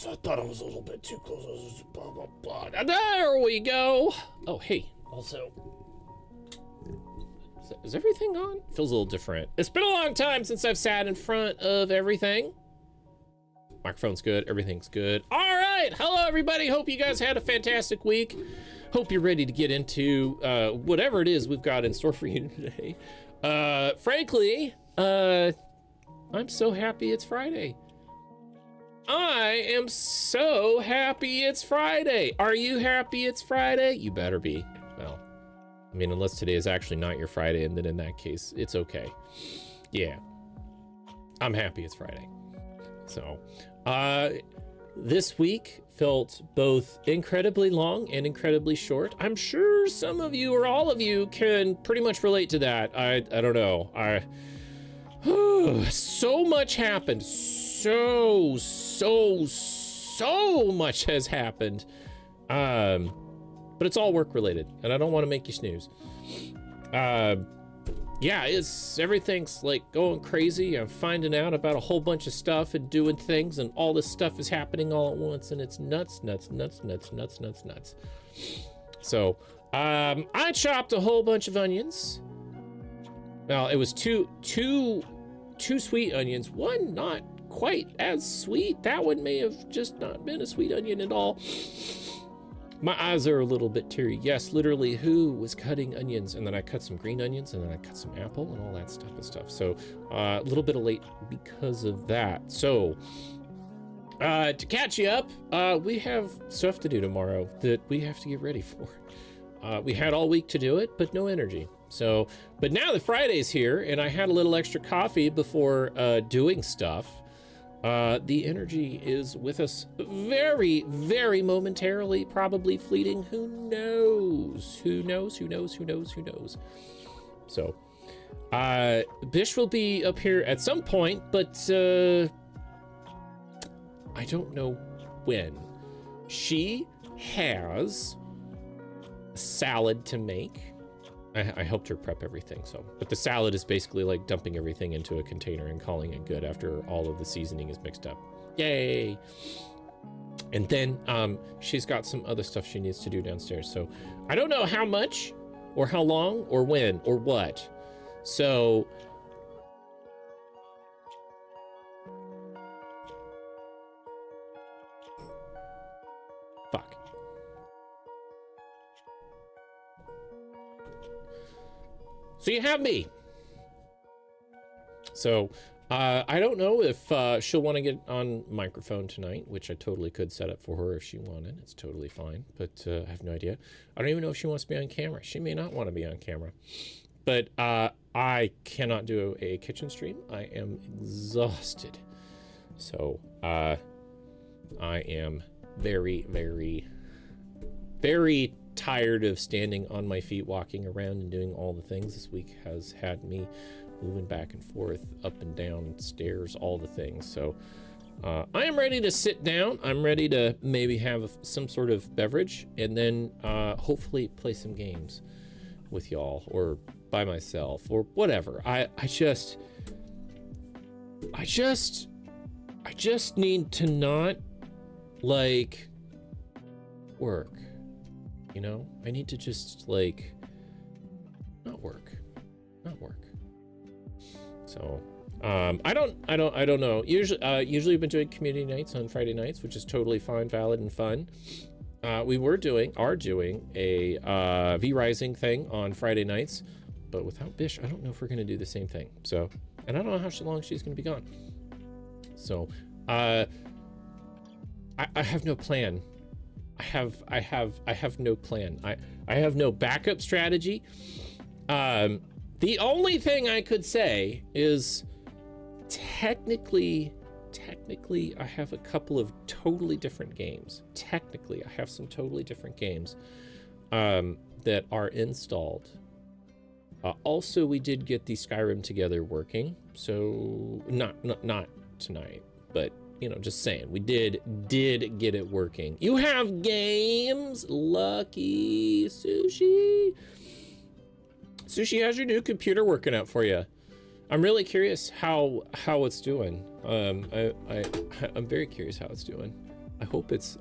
I thought I was a little bit too close. Blah, blah, blah. There we go. Oh, hey, also, is everything on? Feels a little different. It's been a long time since I've sat in front of everything. Microphone's good, everything's good. All right, hello everybody. Hope you guys had a fantastic week. Hope you're ready to get into whatever it is we've got in store for you today. Frankly, I'm so happy it's Friday. I am so happy it's Friday. Are you happy it's Friday? You better be. Well, I mean, unless today is actually not your Friday, and then in that case, it's okay. Yeah, I'm happy it's Friday. So, this week felt both incredibly long and incredibly short. I'm sure some of you or all of you can pretty much relate to that. I don't know. So much happened. So much has happened. But it's all work related, and I don't want to make you snooze. Yeah, everything's like going crazy. I'm finding out about a whole bunch of stuff and doing things, and all this stuff is happening all at once, and it's nuts. So, I chopped a whole bunch of onions. Well, it was two sweet onions. One not quite as sweet. That one may have just not been a sweet onion at all. My eyes are a little bit teary. Yes, literally, who was cutting onions? And then I cut some green onions, and then I cut some apple and all that stuff. So a little bit late because of that. So to catch you up, we have stuff to do tomorrow that we have to get ready for. We had all week to do it, but no energy. So, but now that Friday's here, and I had a little extra coffee before doing stuff, the energy is with us very, very momentarily, probably fleeting. Who knows? So, Bish will be up here at some point, but I don't know when. She has a salad to make. I helped her prep everything, but the salad is basically like dumping everything into a container and calling it good after all of the seasoning is mixed up. Yay! And then she's got some other stuff she needs to do downstairs. So I don't know how much or how long or when or what. So fuck. So you have me. So I don't know if she'll want to get on microphone tonight, which I totally could set up for her if she wanted. It's totally fine, but I have no idea. I don't even know if she wants to be on camera. She may not want to be on camera, but I cannot do a kitchen stream. I am exhausted. So I am very, very, very tired of standing on my feet, walking around and doing all the things. This week has had me moving back and forth, up and down stairs, all the things. So I am ready to sit down. I'm ready to maybe have some sort of beverage, and then hopefully play some games with y'all or by myself or whatever. I just need to not like work. You know, I need to just like not work. So I don't know. Usually I've been doing community nights on Friday nights, which is totally fine, valid, and fun. We are doing a V-Rising thing on Friday nights, but without Bish, I don't know if we're gonna do the same thing. So, and I don't know how long she's gonna be gone. So I have no plan. I have no plan. I have no backup strategy. The only thing I could say is technically I have a couple of totally different games. Technically, I have some totally different games that are installed. Also, we did get the Skyrim Together working. So not tonight, but you know, just saying, we did get it working. You have games, Lucky Sushi. Sushi, how's your new computer working out for you? I'm really curious how it's doing. I'm very curious how it's doing. I hope it's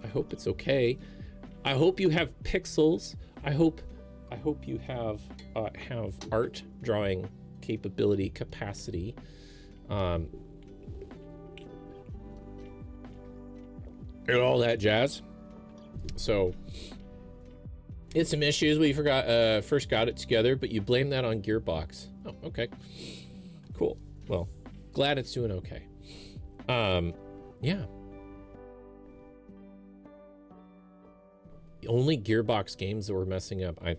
okay. I hope you have pixels. I hope you have art drawing capacity. And all that jazz. So it's some issues. We first got it together, but you blame that on Gearbox. Oh, okay. Cool. Well, glad it's doing okay. Yeah. The only Gearbox games that were messing up, I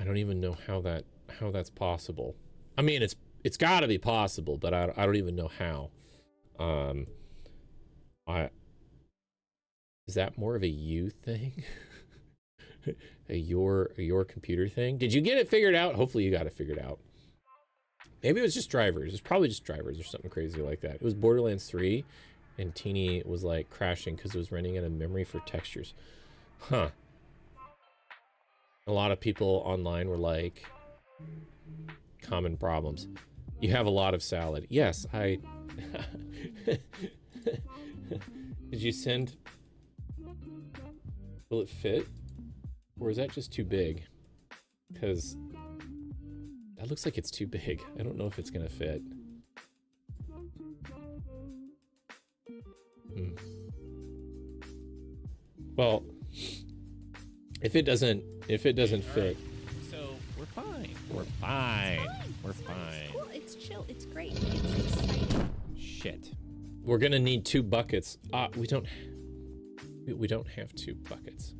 don't even know how that's possible. I mean, it's got to be possible, but I don't even know how. Is that more of a you thing? your computer thing? Did you get it figured out? Hopefully you got it figured out. Maybe it was just drivers. It's probably just drivers or something crazy like that. It was Borderlands 3 and Teeny was like crashing because it was running out of memory for textures. Huh. A lot of people online were like, common problems. You have a lot of salad. Yes, I... Did you send... Will it fit? Or is that just too big? Because that looks like it's too big. I don't know if it's gonna fit. Well, if it doesn't fit. So we're fine. We're fine. We're fine. It's cool. It's chill. It's great. It's exciting. Shit. We're gonna need 2 buckets. We don't have 2 buckets.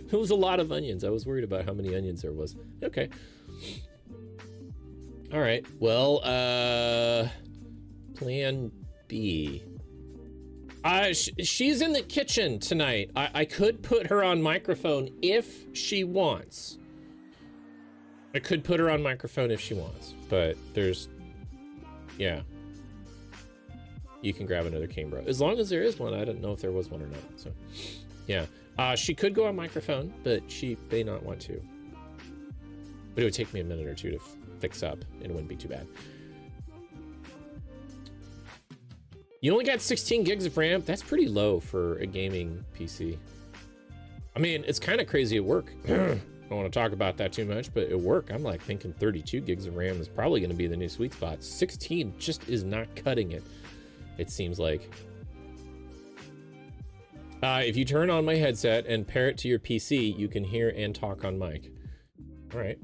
There was a lot of onions. I was worried about how many onions there was. Okay. All right. Well, plan B. She's in the kitchen tonight. I could put her on microphone if she wants. I could put her on microphone if she wants, but yeah. You can grab another cane bro. As long as there is one. I don't know if there was one or not. So, yeah. She could go on microphone, but she may not want to. But it would take me a minute or 2 to fix up, and it wouldn't be too bad. You only got 16 gigs of RAM? That's pretty low for a gaming PC. I mean, it's kind of crazy at work. I don't want to talk about that too much, but at work, I'm like thinking 32 gigs of RAM is probably going to be the new sweet spot. 16 just is not cutting it. It seems like. If you turn on my headset and pair it to your PC, you can hear and talk on mic. All right.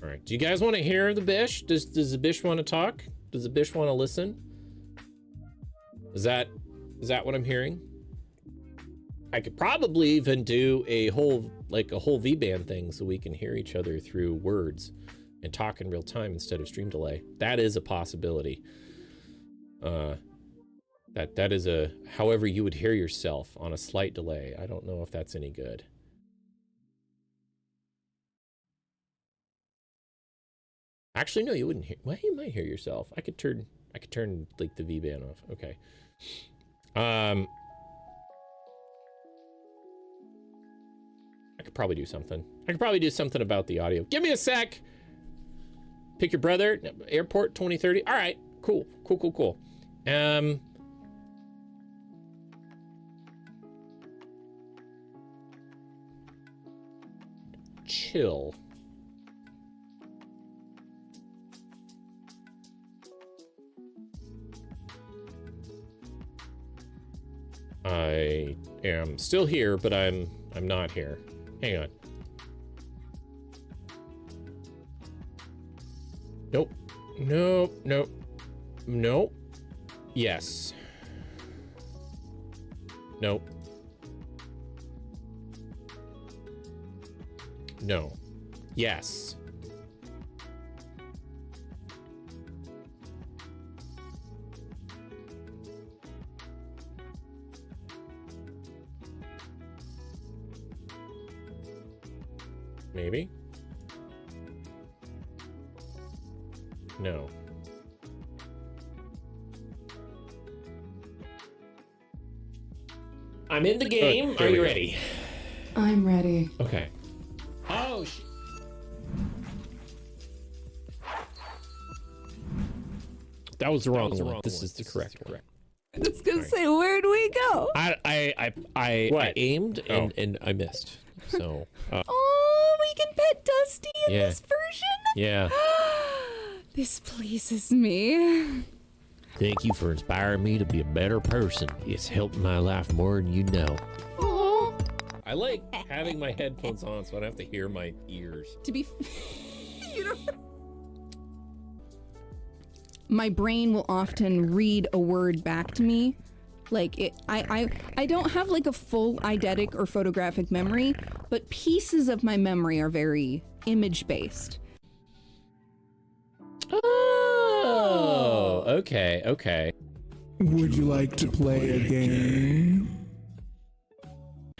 All right. Do you guys want to hear the Bish? Does the Bish want to talk? Does the Bish want to listen? Is that what I'm hearing? I could probably even do a whole V-band thing so we can hear each other through words and talk in real time instead of stream delay. That is a possibility. That is however you would hear yourself on a slight delay. I don't know if that's any good. Actually, no, you wouldn't hear. Well, you might hear yourself. I could turn like the V-band off. Okay. I could probably do something. I could probably do something about the audio. Give me a sec. Pick your brother. Airport 2030. All right. Cool. Chill. I am still here, but I'm not here. Hang on. Nope. Yes. Nope. No. Yes. Maybe? No. I'm in the game. Are you ready? I'm ready. Okay. Oh, That was the wrong one. This is the correct one. I was gonna say, where'd we go? I aimed and I missed. So. Oh, we can pet Dusty in Yeah. this version? Yeah. This pleases me. Thank you for inspiring me to be a better person. It's helped my life more than you know. Oh. I like having my headphones on so I don't have to hear my ears. To be you know, my brain will often read a word back to me. Like I don't have like a full eidetic or photographic memory, but pieces of my memory are very image based. Oh, okay. Would you like to play a game?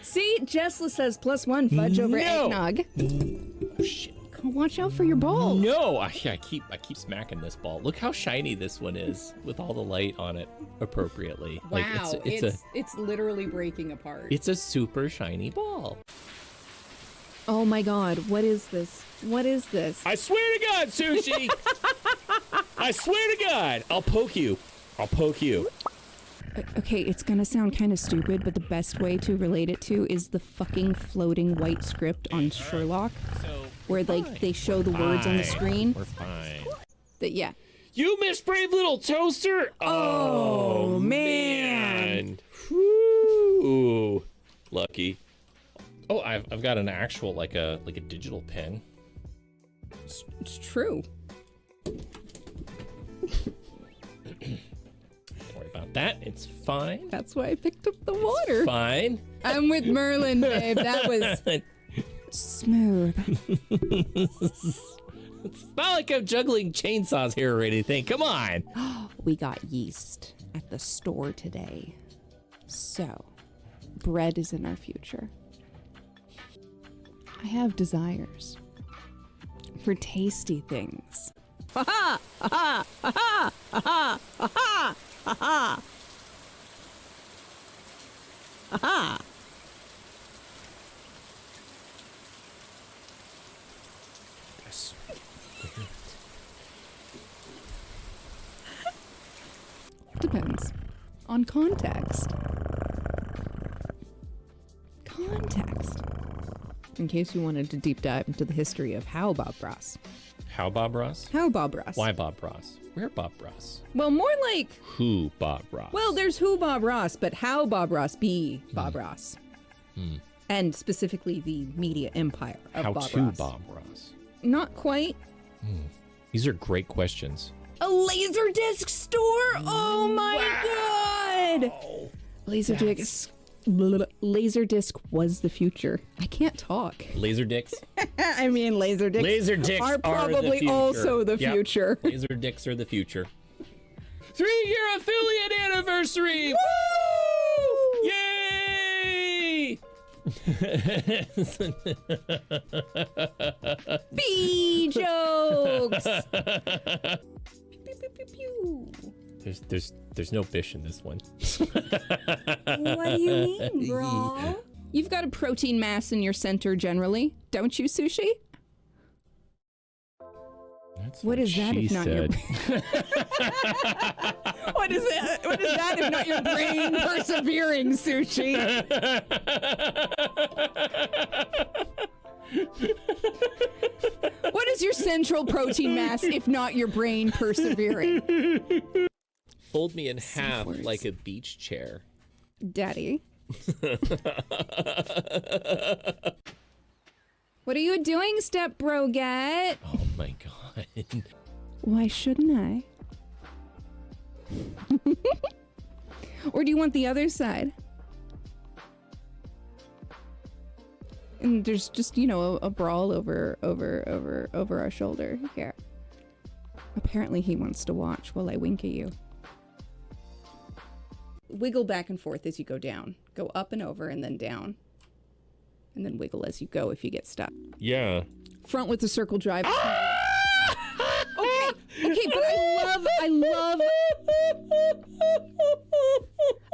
See, Jessla says +1 fudge over eggnog. Oh, shit. Watch out for your balls. No, I keep smacking this ball. Look how shiny this one is with all the light on it appropriately. Wow, Like it's literally breaking apart. it's a super shiny ball. Oh my god, what is this? What is this? I swear to God, Sushi! I swear to God! I'll poke you. Okay, it's gonna sound kind of stupid, but the best way to relate it to is the fucking floating white script on Sherlock, where like they show the words on the screen. We're fine. Yeah. You misbrave little toaster! Oh, man. Whew. Lucky. Oh, I've got an actual like a digital pen. It's true. Don't worry about that. It's fine. That's why I picked up the water. Fine. I'm with Merlin, babe. That was smooth. It's not like I'm juggling chainsaws here or anything. Come on. We got yeast at the store today. So, bread is in our future. I have desires for tasty things. Ha ha! Ha ha! Ha ha! Ha ha! Ha ha! Ha ha! Depends on context. In case you wanted to deep dive into the history of how Bob Ross. How Bob Ross? How Bob Ross. Why Bob Ross? Where Bob Ross? Well, more like, Who Bob Ross? well, there's who Bob Ross, but how Bob Ross be Bob Ross. And specifically the media empire of How Bob to Ross. Bob Ross? Not quite. These are great questions. A Laserdisc store? Oh my god! Laserdisc. Laserdisc was the future. I can't talk. Laser dicks. I mean, Laserdiscs Laser dicks are probably the future. also the Yep. future. Laser dicks are the future. 3-year affiliate anniversary! Woo! Yay! Bee jokes. Pew, pew, pew, pew. There's no bish in this one. What do you mean, bro? You've got a protein mass in your center generally, don't you, Sushi? That's What is that she if not your said. What is that? What is that if not your brain persevering, Sushi? What is your central protein mass if not your brain persevering? Fold me in half words. like a beach chair. Daddy. What are you doing, step broget? Oh my god. Why shouldn't I? Or do you want the other side? And there's just, you know, a brawl over our shoulder here. Apparently he wants to watch while I wink at you. Wiggle back and forth as you go down. Go up and over and then down. And then wiggle as you go if you get stuck. Yeah. Front with the circle drive. Okay, but I love.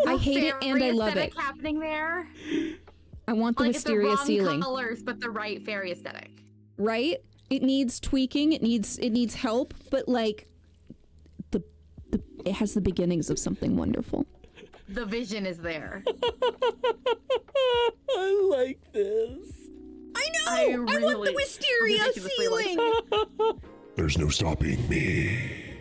I hate it and I love it. Happening there. I want the Like wisteria it's the wrong ceiling, colors, but the right fairy aesthetic. right? It needs tweaking. It needs help, but like the It has the beginnings of something wonderful. The vision is there. I like this. I know! I want the really- wisteria ridiculously like ceiling! There's no stopping me.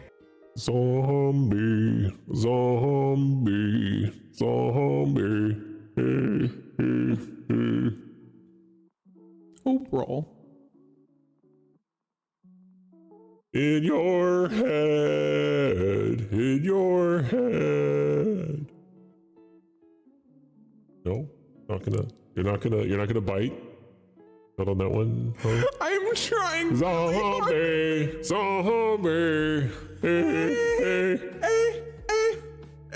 Zombie, zombie, zombie. Hey, hey, hey. Oh, brawl. In your head, in your head. No, you're not gonna bite. Not on that one, huh? I'm trying. really hard. Zombie, zombie. Hey, hey.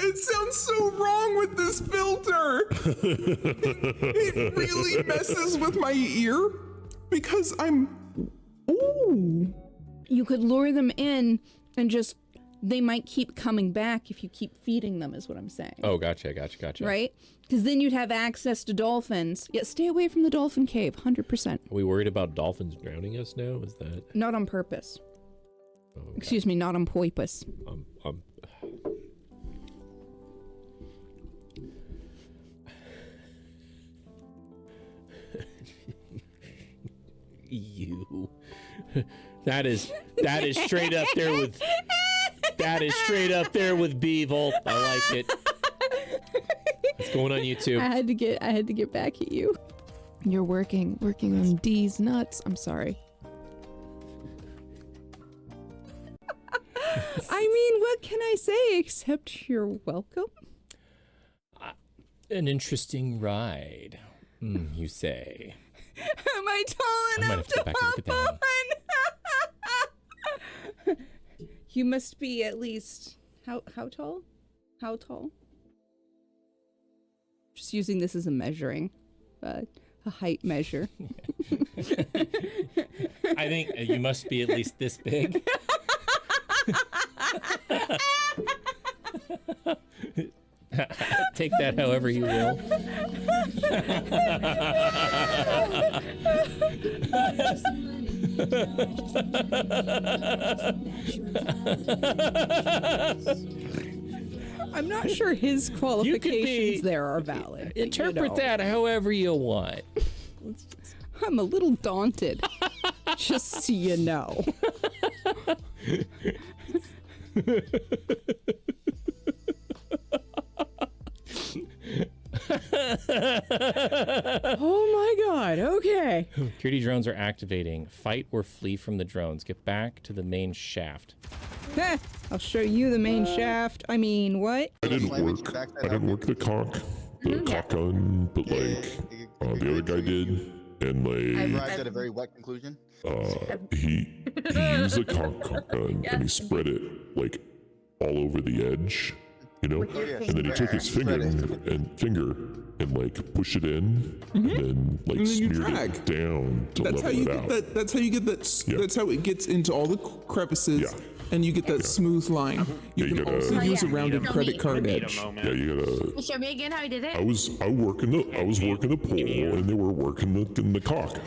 It sounds so wrong with this filter. It really messes with my ear because I'm. Ooh. You could lure them in and just, they might keep coming back if you keep feeding them, is what I'm saying. Oh, gotcha. Right? Because then you'd have access to dolphins. Yeah, stay away from the dolphin cave, 100%. Are we worried about dolphins drowning us now? Is that? Not on purpose. Oh, okay. Excuse me, not on purpose. You. That is straight up there with. That is straight up there with Beevil. I like it. It's going on YouTube. I had to get back at you. You're working on D's nuts. I'm sorry. I mean, what can I say except you're welcome? An interesting ride, you say. Am I tall I might enough have to to go back and look hop at that one. on? You must be at least how tall? How tall? Just using this as a measuring, a height measure. I think you must be at least this big. Take that however you will. I'm not sure his qualifications there are valid. Interpret that however you want. I'm a little daunted, just so you know. Oh my god, okay. Security drones are activating. Fight or flee from the drones. Get back to the main shaft. Heh, I'll show you the main shaft. I mean, what? I didn't work the cock gun, but like the other guy did, and I like arrived at a very wet conclusion. he used a cock gun and he spread it like all over the edge, you know, and then he took his finger and like push it in, and then like And then you smeared drag. it down to That's how level you it get out. that. That's how you get that. Yeah. That's how it gets into all the crevices, Yeah. and you get that smooth line. You Yeah, you can gotta- also Oh, use a yeah. rounded Show credit me. card Need a edge. moment. Yeah, you gotta. Show me again how he did it. I was working the pole, and they were working the cock.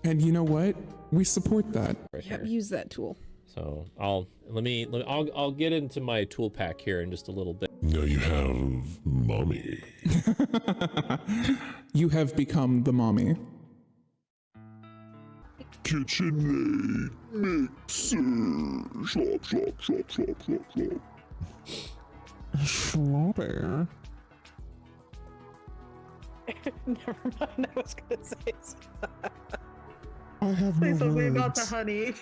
And you know what? We support that. Right Yep, here. use that tool. So I'll get into my tool pack here in just a little bit. Now you have mommy. You have become the mommy. KitchenAid mixer. Slop, slop, slop, slop, slop, slop. Schlopper. Never mind. I was gonna say I have no something about words. the honey.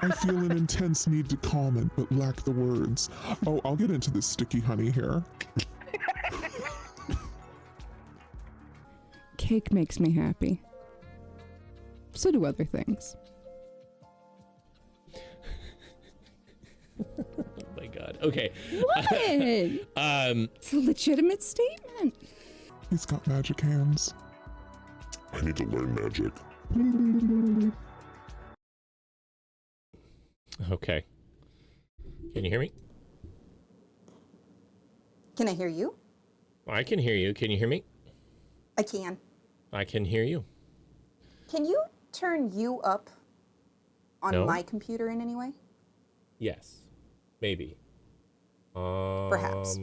I feel an intense need to comment, but lack the words. Oh, I'll get into this sticky honey here. Cake makes me happy. So do other things. Oh my god. Okay. What? Um. It's a legitimate statement. He's got magic hands. I need to learn magic. Okay. Can you hear me? Can I hear you? I can hear you. Can you hear me? I can. I can hear you. Can you turn you up on No. my computer in any way? Yes. Maybe. Perhaps.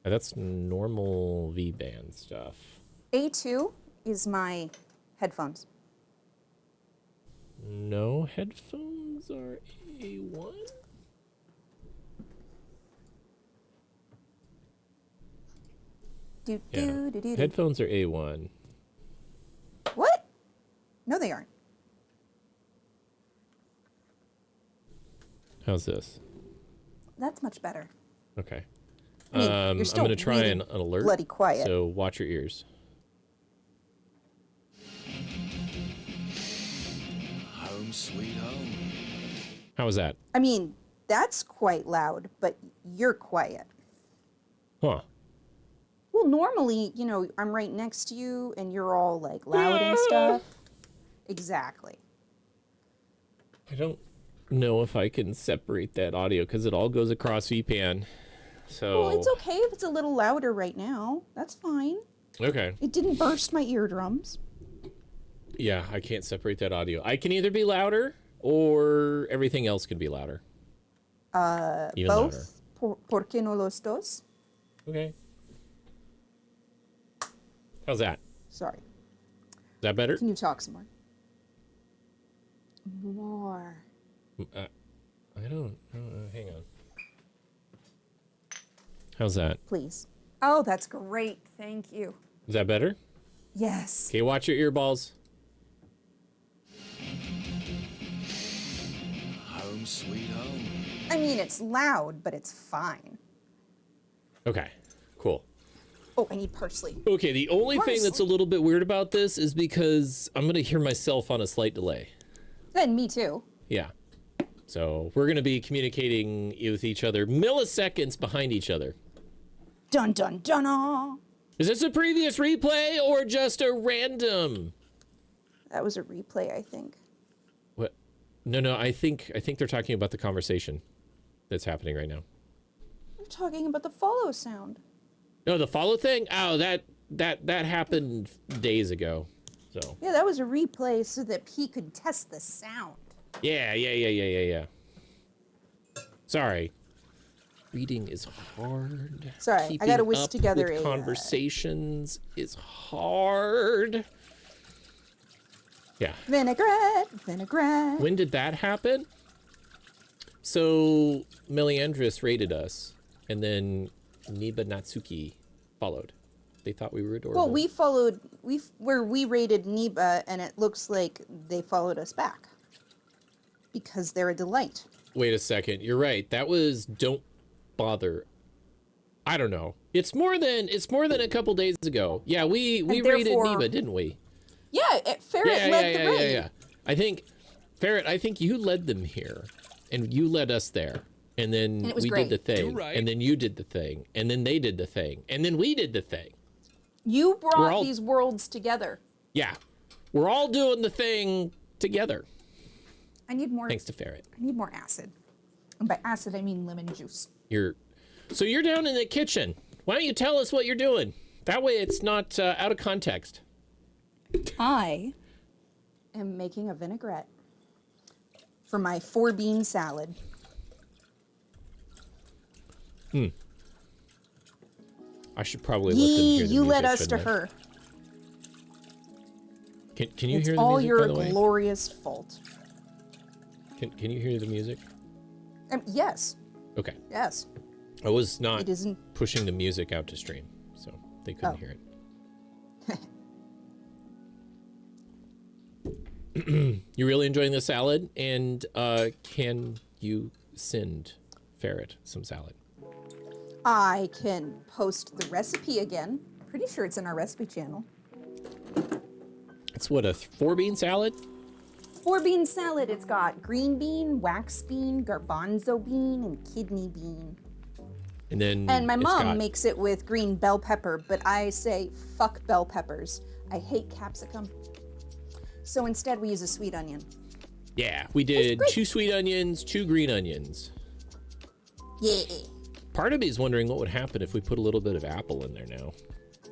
That's normal V-band stuff. A2 is my headphones. No, headphones are A1? Yeah. Headphones are A1. What? No, they aren't. How's this? That's much better. Okay. I mean, you're I'm still going to try really an alert. bloody quiet. So watch your ears. Home sweet home. How was that? I mean, that's quite loud, but you're quiet. Huh. Well, normally, you know, I'm right next to you and you're all like loud and stuff. Exactly. I don't know if I can separate that audio because it all goes across VPN. So. Well, it's okay if it's a little louder right now. That's fine. Okay. It didn't burst my eardrums. Yeah, I can't separate that audio. I can either be louder or everything else can be louder. Even Both. ¿Por qué no los dos? Okay. How's that? Sorry. Is that better? Can you talk some more? More. I don't hang on. How's that? Please. Oh, that's great. Thank you. Is that better? Yes. Okay, watch your earballs. Home sweet home. I mean, it's loud, but it's fine. Okay, cool. Oh, I need parsley. Okay, the only thing that's a little bit weird about this is because I'm going to hear myself on a slight delay. And me too. Yeah. So we're going to be communicating with each other milliseconds behind each other. Dun dun dun. Is this a previous replay or just a random? That was a replay, I think. What? No, I think they're talking about the conversation that's happening right now. We're talking about the follow sound. No, the follow thing? Oh, that happened days ago. So. Yeah, that was a replay so that he could test the sound. Yeah. Sorry. Reading is hard. Sorry, I Keeping gotta whisk up together with a conversations is hard. Yeah. Vinaigrette. When did that happen? So Meliandris raided us, and then Niba Natsuki followed. They thought we were adorable. Well, we raided Niba, and it looks like they followed us back because they're a delight. Wait a second. You're right. That was don't bother. I don't know. It's more than a couple days ago. Yeah, we raided Niba, didn't we? Yeah, Ferret led the raid. Yeah. I think Ferret, you led them here, and you led us there, and then we did the thing, and then you did the thing, and then they did the thing, and then we did the thing. You brought these worlds together. Yeah, we're all doing the thing together. I need more. Thanks to Ferret. I need more acid. And by acid, I mean lemon juice. So you're down in the kitchen. Why don't you tell us what you're doing? That way it's not out of context. I am making a vinaigrette for my 4-bean salad. I should probably let them hear the you music, led us to shouldn't I? her. Can you It's hear the all music, your by the way? glorious fault. Can you hear the music? Yes. Okay. Yes. I was not It isn't. pushing the music out to stream, so they couldn't hear it. You really enjoying the salad? And can you send Ferret some salad? I can post the recipe again. Pretty sure it's in our recipe channel. It's what, a 4-bean salad? 4-bean salad. It's got green bean, wax bean, garbanzo bean, and kidney bean. And then And my it's mom got- makes it with green bell pepper, but I say fuck bell peppers. I hate capsicum. So instead we use a sweet onion. Yeah, we did 2 sweet onions, 2 green onions. Yeah. Part of me is wondering what would happen if we put a little bit of apple in there now.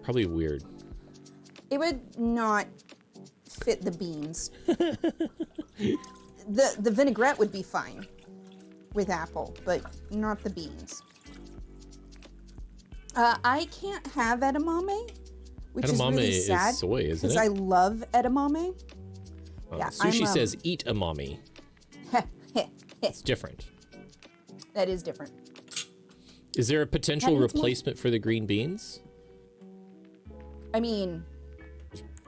Probably weird. It would not fit the beans. The vinaigrette would be fine with apple, but not the beans. I can't have edamame, which is Edamame really sad. is soy, isn't Because it? I love edamame. Yeah, Sushi I'm, says eat a mommy. It's different. That is different. Is there a potential That needs more- replacement for the green beans? I mean,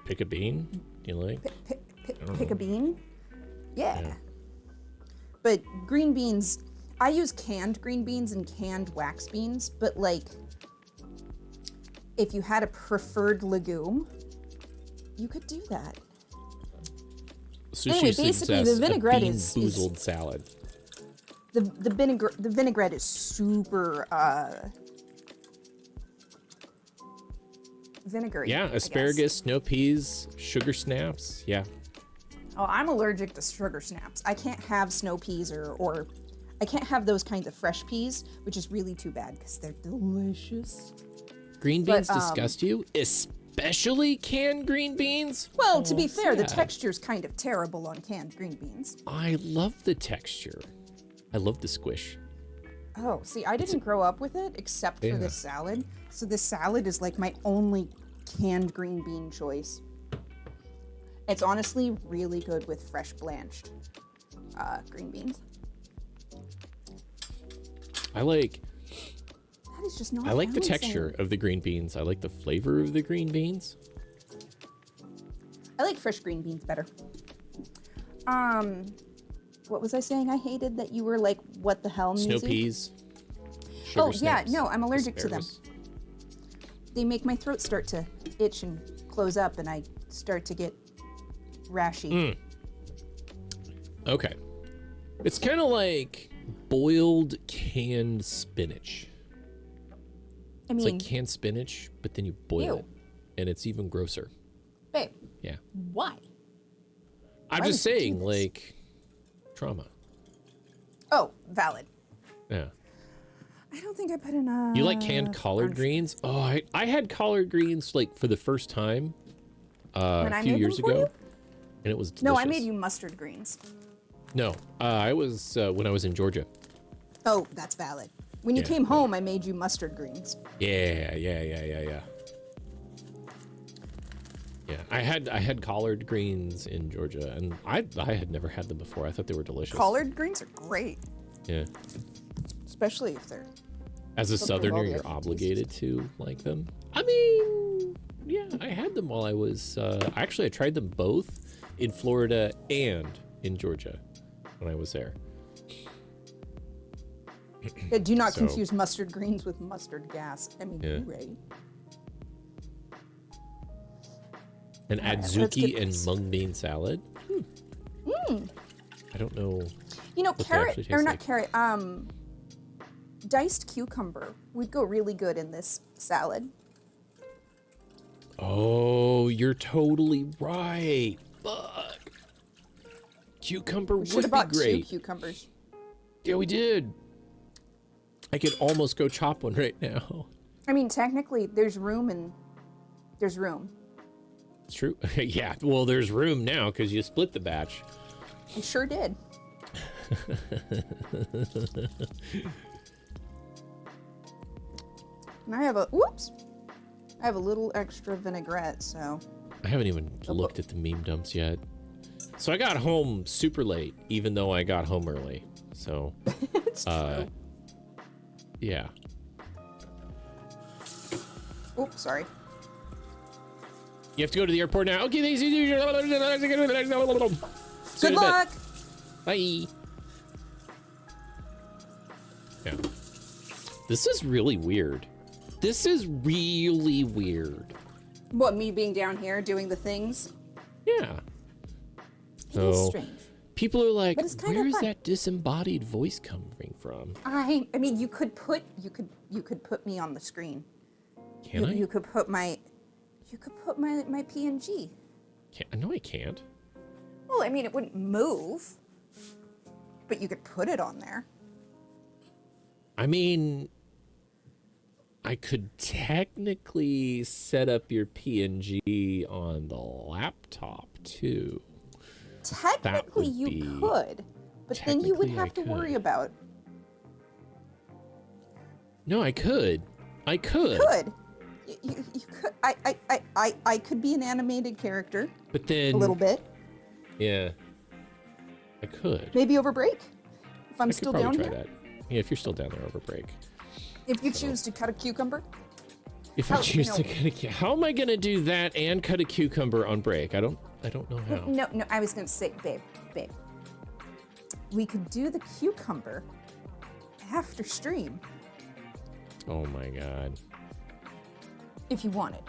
Pick a bean. Do you like? pick a bean. Yeah. But green beans, I use canned green beans and canned wax beans, but like, if you had a preferred legume, you could do that. Sushi Anyway, basically, the suggests vinaigrette a is- bean-boozled salad. The vinaigrette is super vinegary. Yeah, I guess. asparagus, snow peas, sugar snaps. Yeah. Oh, I'm allergic to sugar snaps. I can't have snow peas or I can't have those kinds of fresh peas, which is really too bad because they're delicious. Green But, beans disgust you? Especially canned green beans? Well, to be Oh, fair, the sad. texture's kind of terrible on canned green beans. I love the texture. I love the squish. Oh, see, I didn't grow up with it except for Yeah. this salad. So this salad is like my only canned green bean choice. It's honestly really good with fresh blanched green beans. I like That is just not the balancing. texture of the green beans. I like the flavor of the green beans. I like fresh green beans better. What was I saying? I hated that you were like, what the hell, Snow music? peas. Oh, sugar yeah, snaps, no, I'm allergic to them. asparagus. They make my throat start to itch and close up, and I start to get rashy. Okay. It's kind of like boiled canned spinach. I It's mean, like canned spinach, but then you boil Ew. it, and it's even grosser. babe, Yeah. why? I'm Why just would you do saying, this? like, trauma. Oh, valid. Yeah. I don't think I put enough. You like canned collard greens? Oh, I had collard greens like for the first time When a I few made years them for ago, you? and it was delicious. No, I made you mustard greens. No, I was when I was in Georgia. Oh, that's valid. When you Yeah, came home, I made you mustard greens. Yeah. Yeah, I had collard greens in Georgia, and I had never had them before. I thought they were delicious. Collard greens are great, Yeah. especially if they're. As a Something about Southerner, the you're extra obligated to like them. I mean, yeah, I had them while I was. Actually, I tried them both in Florida and in Georgia when I was there. Yeah, do not So- confuse mustard greens with mustard gas. I mean, Yeah. right? An Alright, let's adzuki get and this. mung bean salad. I don't know. You know, they carrot actually or taste not like. carrot. Diced cucumber would go really good in this salad. Oh, you're totally right. Fuck. Cucumber We should would have be bought two great. cucumbers. Yeah, we did. I could almost go chop one right now. I mean, technically, there's room and there's room. It's true. Yeah, well, there's room now because you split the batch. I sure did. And I have a whoops. I have a little extra vinaigrette, so I haven't even looked at the meme dumps yet. So I got home super late, even though I got home early. So, it's true. yeah. Oops, sorry. You have to go to the airport now. Okay, thanks. Good luck. Bye. Yeah. This is really weird. This is really weird. What, me being down here doing the things? Yeah. It is So strange. people are like, But it's kinda where is fun. that disembodied voice coming from? I mean, you could put me on the screen. Can I? You could put my PNG. No, I can't. Well, I mean, it wouldn't move, but you could put it on there. I mean, I could technically set up your PNG on the laptop too. Technically, would you be- could, but then you would Technically, I have to worry could. about. No, I could. I could. Could. You could. I could be an animated character. But then A little bit. Yeah. I could. Maybe over break. If I'm I could still probably down try here. that. Yeah, if you're still down there over break. If you choose to cut a cucumber. If I How- choose no. to cut how am I gonna do that and cut a cucumber on break? I don't know how. No, I was gonna say, babe. We could do the cucumber after stream Oh my god. if you wanted.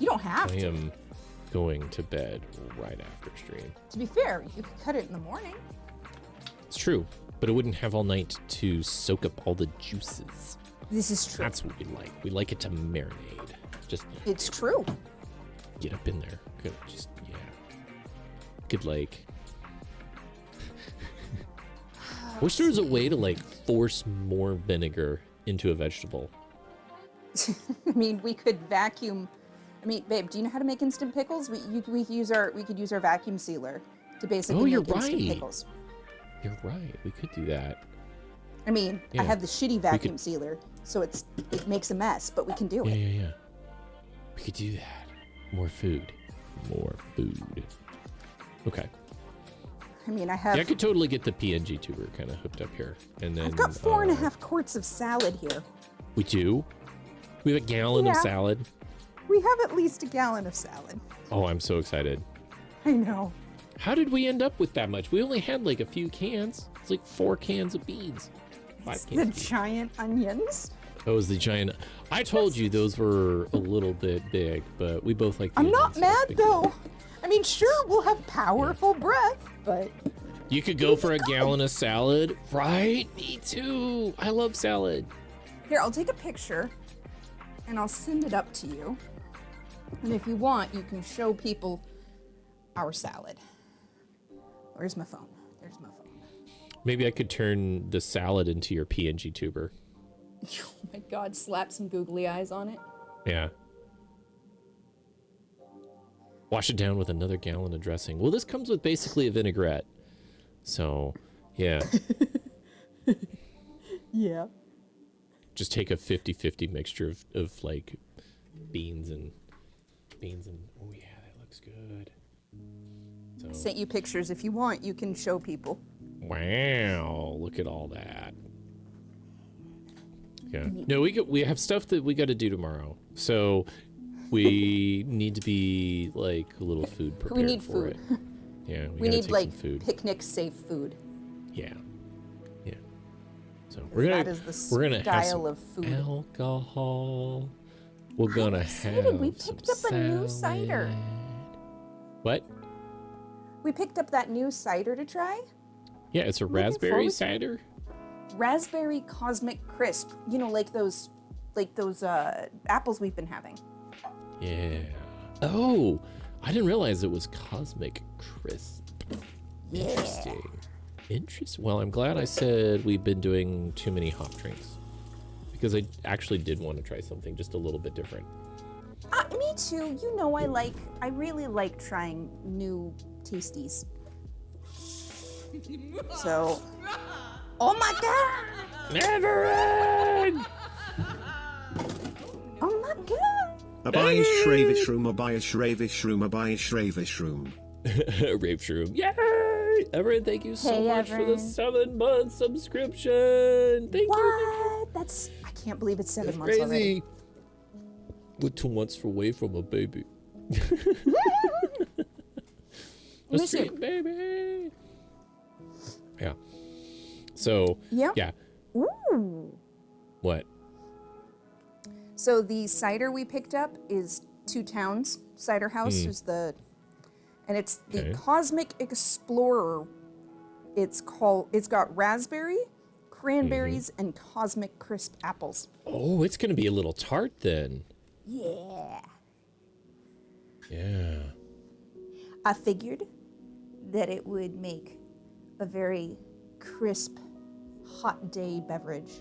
You don't have I to. am going to bed right after stream. To be fair, you could cut it in the morning. It's true, but it wouldn't have all night to soak up all the juices. This is true. That's what we like. We like it to marinate. Just It's true. get up in there. Good, just yeah. Good like. I wish there was a way to like force more vinegar into a vegetable. I mean, we could vacuum. I mean, babe, do you know how to make instant pickles? We could use our vacuum sealer to basically Oh, you're make instant right. pickles. You're right. We could do that. I mean, Yeah. I have the shitty vacuum sealer, so it makes a mess, but we can do Yeah, it. yeah, yeah. We could do that. More food. More food. Okay. I mean, I have. Yeah, I could totally get the PNG tuber kind of hooked up here, and then I've got 4.5 quarts of salad here. We do. We have a gallon of Yeah. salad. We have at least a gallon of salad. Oh, I'm so excited. I know. How did we end up with that much? We only had like a few cans. It's like 4 cans of beans. 5 It's cans. the of beans. giant onions. That was the giant. I told you those were a little bit big, but we both like. The I'm not onions, so it's mad big though. deal. I mean, sure, we'll have powerful breath, but You could go for a gallon of salad, right? Me too. I love salad. here, I'll take a picture and I'll send it up to you. And if you want, you can show people our salad. Where's my phone? There's my phone. Maybe I could turn the salad into your PNG tuber. Oh my god, slap some googly eyes on it. Yeah. Wash it down with another gallon of dressing. Well, this comes with basically a vinaigrette. So, yeah. Yeah. Just take a 50-50 mixture of like beans and oh yeah, that looks good. So, Sent you pictures. If you want, you can show people. wow, look at all that. Yeah. No, we have stuff that we got to do tomorrow. So we need to be like a little food prepared need for food. it. Yeah, We gotta need take like some food. picnic safe food. Yeah. Yeah. So we're gonna That is the we're gonna have style some of food. alcohol. We're gonna excited. have We some picked up a new cider. salad. What? We picked up that new cider to try. Yeah, it's a Looking raspberry forward to it. cider. Raspberry Cosmic Crisp. You know, like those apples we've been having. Yeah. Oh, I didn't realize it was Cosmic Crisp. Interesting. Interesting. Well, I'm glad I said we've been doing too many hop drinks, because I actually did want to try something just a little bit different. Me too. You know, I really like trying new tasties. So, oh my god! Never end! Oh my god! Abaya Shravish Room, Abaya Shravish Room, Abaya Shravish Room. Rape Shroom. Yay! Everett, thank you so Hey, much for the Everett. 7-month subscription. Thank you. What? That's I can't believe it's 7 months already. Crazy. We're 2 months away from a baby. A Miss you. sweet baby. Yeah. So, Yeah. yeah. Ooh. What? So the cider we picked up is Two Towns Cider House is and it's the Okay. Cosmic Explorer. It's got raspberry, cranberries, and cosmic crisp apples. Oh, it's going to be a little tart then. Yeah. Yeah. I figured that it would make a very crisp, hot day beverage.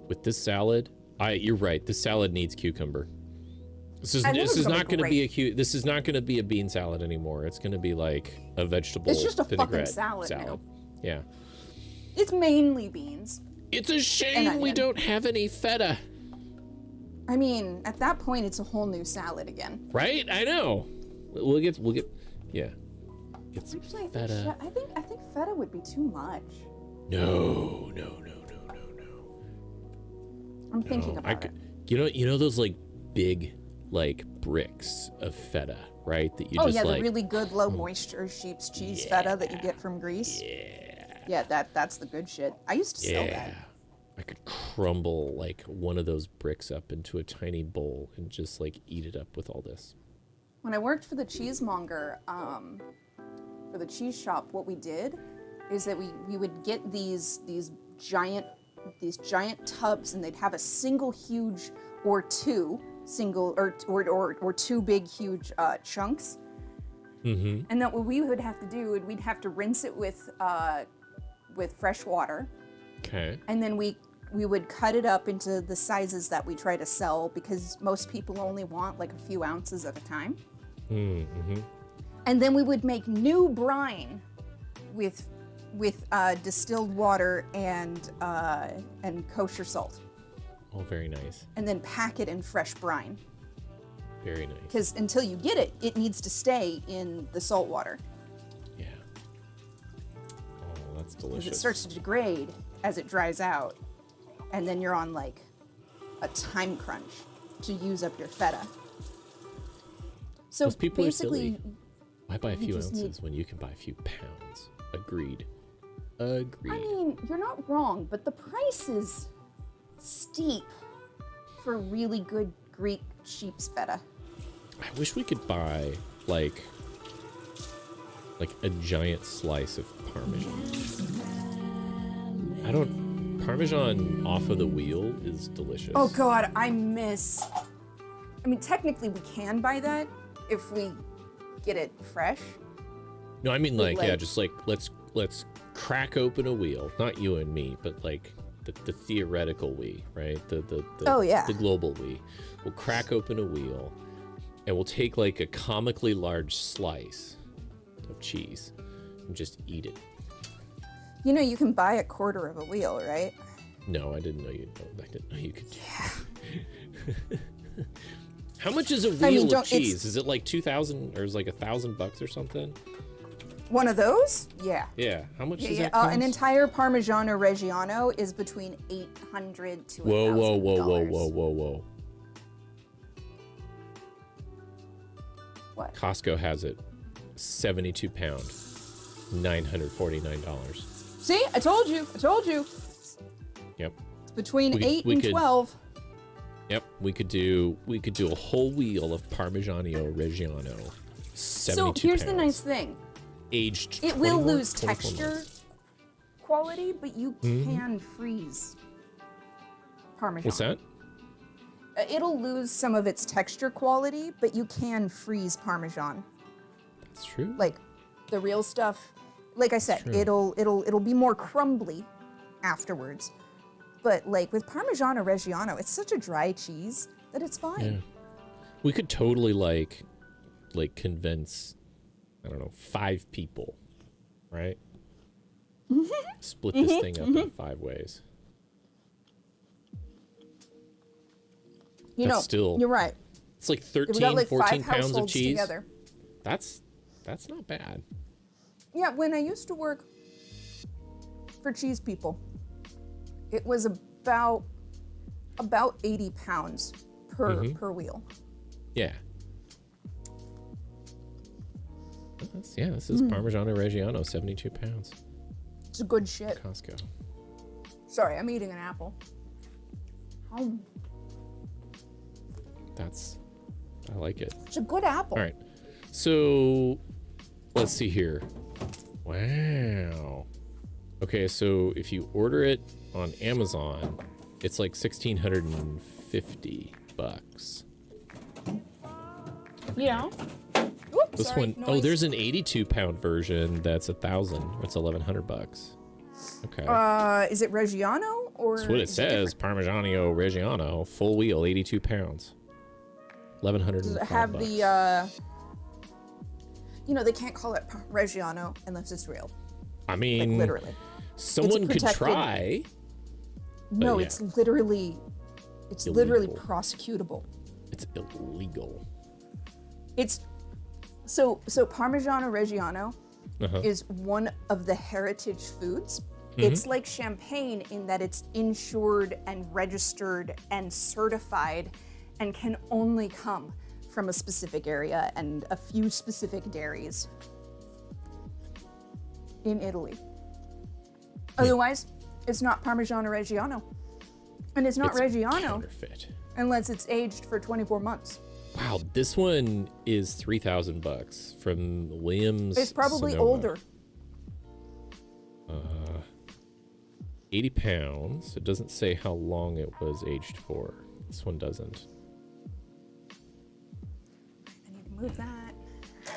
With this salad, you're right. This salad needs cucumber. This is I knew it was gonna not be going to be this is not going to be a bean salad anymore. It's going to be like a vegetable It's just a fucking vinaigrette salad now. Yeah. It's mainly beans. It's a shame we onion. don't have any feta. I mean, at that point, it's a whole new salad again. Right? I know. We'll get, yeah. Get some Actually, feta. I think feta would be too much. No. I'm thinking about it. You know those like big like bricks of feta, right? That you Oh just yeah, like. the really good low moisture sheep's cheese feta that you get from Greece. Yeah, that's the good shit. I used to sell that. I could crumble like one of those bricks up into a tiny bowl and just like eat it up with all this. When I worked for the cheesemonger, for the cheese shop, what we did is that we would get these giant tubs, and they'd have a single huge or two big huge chunks. Mm-hmm. And then what we would have to do, we'd have to rinse it with fresh water. Okay. And then we would cut it up into the sizes that we try to sell, because most people only want like a few ounces at a time. Mm-hmm. And then we would make new brine with distilled water and kosher salt, Oh, very nice. and then pack it in fresh brine. Very nice. Because until you get it, it needs to stay in the salt water. Yeah. Oh, that's Because delicious. it starts to degrade as it dries out, and then you're on like a time crunch to use up your feta. So Those people basically, are silly. Why buy a few just ounces when you can buy a few pounds? Agreed. I mean, you're not wrong, but the price is steep for really good Greek sheep's feta. I wish we could buy like a giant slice of Parmesan. Parmesan off of the wheel is delicious. Oh God, I mean, technically we can buy that if we get it fresh. No, I mean like, yeah, like- just like let's crack open a wheel. Not you and me, but like the theoretical we, right? The Oh, yeah. the global we. We'll crack open a wheel and we'll take like a comically large slice of cheese and just eat it. You know, you can buy a quarter of a wheel, right? No, I didn't know you could do that. How much is a wheel of cheese? Is it like 2,000 or is it like $1,000 or something? One of those? Yeah. Yeah. How much does Yeah. that cost? An entire Parmigiano Reggiano is between $800 to $1,000. Whoa. What? Costco has it 72 pound, $949. See, I told you. Yep. It's between We 8 and could- 12. Yep. We could do a whole wheel of Parmigiano Reggiano. 72 So here's the pounds, nice thing. Aged. It will 21 lose 24 texture months. quality, but you can freeze Parmesan. What's that? It'll lose some of its texture quality, but you can freeze Parmesan. That's true. Like the real stuff, like I said, true. it'll be more crumbly afterwards. But like with Parmigiano Reggiano, it's such a dry cheese that it's fine. Yeah. We could totally like convince, I don't know, 5 people, right? Split this thing up in 5 ways. You That's know, still- you're right. It's like We 13, got like 14 5 pounds of households cheese. together. That's not bad. Yeah, when I used to work for cheese people, it was about 80 pounds per wheel. Yeah. This is Parmigiano Reggiano, 72 pounds. It's a good shit. Costco. Sorry, I'm eating an apple. I like it. It's a good apple. All right. So let's see here. Wow. Okay, so if you order it on Amazon, it's like $1,650. Yeah. This Sorry, one, oh, noise. there's an 82 pound version that's $1,000. It's $1,100. Okay. Is it Reggiano or? That's what it is says. Parmigiano Reggiano, full wheel, 82 pounds. $1,105. Does it have the? You know, they can't call it Reggiano unless it's real. I mean, Like literally. someone could protected- try. No, yeah. it's literally Illegal. prosecutable. It's illegal. It's so Parmigiano Reggiano Uh-huh. is one of the heritage foods. Mm-hmm. It's like champagne in that it's insured and registered and certified and can only come from a specific area and a few specific dairies in Italy. Otherwise, it's not Parmigiano Reggiano. And it's not It's Reggiano counterfeit. unless it's aged for 24 months. Wow, this one is $3,000 from Williams. It's probably Sonoma. older. 80 pounds. It doesn't say how long it was aged for. This one doesn't. I need to move that.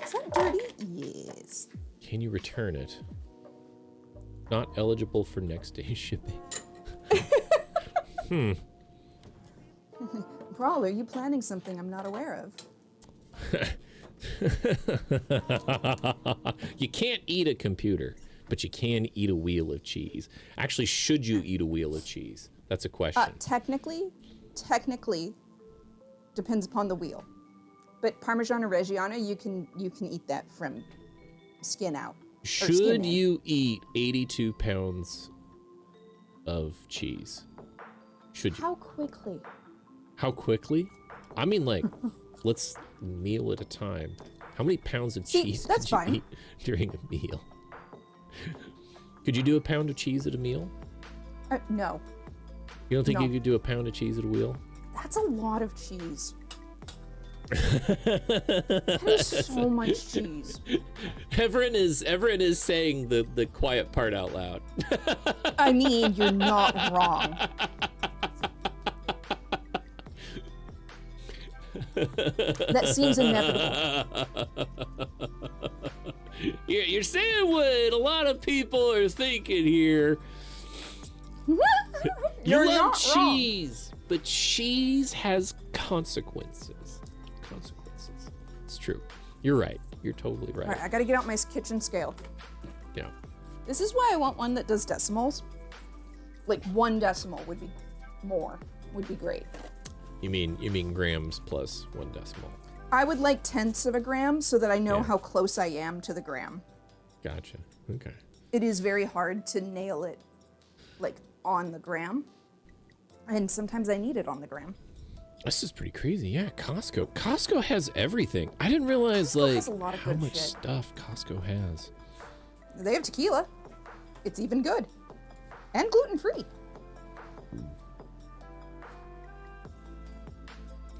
Is that dirty? Yes. Can you return it? Not eligible for next day shipping. Brawl, are you planning something I'm not aware of? You can't eat a computer, but you can eat a wheel of cheese. Actually, should you eat a wheel of cheese? That's a question. Technically, depends upon the wheel. But Parmigiano Reggiano, you can eat that from skin out. or skin Should in. you eat 82 pounds of cheese? Should you? How quickly? How quickly? I mean, like, let's meal at a time. How many pounds of See, cheese that's could you fine. eat during a meal? Could you do a pound of cheese at a meal? No, You don't think No. you could do a pound of cheese at a wheel? that's a lot of cheese. That is so much cheese. Everett is saying the quiet part out loud. I mean, you're not wrong. That seems inevitable. You're saying what a lot of people are thinking here. You're You love not wrong. cheese, but cheese has consequences. It's true. You're right. You're totally right. All right, I gotta get out my kitchen scale. Yeah. This is why I want one that does decimals. Like 1 decimal would be great. You mean grams plus 1 decimal. I would like tenths of a gram so that I know Yeah. how close I am to the gram. Gotcha. Okay. It is very hard to nail it like on the gram. And sometimes I need it on the gram. This is pretty crazy. Yeah, Costco. Costco has everything. I didn't realize Costco like has a lot of how good much shit. stuff Costco has. They have tequila. It's even good. And gluten-free.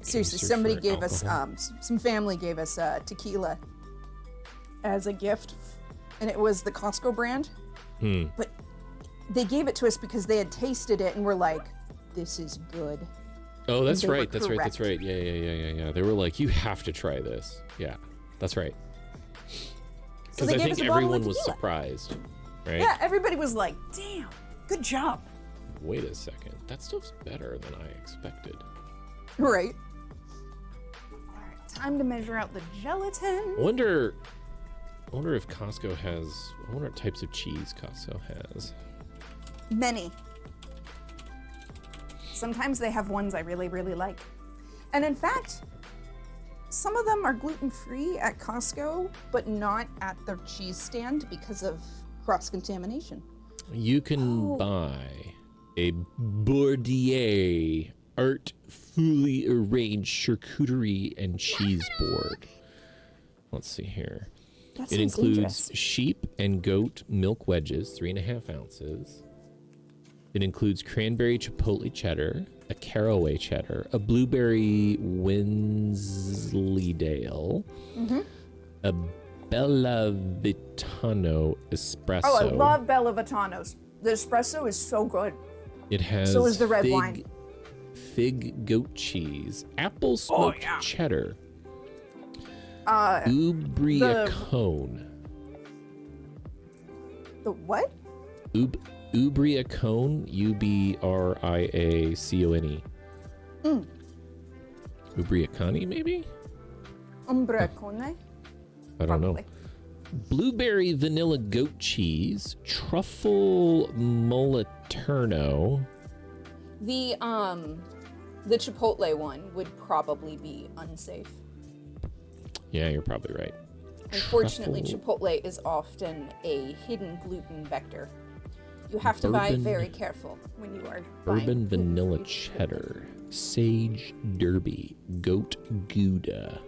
Seriously, search somebody for gave us, alcohol? some family gave us tequila as a gift, and it was the Costco brand. But they gave it to us because they had tasted it and were like, this is good. Oh, that's they were right. That's right. That's correct. right. Yeah. They were like, you have to try this. Yeah, that's right. So Because they I gave us think a bottle everyone of was tequila. surprised, right? Yeah, everybody was like, damn, good job. Wait a second. That stuff's better than I expected. Right. All right, time to measure out the gelatin. I wonder if Costco has. I wonder what types of cheese Costco has. Many. Sometimes they have ones I really, really like. And in fact, some of them are gluten-free at Costco, but not at their cheese stand because of cross-contamination. You can buy a Bourdieu artfully arranged charcuterie and cheese board. Let's see here. That It sounds includes dangerous. sheep and goat milk wedges, 3.5 ounces. It includes cranberry chipotle cheddar, a caraway cheddar, a blueberry Wensleydale, a Bella Vitano espresso. Oh, I love Bella Vitanos. The espresso is so good. It has So is the red wine. fig goat cheese, apple smoked cheddar, Ubriacone. The what? Ubriacone, Ubriacone. Ubriacone, maybe? Umbracone? I don't know. Probably. Blueberry vanilla goat cheese, truffle moliterno, The Chipotle one would probably be unsafe. Yeah, you're probably right. Unfortunately, Truffle. Chipotle is often a hidden gluten vector. You have to buy Bourbon- very careful when you are Bourbon buying vanilla gluten-free cheddar, sage derby, goat gouda.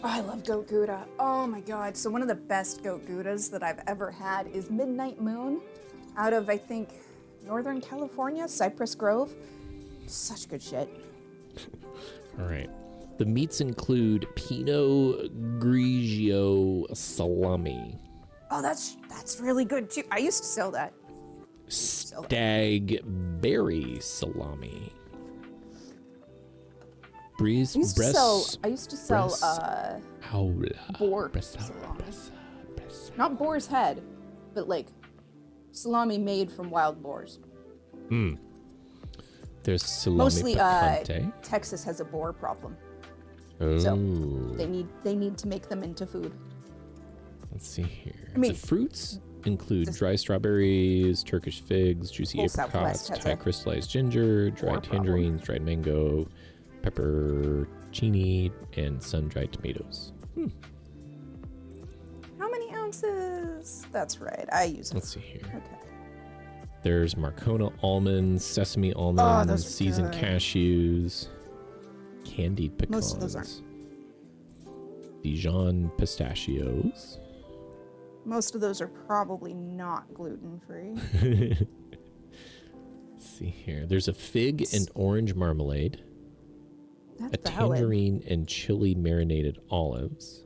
Oh, I love goat gouda. Oh my god. So one of the best goat goudas that I've ever had is Midnight Moon out of, I think, Northern California, Cypress Grove. Such good shit. All right. The meats include Pinot Grigio salami, Oh, that's really good too. I used to sell that. stag berry salami, breeze I used to breast. sell Aula. boar salami. Not boar's head, but like salami made from wild boars. There's salami Mostly picante. Texas has a boar problem. Oh, So they need to make them into food. let's see here. I mean, the fruits include dry strawberries, Turkish figs, juicy Whole apricots, Southwest has Thai a crystallized ginger, dried boar problem. tangerines, dried mango, peppercini, and sun-dried tomatoes. How many ounces? That's right. I use it. Let's see here. Okay. There's Marcona almonds, sesame almonds, Oh, those are seasoned good. cashews, candied pecans. Most of those aren't. Dijon pistachios. Most of those are probably not gluten free. Let's see here. There's a fig and orange marmalade, a That's valid. tangerine and chili marinated olives.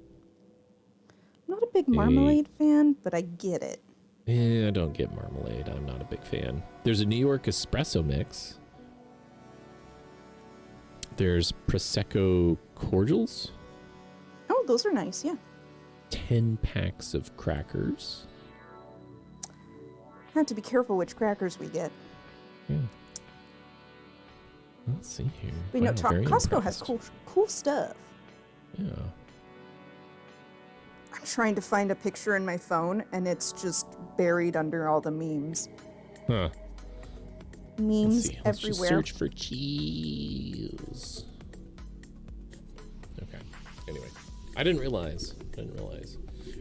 I'm not a big marmalade fan, but I get it. I don't get marmalade. I'm not a big fan. There's a New York espresso mix. There's Prosecco cordials, Oh, those are nice, yeah. 10 packs of crackers. Have to be careful which crackers we get. Yeah. Let's see here. But you know, Wow, very Costco has impressed. cool stuff. Yeah. I'm trying to find a picture in my phone, and it's just buried under all the memes. Huh. Let's Memes see. Let's just everywhere. search for cheese. Okay. Anyway, I didn't realize.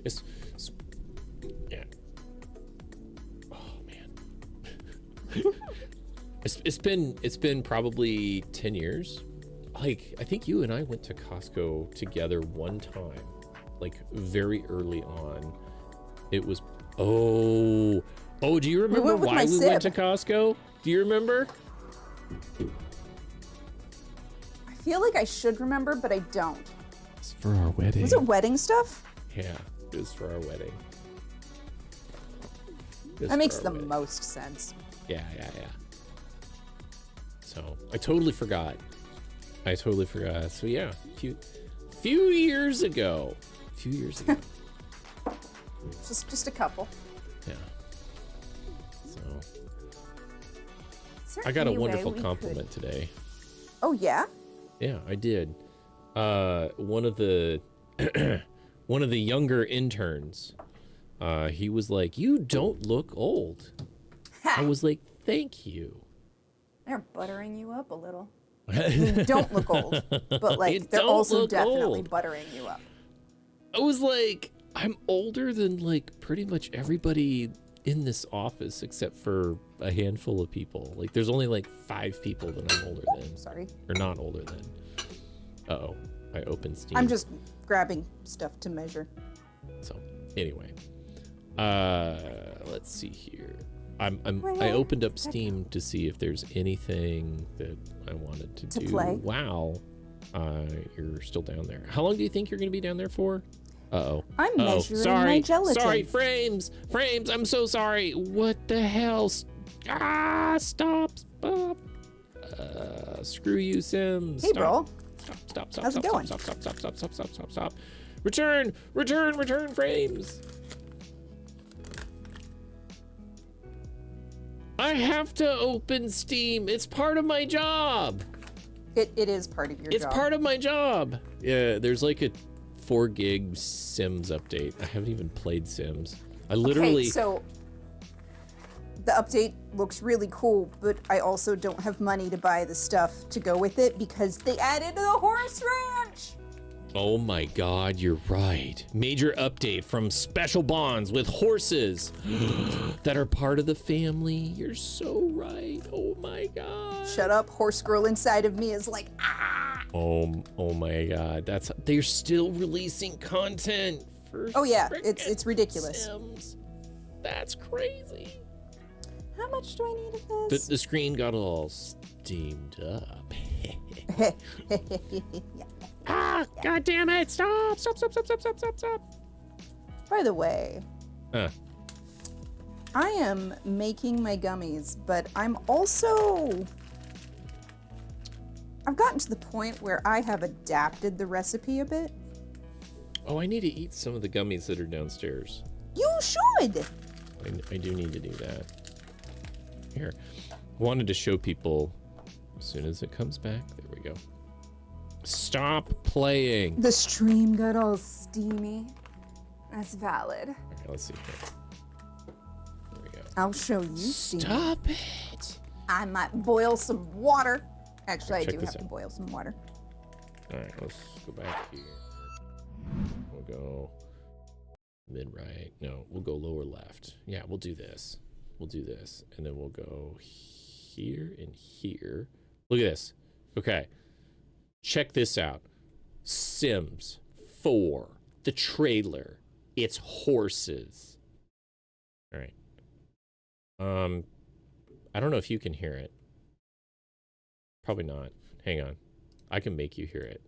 It's yeah. Oh man. it's been probably 10 years. Like I think you and I went to Costco together one time, like very early on. It was do you remember went with why my we went to sib. Costco? Do you remember? I feel like I should remember, but I don't. It's for our wedding. Was it wedding stuff? Yeah, it was for our wedding. It was That makes for the our wedding. most sense. Yeah. So I totally forgot. So yeah, few years ago. Just a couple. Yeah. So Is there I got a any way wonderful we compliment could- today. Oh yeah? Yeah, I did. One of the younger interns, he was like, "You don't look old." I was like, "Thank you." They're buttering you up a little. You don't look old, but You like they're don't also look definitely old. buttering you up. I was like, I'm older than like pretty much everybody in this office except for a handful of people. Like there's only like 5 people that I'm older than. Sorry. Or not older than. Uh-oh. I opened Steam. I'm just grabbing stuff to measure. So anyway. Let's see here. I opened up Steam to see if there's anything that I wanted to do. play? Wow. You're still down there. How long do you think you're going to be down there for? Uh-oh. I'm Uh-oh. measuring Sorry. my gelatin. Sorry, frames. I'm so sorry. What the hell? Stop. Screw you, Sims. Hey, bro. Stop. How's it going? Stop. Return, frames. I have to open Steam. It's part of my job. It is part of your It's job. part of my job. Yeah, there's like a 4 gig Sims update. I haven't even played Sims. I literally Okay, so the update looks really cool, but I also don't have money to buy the stuff to go with it because they added the horse ranch. Oh my god, you're right. Major update from Special Bonds with horses that are part of the family. You're so right. Oh my god. Shut up, horse girl inside of me is like, ah. Oh my god. They're still releasing content for Oh yeah, frickin' it's ridiculous. Sims. That's crazy. How much do I need of this? The screen got all steamed up. Ah, god damn it. Stop. By the way, Huh. I am making my gummies, but I'm also... I've gotten to the point where I have adapted the recipe a bit. Oh, I need to eat some of the gummies that are downstairs. You should! I do need to do that. Here. I wanted to show people as soon as it comes back. There we go. Stop playing. The stream got all steamy. That's valid. Okay, let's see here. There we go. I'll show you. steamy. Stop it. I might boil some water. Actually, I Check do this have to out. boil some water. All right, let's go back here. We'll go mid right. No, we'll go lower left. Yeah, we'll do this. We'll do this. And then we'll go here and here. Look at this. Okay. Check this out. Sims 4. The trailer. It's horses. All right. I don't know if you can hear it. Probably not. Hang on. I can make you hear it.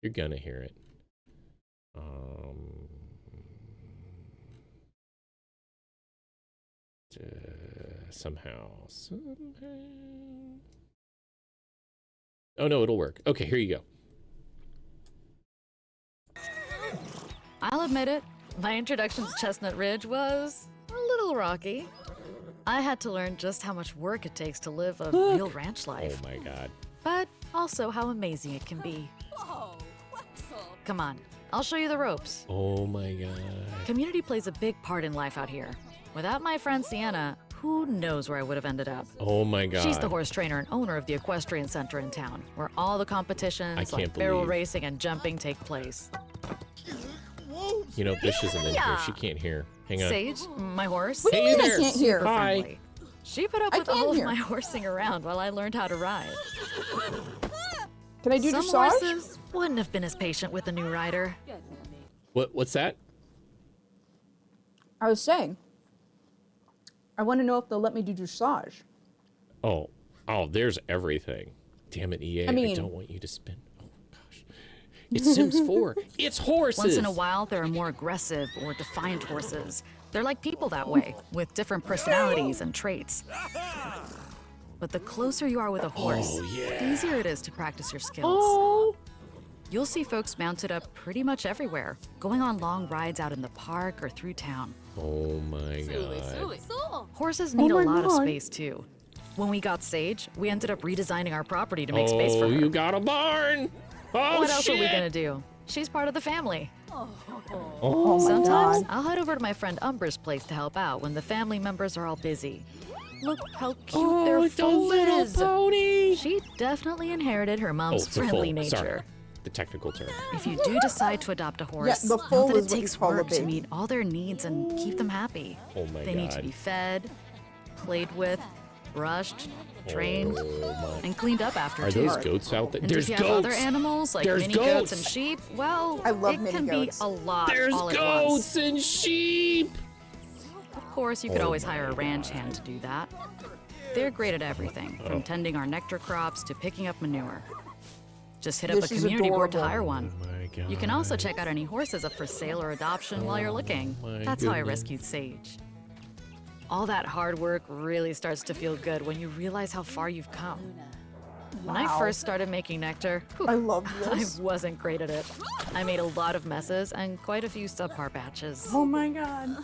You're gonna hear it. Somehow. Oh no, it'll work. Okay, here you go. I'll admit it, my introduction to Chestnut Ridge was a little rocky. I had to learn just how much work it takes to live a real ranch life. Oh my god. But also how amazing it can be. Come on, I'll show you the ropes. Oh my god. Community plays a big part in life out here. Without my friend Sienna, who knows where I would have ended up. Oh my god. She's the horse trainer and owner of the equestrian center in town, where all the competitions like barrel believe. racing and jumping take place. You know, Bish isn't in here. She can't hear. Hang on. Sage, my horse. What do you mean I can't hear? Friendly. She put up I with can all of hear. my horsing around while I learned how to ride. Can I do Some dressage? horses wouldn't have been as patient with a new rider. What's that? I was saying, I want to know if they'll let me do dressage. Oh, there's everything. Damn it, EA. I mean- I don't want you to spin. Oh gosh. It's Sims 4. It's horses. Once in a while, there are more aggressive or defiant horses. They're like people that way, with different personalities and traits. But the closer you are with a horse, the easier it is to practice your skills. You'll see folks mounted up pretty much everywhere, going on long rides out in the park or through town. Oh my god. Horses need a my lot of God. space too. When we got Sage, we ended up redesigning our property to make space for her. You got a barn. Oh What else shit. are we gonna do? She's part of the family. Oh my Sometimes God. I'll head over to my friend Umber's place to help out when the family members are all busy. Look how cute their the foal little is. pony. She definitely inherited her Oh, mom's it's a friendly foal. nature. Sorry. The technical term. If you do decide to adopt a horse, the know foal that is it what you takes call a work to baby. meet all their needs and keep them happy. Oh my They need to God. be fed, played with, brushed, trained, Oh my. and cleaned up after Are too. those goats out there? And There's if you have goats. other animals like There's mini goats and goats. sheep, well, I love it mini can goats. be a lot There's all at once. goats and sheep. Of course, you could Oh always my hire a ranch hand to do that. They're great at everything, from tending our nectar crops to picking up manure. Just hit up This a is community board to adorable. hire one. Oh my god. You can also check out any horses up for sale or adoption while you're looking. my That's how I goodness. rescued Sage. All that hard work really starts to feel good when you realize how far you've come. When I Wow. first started making nectar, whew, I love I this. wasn't great at it. I made a lot of messes and quite a few subpar batches. Oh my God.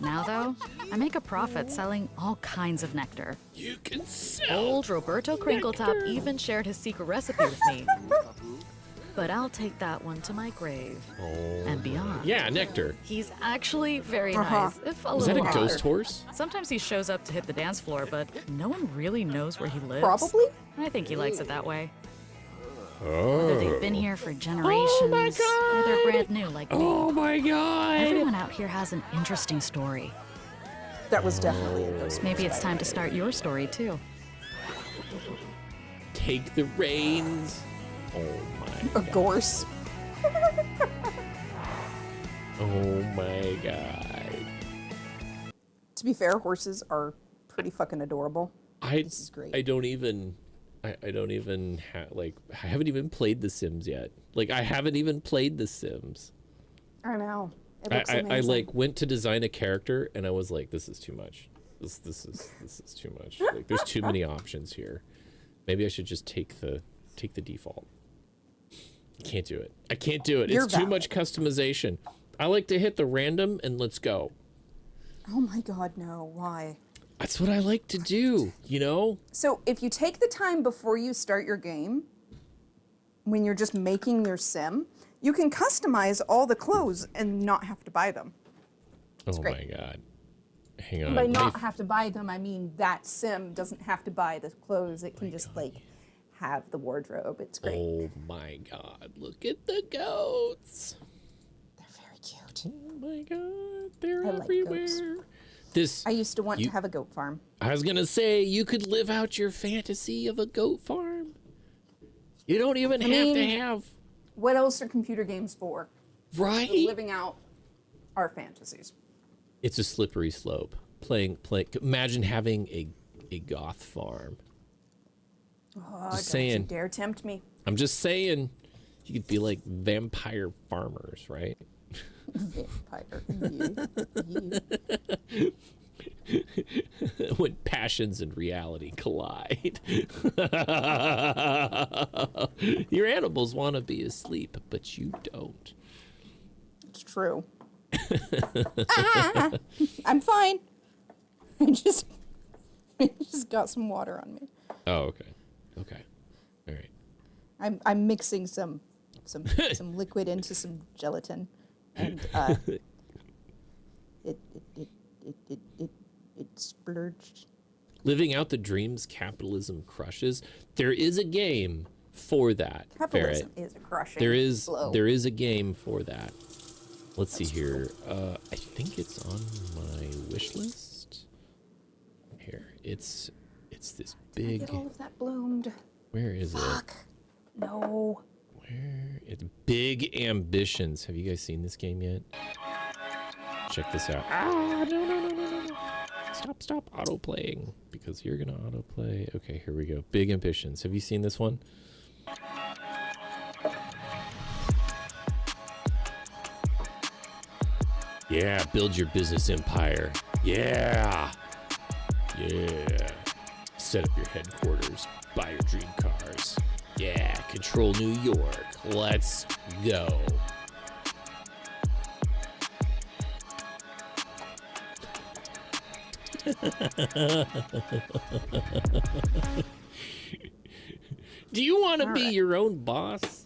Now, though, I make a profit selling all kinds of nectar. You can sell. Old Roberto Crinkletop even shared his secret recipe with me. but I'll take that one to my grave and beyond. Yeah, Nectar. He's actually very nice, if a Is that little a ghost odd. horse? Sometimes he shows up to hit the dance floor, but no one really knows where he lives. Probably. I think he likes it that way. Oh. Whether they've been here for generations or they're brand new like me. Oh my god. Everyone out here has an interesting story. That was definitely a ghost. Maybe it's time to start your story too. Take the reins. Oh my. A gorse. Oh my god. To be fair, horses are pretty fucking adorable. This is great. I don't even like, I haven't even played The Sims yet. Like, I haven't even played The Sims. I know. It looks amazing. I like went to design a character and I was like, this is too much. This is too much. Like, there's too many options here. Maybe I should just take the default. Can't do it. I can't do it. You're It's too valid. much customization. I like to hit the random and let's go. Oh my god, no. Why? That's what I like to do, you know? So if you take the time before you start your game, when you're just making your sim, you can customize all the clothes and not have to buy them. Oh great. my god. Hang on. And by let me not have to buy them, I mean that sim doesn't have to buy the clothes. It can just like have the wardrobe. It's great. Oh my god, look at the goats. They're very cute. Oh my god, they're I like everywhere. goats. This I used to want to have a goat farm. I was gonna say, you could live out your fantasy of a goat farm. You don't even have to mean, have. What else are computer games for? Right? We're living out our fantasies. It's a slippery slope. Playing. Imagine having a goth farm. Oh, Just don't you saying. dare tempt me. I'm just saying, you could be like vampire farmers, right? Vampire. You. When passions and reality collide. Your animals want to be asleep, but you don't. It's true. I'm fine. I just got some water on me. Oh, okay. Okay. All right. I'm mixing some liquid into some gelatin, and it splurged. Living out the dreams capitalism crushes. There is a game for that. Capitalism Ferret. is a crushing blow. There is a game for that. Let's see here. I think it's on my wish list. Here, it's this big. Get all of that bloomed. Where is Fuck. No. Where it's Big Ambitions. Have you guys seen this game yet? Check this out. Ah, no. Stop auto playing because you're gonna auto play. Okay, here we go. Big Ambitions. Have you seen this one? Yeah, build your business empire. Yeah. Set up your headquarters. Buy your dream cars. Yeah, control New York. Let's go. Do you want to be your own boss?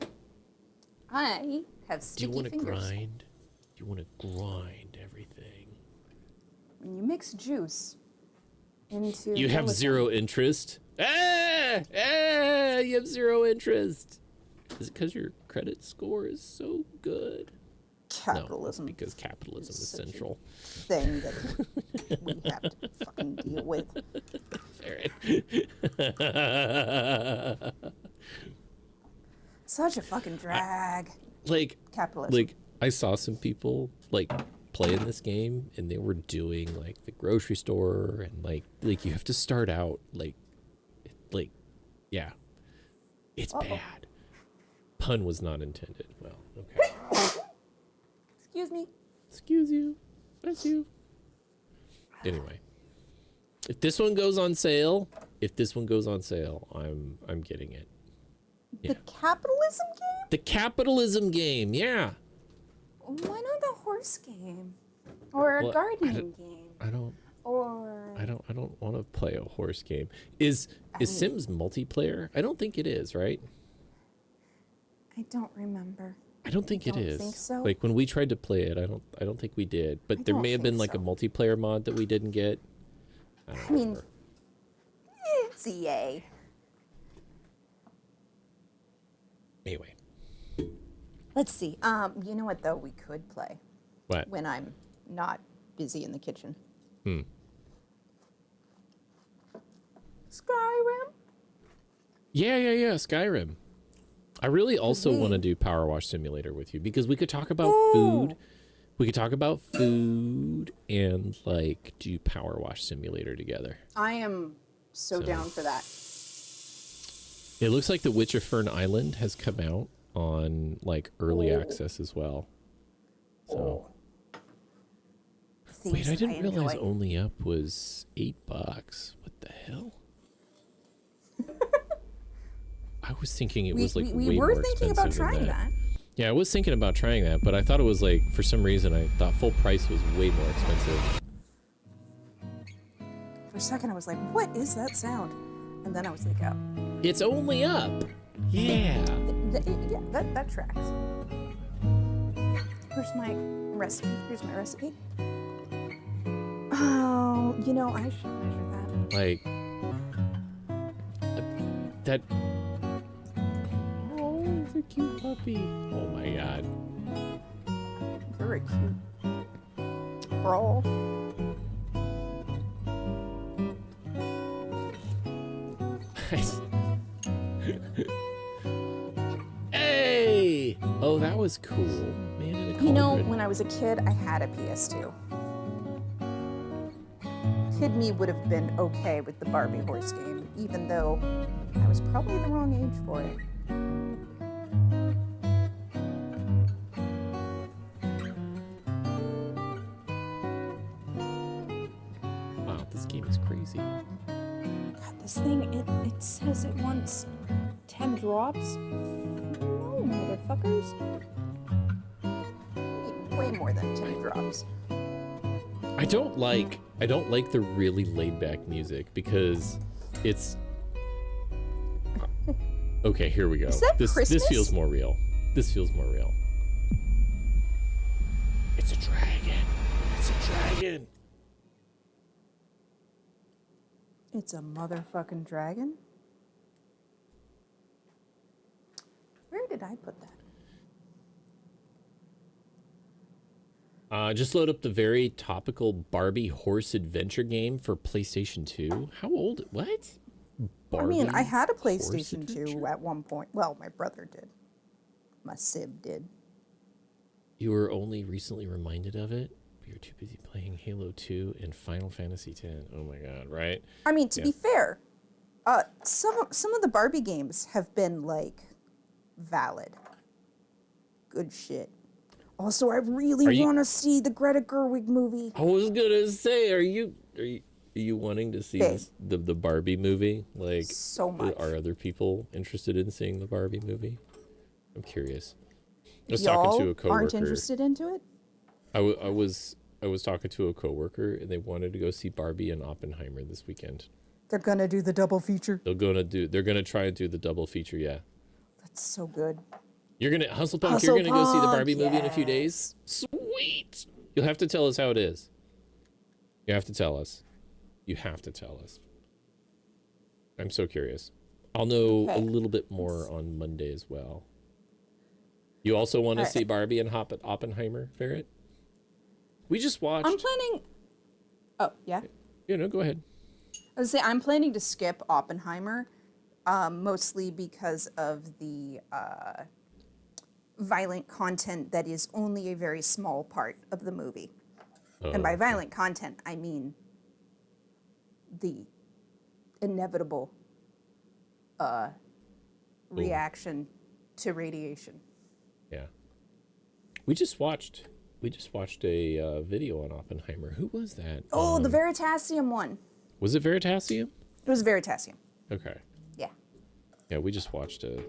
I have Do sticky you want to fingers. grind? Do you want to grind everything? When you mix juice into You have gelatin- zero interest? You have zero interest. Is it because your credit score is so good? Capitalism. No, because capitalism is such a central. thing that we have to fucking deal with. Such a fucking drag. Like, Capitalism. like I saw some people like playing this game and they were doing like the grocery store and like you have to start out like yeah, it's bad. Pun was not intended. Well, okay. Excuse me. Excuse you. Bless you. Anyway, if this one goes on sale, I'm getting it. The capitalism game? The capitalism game, yeah. Why not the horse game? Or a Well, gardening game? I don't Or want to play a horse game. Is Sims multiplayer? I don't think it is, right? I don't remember. I don't think it don't is. think so. Like when we tried to play it, I don't think we did. But there don't may have been think like a multiplayer mod that we didn't get. I don't I mean, remember. it's EA. Anyway, Let's see. You know what though? We could play. What? When I'm not busy in the kitchen. Skyrim. Yeah, Skyrim. I really also want to do Power Wash Simulator with you because we could talk about food. We could talk about food and like do Power Wash Simulator together. I am so down for that. It looks like The Witcher Fern Island has come out on like early access as well. So wait, I didn't realize Only Up was $8. What the hell? I was thinking it was like we way were more thinking expensive about trying than that. Yeah, I was thinking about trying that, but I thought it was like, for some reason, I thought full price was way more expensive. For a second, I was like, "What is that sound?" And then I was like, "Oh, It's Only Up. Yeah. yeah, that tracks." Here's my recipe. Oh, you know, I should measure that. Like that. Oh, it's a cute puppy. Oh my god. Very cute. Bro. Hey! Oh, that was cool. Man in a You know, cauldron. when I was a kid, I had a PS2. Kid me would have been okay with the Barbie horse game, even though I was probably the wrong age for it. Wow, this game is crazy. God, this thing, it says it wants 10 drops. No, motherfuckers. Way more than 10 drops. I don't like the really laid back music because it's okay, here we go. Is that This Christmas? feels more real. This feels more real. It's a dragon. It's a dragon. It's a motherfucking dragon? Where did I put that? Just load up the very topical Barbie horse adventure game for PlayStation 2. How old? What? I mean, I Barbie had a horse PlayStation adventure? 2 at one point. Well, my brother did. My sib did. You were only recently reminded of it. You were too busy playing Halo 2 and Final Fantasy X. Oh my god, right? I mean, to Yeah. be fair, some of the Barbie games have been like valid. Good shit. Also, I really want to see the Greta Gerwig movie. I was gonna say, are you wanting to see this, the Barbie movie? Like, so much. Are other people interested in seeing the Barbie movie? I'm curious. I was Y'all talking to a coworker. aren't interested into it? I was talking to a coworker, and they wanted to go see Barbie and Oppenheimer this weekend. They're gonna do the double feature. They're gonna try and do the double feature. Yeah. That's so good. You're gonna Hustlepunk. You're gonna go see the Barbie movie in a few days. Sweet. You'll have to tell us how it is. You have to tell us. You have to tell us. I'm so curious. I'll know a little bit more on Monday as well. You also want to see Barbie and Oppenheimer, Ferret? We just watched. I'm planning. Oh yeah. You know, go ahead. I was say I'm planning to skip Oppenheimer, mostly because of the violent content that is only a very small part of the movie. And by violent content, I mean the inevitable reaction to radiation. Yeah. We just watched a video on Oppenheimer. Who was that? Oh, the Veritasium one. Was it Veritasium? It was Veritasium. Okay. Yeah. Yeah, we just watched a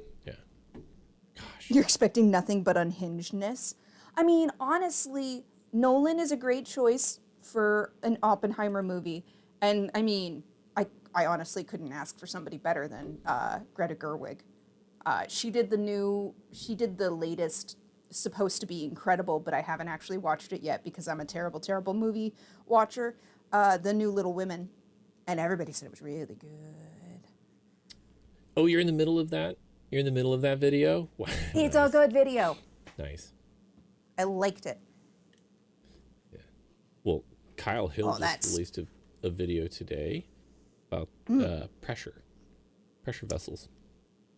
You're expecting nothing but unhingedness. I mean, honestly, Nolan is a great choice for an Oppenheimer movie. And I mean, I honestly couldn't ask for somebody better than Greta Gerwig. She did the latest, supposed to be incredible, but I haven't actually watched it yet because I'm a terrible, terrible movie watcher. The new Little Women, and everybody said it was really good. Oh, you're in the middle of that? You're in the middle of that video? It's a good video. Nice. I liked it. Yeah. Well, Kyle Hill just released a video today about pressure vessels.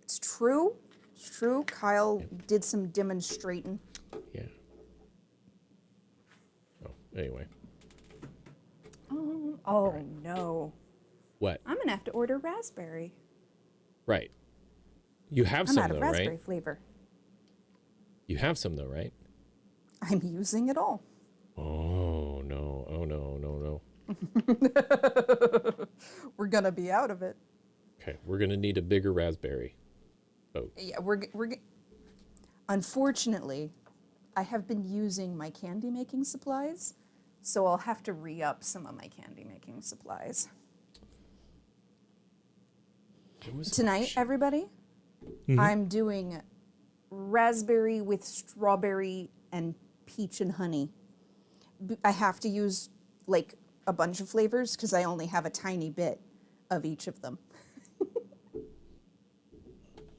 It's true. It's true. Kyle did some demonstrating. Yeah. Oh, anyway. Oh no. What? I'm gonna have to order raspberry. Right. You have I'm some out of though, raspberry right? flavor. You have some though, right? I'm using it all. Oh no! Oh no! No! We're gonna be out of it. Okay, we're gonna need a bigger raspberry. Oh. Yeah, unfortunately, I have been using my candy making supplies, so I'll have to re-up some of my candy making supplies. Tonight, everybody, I'm doing raspberry with strawberry and peach and honey. I have to use like a bunch of flavors because I only have a tiny bit of each of them.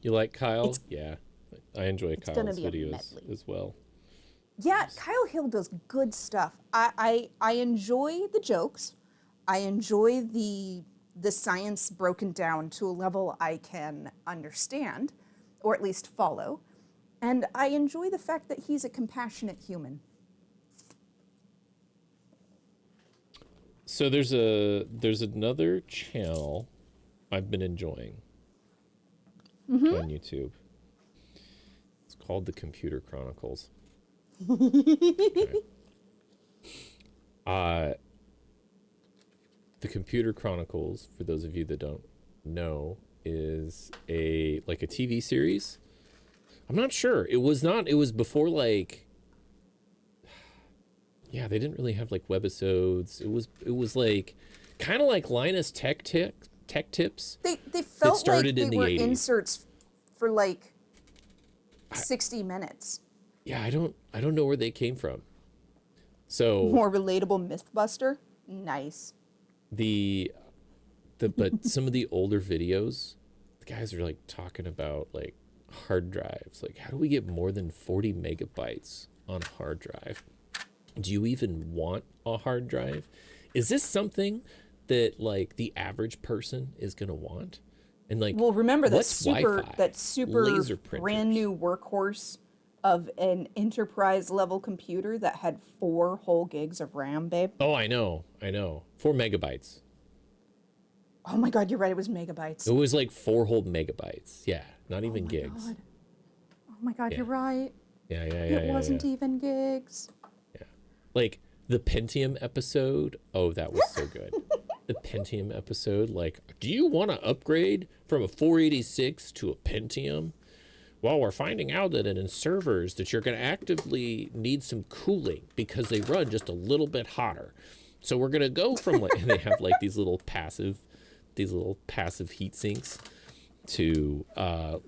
You like Kyle? Yeah, I enjoy Kyle's gonna be a videos medley. as well. Yeah, Kyle Hill does good stuff. I enjoy the jokes. I enjoy the science broken down to a level I can understand, or at least follow. And I enjoy the fact that he's a compassionate human. So there's another channel I've been enjoying on YouTube. It's called The Computer Chronicles. Okay. The Computer Chronicles, for those of you that don't know, is a TV series. I'm not sure. It was before like, yeah, they didn't really have like webisodes. It was like kind of like Linus Tech Tips. They felt started like in they the were 80s. inserts for like 60 minutes. Yeah, I don't know where they came from. So More relatable Mythbuster. Nice. But some of the older videos, the guys are like talking about like hard drives. Like, how do we get more than 40 megabytes on a hard drive? Do you even want a hard drive? Is this something that like the average person is gonna want? And like, Well, remember that what's super Wi-Fi? Laser printers. brand new workhorse of an enterprise level computer that had 4 whole gigs of RAM, babe. Oh, I know. 4 megabytes. Oh my god, you're right. It was megabytes. It was like 4 whole megabytes. Yeah, not even gigs. God. Oh my god, Yeah. you're right. Yeah. It wasn't even gigs. Like the Pentium episode. Oh, that was so good. The Pentium episode. Like, do you want to upgrade from a 486 to a Pentium? Well, we're finding out that in servers that you're going to actively need some cooling because they run just a little bit hotter. So we're going to go from like, and they have like these little passive heat sinks to a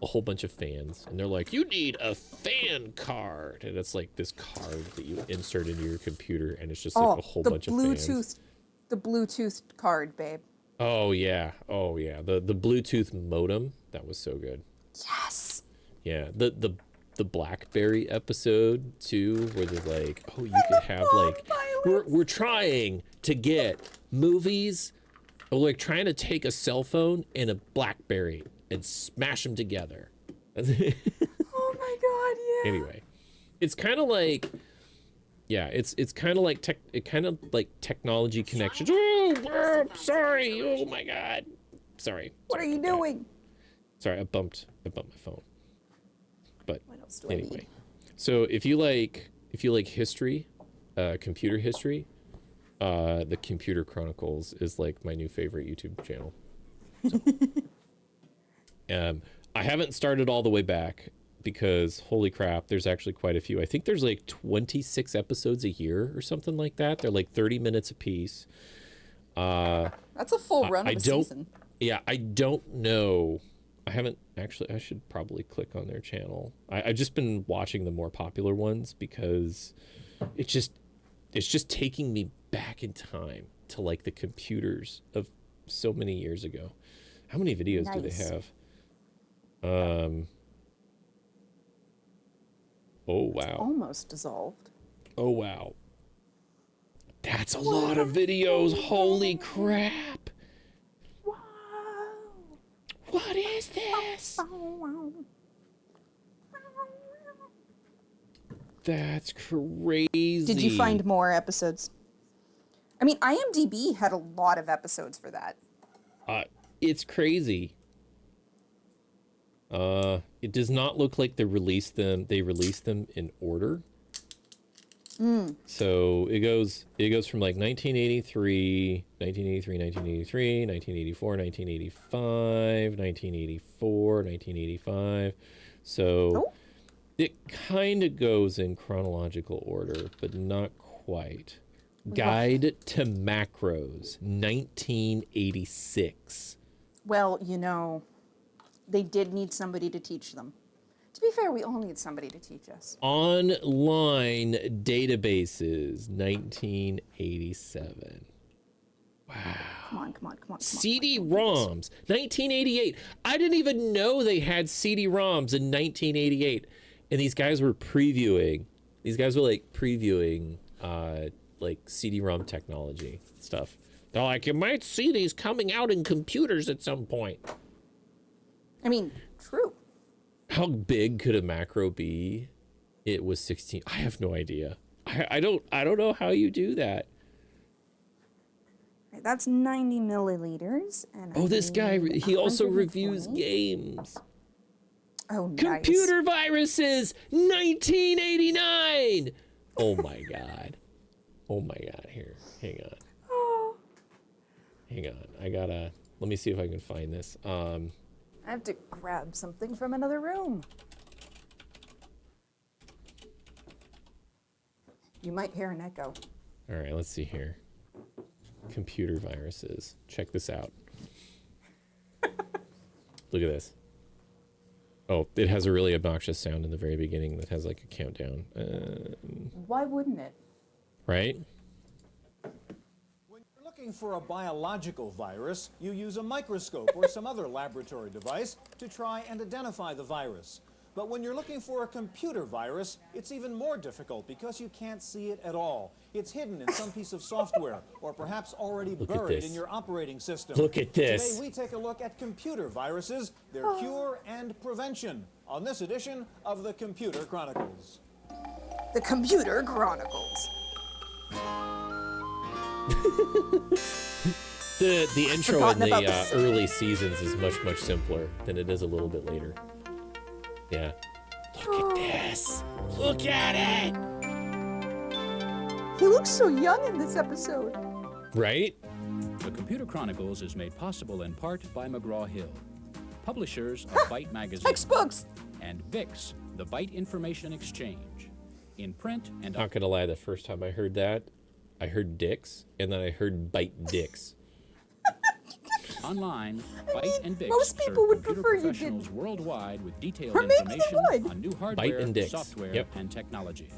whole bunch of fans. And they're like, you need a fan card. And it's like this card that you insert into your computer. And it's just like a whole bunch of fans. The Bluetooth card, babe. Oh, yeah. The Bluetooth modem. That was so good. Yes. Yeah, the BlackBerry episode too, where they're like, oh, you could have like, we're trying to get movies, or like trying to take a cell phone and a BlackBerry and smash them together. Oh my god, yeah. Anyway, it's kind of like, yeah, it's kind of like technology connections. Oh, sorry. Oh my god. Sorry. What are you doing? Sorry, I bumped my phone. But What else do I anyway, need? so if you like history, computer history, the Computer Chronicles is like my new favorite YouTube channel. So, I haven't started all the way back because holy crap, there's actually quite a few. I think there's like 26 episodes a year or something like that. They're like 30 minutes a piece. That's a full run of a season. Yeah, I don't know I haven't actually. I should probably click on their channel. I've just been watching the more popular ones because it's just taking me back in time to like the computers of so many years ago. How many videos do they have? Oh wow. Almost dissolved. Oh wow. That's a lot of videos. Holy crap. Wow. What is this? That's crazy. Did you find more episodes? I mean, IMDb had a lot of episodes for that. It's crazy. It does not look like they released them in order. So it goes from like 1983, 1983, 1984, 1985, 1984, 1985. So it kind of goes in chronological order, but not quite. Guide to Macros, 1986. Well, you know, they did need somebody to teach them. To be fair, we all need somebody to teach us. Online databases, 1987. Wow. Come on. CD-ROMs, 1988. I didn't even know they had CD-ROMs in 1988. And these guys were previewing. These guys were like previewing like CD-ROM technology stuff. They're like, you might see these coming out in computers at some point. I mean, true. How big could a macro be? It was 16. I have no idea. I don't know how you do that. Right, that's 90 milliliters. And oh, this guy, he also reviews games. Oh, nice. Computer viruses, 1989. Oh my God. Oh my God. Here, hang on. Hang on. Let me see if I can find this. I have to grab something from another room. You might hear an echo. All right, let's see here. Computer viruses. Check this out. Look at this. Oh, it has a really obnoxious sound in the very beginning that has like a countdown. Why wouldn't it? Right? When you're looking for a biological virus, you use a microscope or some other laboratory device to try and identify the virus. But when you're looking for a computer virus, it's even more difficult because you can't see it at all. It's hidden in some piece of software or perhaps already buried in your operating system. Look at this. Today we take a look at computer viruses, their cure and prevention on this edition of the Computer Chronicles. The Computer Chronicles. The intro in the early seasons is much simpler than it is a little bit later. Yeah. Look at this. Look at it. He looks so young in this episode. Right? The Computer Chronicles is made possible in part by McGraw-Hill, publishers of Byte Magazine. Textbooks. And VIX, the Byte Information Exchange. In print and... Not gonna lie, the first time I heard that, I heard dicks, and then I heard Byte dicks. Online, Byte and VIX most people would computer prefer you professionals did. worldwide with detailed Or maybe they information would. on new Byte hardware, and Dix. software, Yep. and technologies.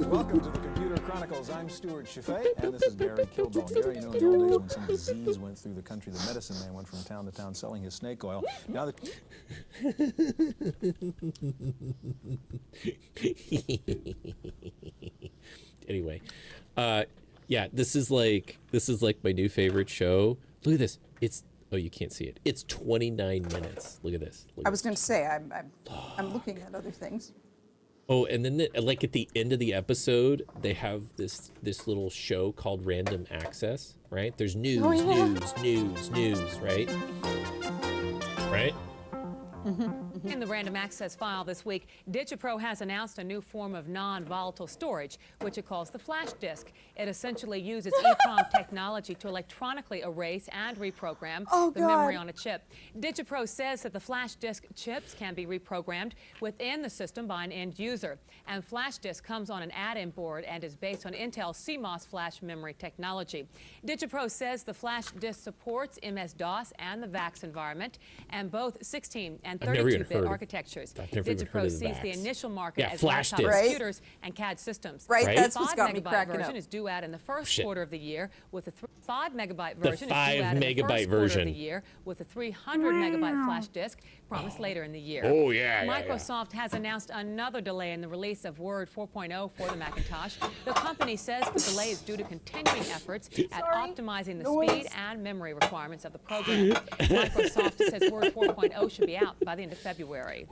Welcome to the Computer Chronicles. I'm Stuart Chaffee, and this is Gary Kilbone. Gary, you know, in the old days when some disease went through the country, the medicine man went from town to town selling his snake oil. Now the... Anyway, yeah, this is like my new favorite show. Look at this. Oh, you can't see it. It's 29 minutes. Look at this. I was going to say, I'm looking at other things. Oh, and then like at the end of the episode, they have this little show called Random Access, right? There's news, news, right? Right? In the random access file this week, DigiPro has announced a new form of non-volatile storage, which it calls the flash disk. It essentially uses EEPROM technology to electronically erase and reprogram the memory on a chip. DigiPro says that the flash disk chips can be reprogrammed within the system by an end user. And flash disk comes on an add-in board and is based on Intel CMOS flash memory technology. DigiPro says the flash disk supports MS-DOS and the VAX environment, and both 16 and 32-bit architectures. DigiPro sees the initial market as laptop computers and CAD systems. Right, that's what's 5 got me megabyte cracking version up. is due out in the first quarter of the year, with the 5 megabyte version The 5 is due out in the megabyte first quarter version. of the year, with a 300 megabyte flash disk promised later in the year. Oh, yeah, yeah, Microsoft has announced another delay in the release of Word 4.0 for the Macintosh. The company says the delay is due to continuing efforts at optimizing the speed and memory requirements of the program. Microsoft says Word 4.0 should be out by the end of February.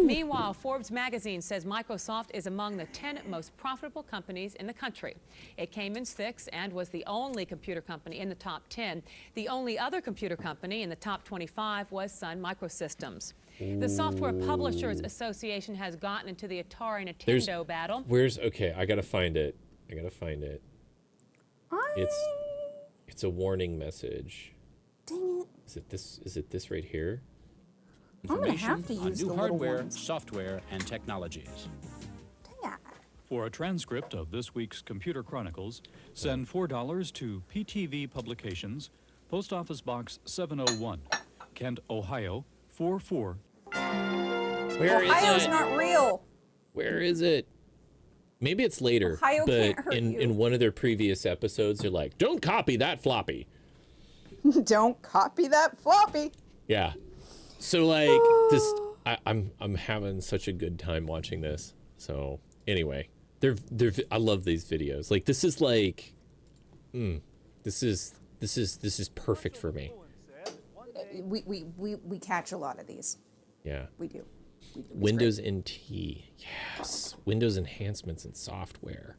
Meanwhile, Forbes magazine says Microsoft is among the 10 most profitable companies in the country. It came in 6th and was the only computer company in the top 10. The only other computer company in the top 25 was Sun Microsystems. The Software Publishers Association has gotten into the Atari Nintendo battle. Okay, I gotta find it. It's a warning message. Dang it. Is it this right here? I'm gonna have to on use new the little hardware, ones. software, and technologies. For a transcript of this week's Computer Chronicles, send $4 to PTV Publications, Post Office Box 701, Kent, Ohio 44. Where is Ohio's it? not real. Where is it? Maybe it's later, Ohio but can't hurt you. in one of their previous episodes, they're like, "Don't copy that floppy." Don't copy that floppy. Yeah. So like this, I'm having such a good time watching this. So anyway, I love these videos. Like this is like, this is perfect for me. We catch a lot of these. Yeah. We do. It's Windows great. NT, yes. Windows enhancements and software,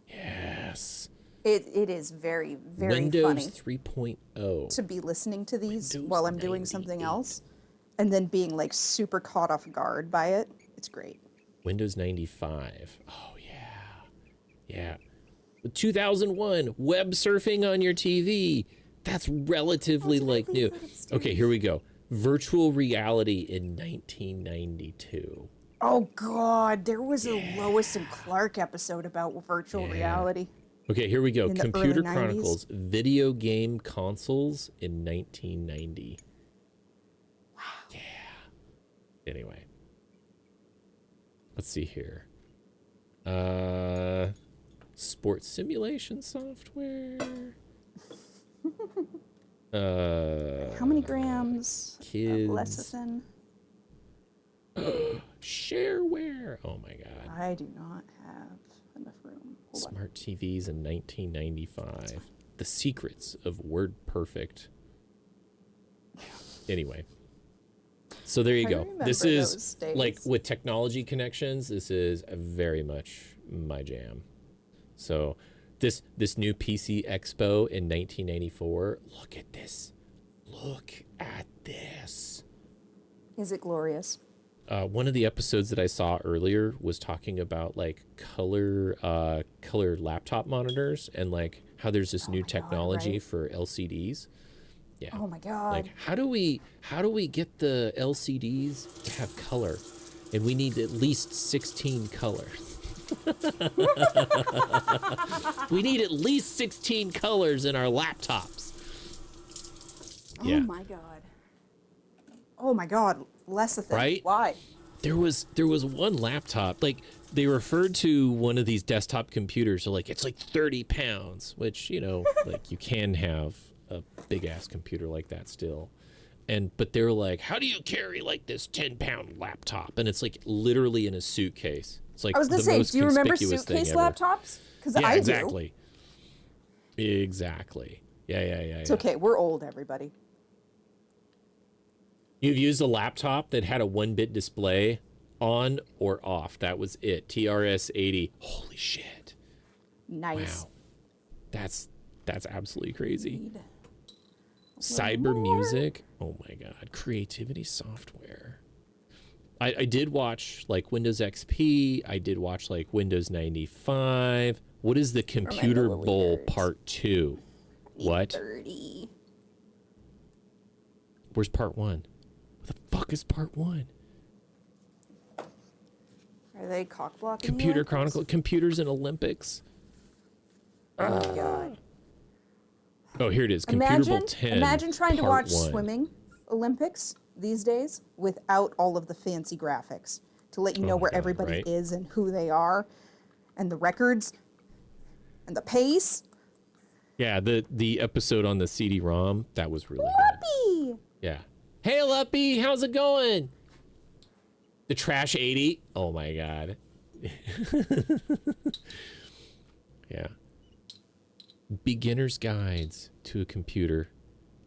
yes. It is very, very Windows funny 3.0. to be listening to these while I'm doing something else and then being like super caught off guard by it. It's great. Windows 95. Oh, yeah. 2001, web surfing on your TV. That's relatively like new. Okay, here we go. Virtual reality in 1992. Oh God, there was a Lois and Clark episode about virtual reality. Okay, here we go. In the Computer early 90s. Chronicles, video game consoles in 1990. Wow. Yeah. Anyway. Let's see here. Sports simulation software. How many grams Kids. of lecithin? Shareware. Oh my God. I do not have enough room. Hold on. Smart TVs in 1995. The secrets of WordPerfect. Anyway. So there you I go. This remember is those days. like with technology connections, this is very much my jam. So this new PC Expo in 1994, look at this. Look at this. Is it glorious? One of the episodes that I saw earlier was talking about like color laptop monitors and like how there's this new technology right? for LCDs. Yeah. Oh my God. Like how do we get the LCDs to have color? And we need at least 16 colors. We need at least 16 colors in our laptops. Yeah. Oh my God. Oh my God. Lecithin. Right? Why? There was one laptop, like they referred to one of these desktop computers, so like it's like 30 pounds, which, you know, like you can have a big ass computer like that still. But they were like, how do you carry like this 10-pound laptop? And it's like literally in a suitcase. It's like I was gonna the say, most do you remember conspicuous thing suitcase ever. laptops? Because Yeah, I do. exactly. Exactly. Yeah. It's okay. We're old, everybody. You've used a laptop that had a 1-bit display on or off. That was it. TRS-80. Holy shit. Nice. Wow. That's absolutely crazy. Cyber music. Oh my God. Creativity software. I did watch like Windows XP. I did watch like Windows 95. What is the Computer Bowl Part 2? What? 30. Where's Part 1? What the fuck is Part 1? Are they cock blocking? Computer Chronicle, Computers and Olympics. Oh my god. Oh, here it is. Computer Bowl 10. Imagine trying to Part watch 1. swimming Olympics these days without all of the fancy graphics to let you know where everybody right? is and who they are and the records and the pace. Yeah, the episode on the CD-ROM, that was really Luppy! good. Yeah. Hey, Luppy, how's it going? The Trash 80. Oh my god. Yeah. Beginner's Guides to a Computer.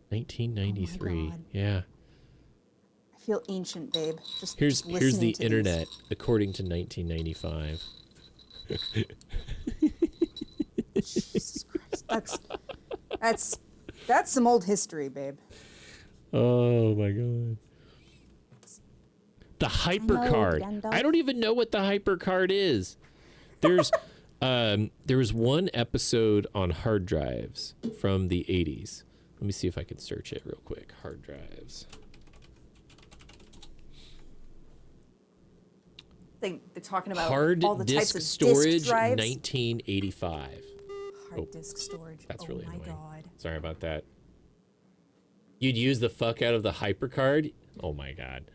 1993. Yeah. I feel ancient, babe. Just Here's listening the to these. internet according to 1995. Jesus Christ. That's some old history, babe. Oh my god. The HyperCard. I don't even know what the HyperCard is. There's there was one episode on hard drives from the 80s. Let me see if I can search it real quick. Hard drives. They're talking about Hard all the types disk of storage, disk drives. 1985. Hard disk storage. That's oh really my annoying. god. Sorry about that. You'd use the fuck out of the HyperCard? Oh my god.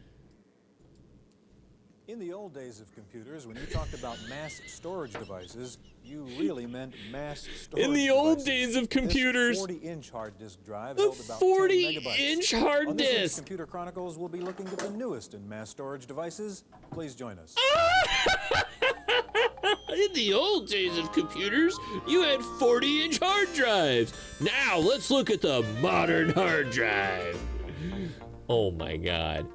In the old days of computers, when you talked about mass storage devices, you really meant mass storage In the old days of computers. This 40-inch hard disk drive A held about 40-inch 10 megabytes. hard On this week's disk. Computer Chronicles, we'll be looking at the newest in mass storage devices. Please join us. In the old days of computers, you had 40-inch hard drives. Now let's look at the modern hard drive. Oh my god.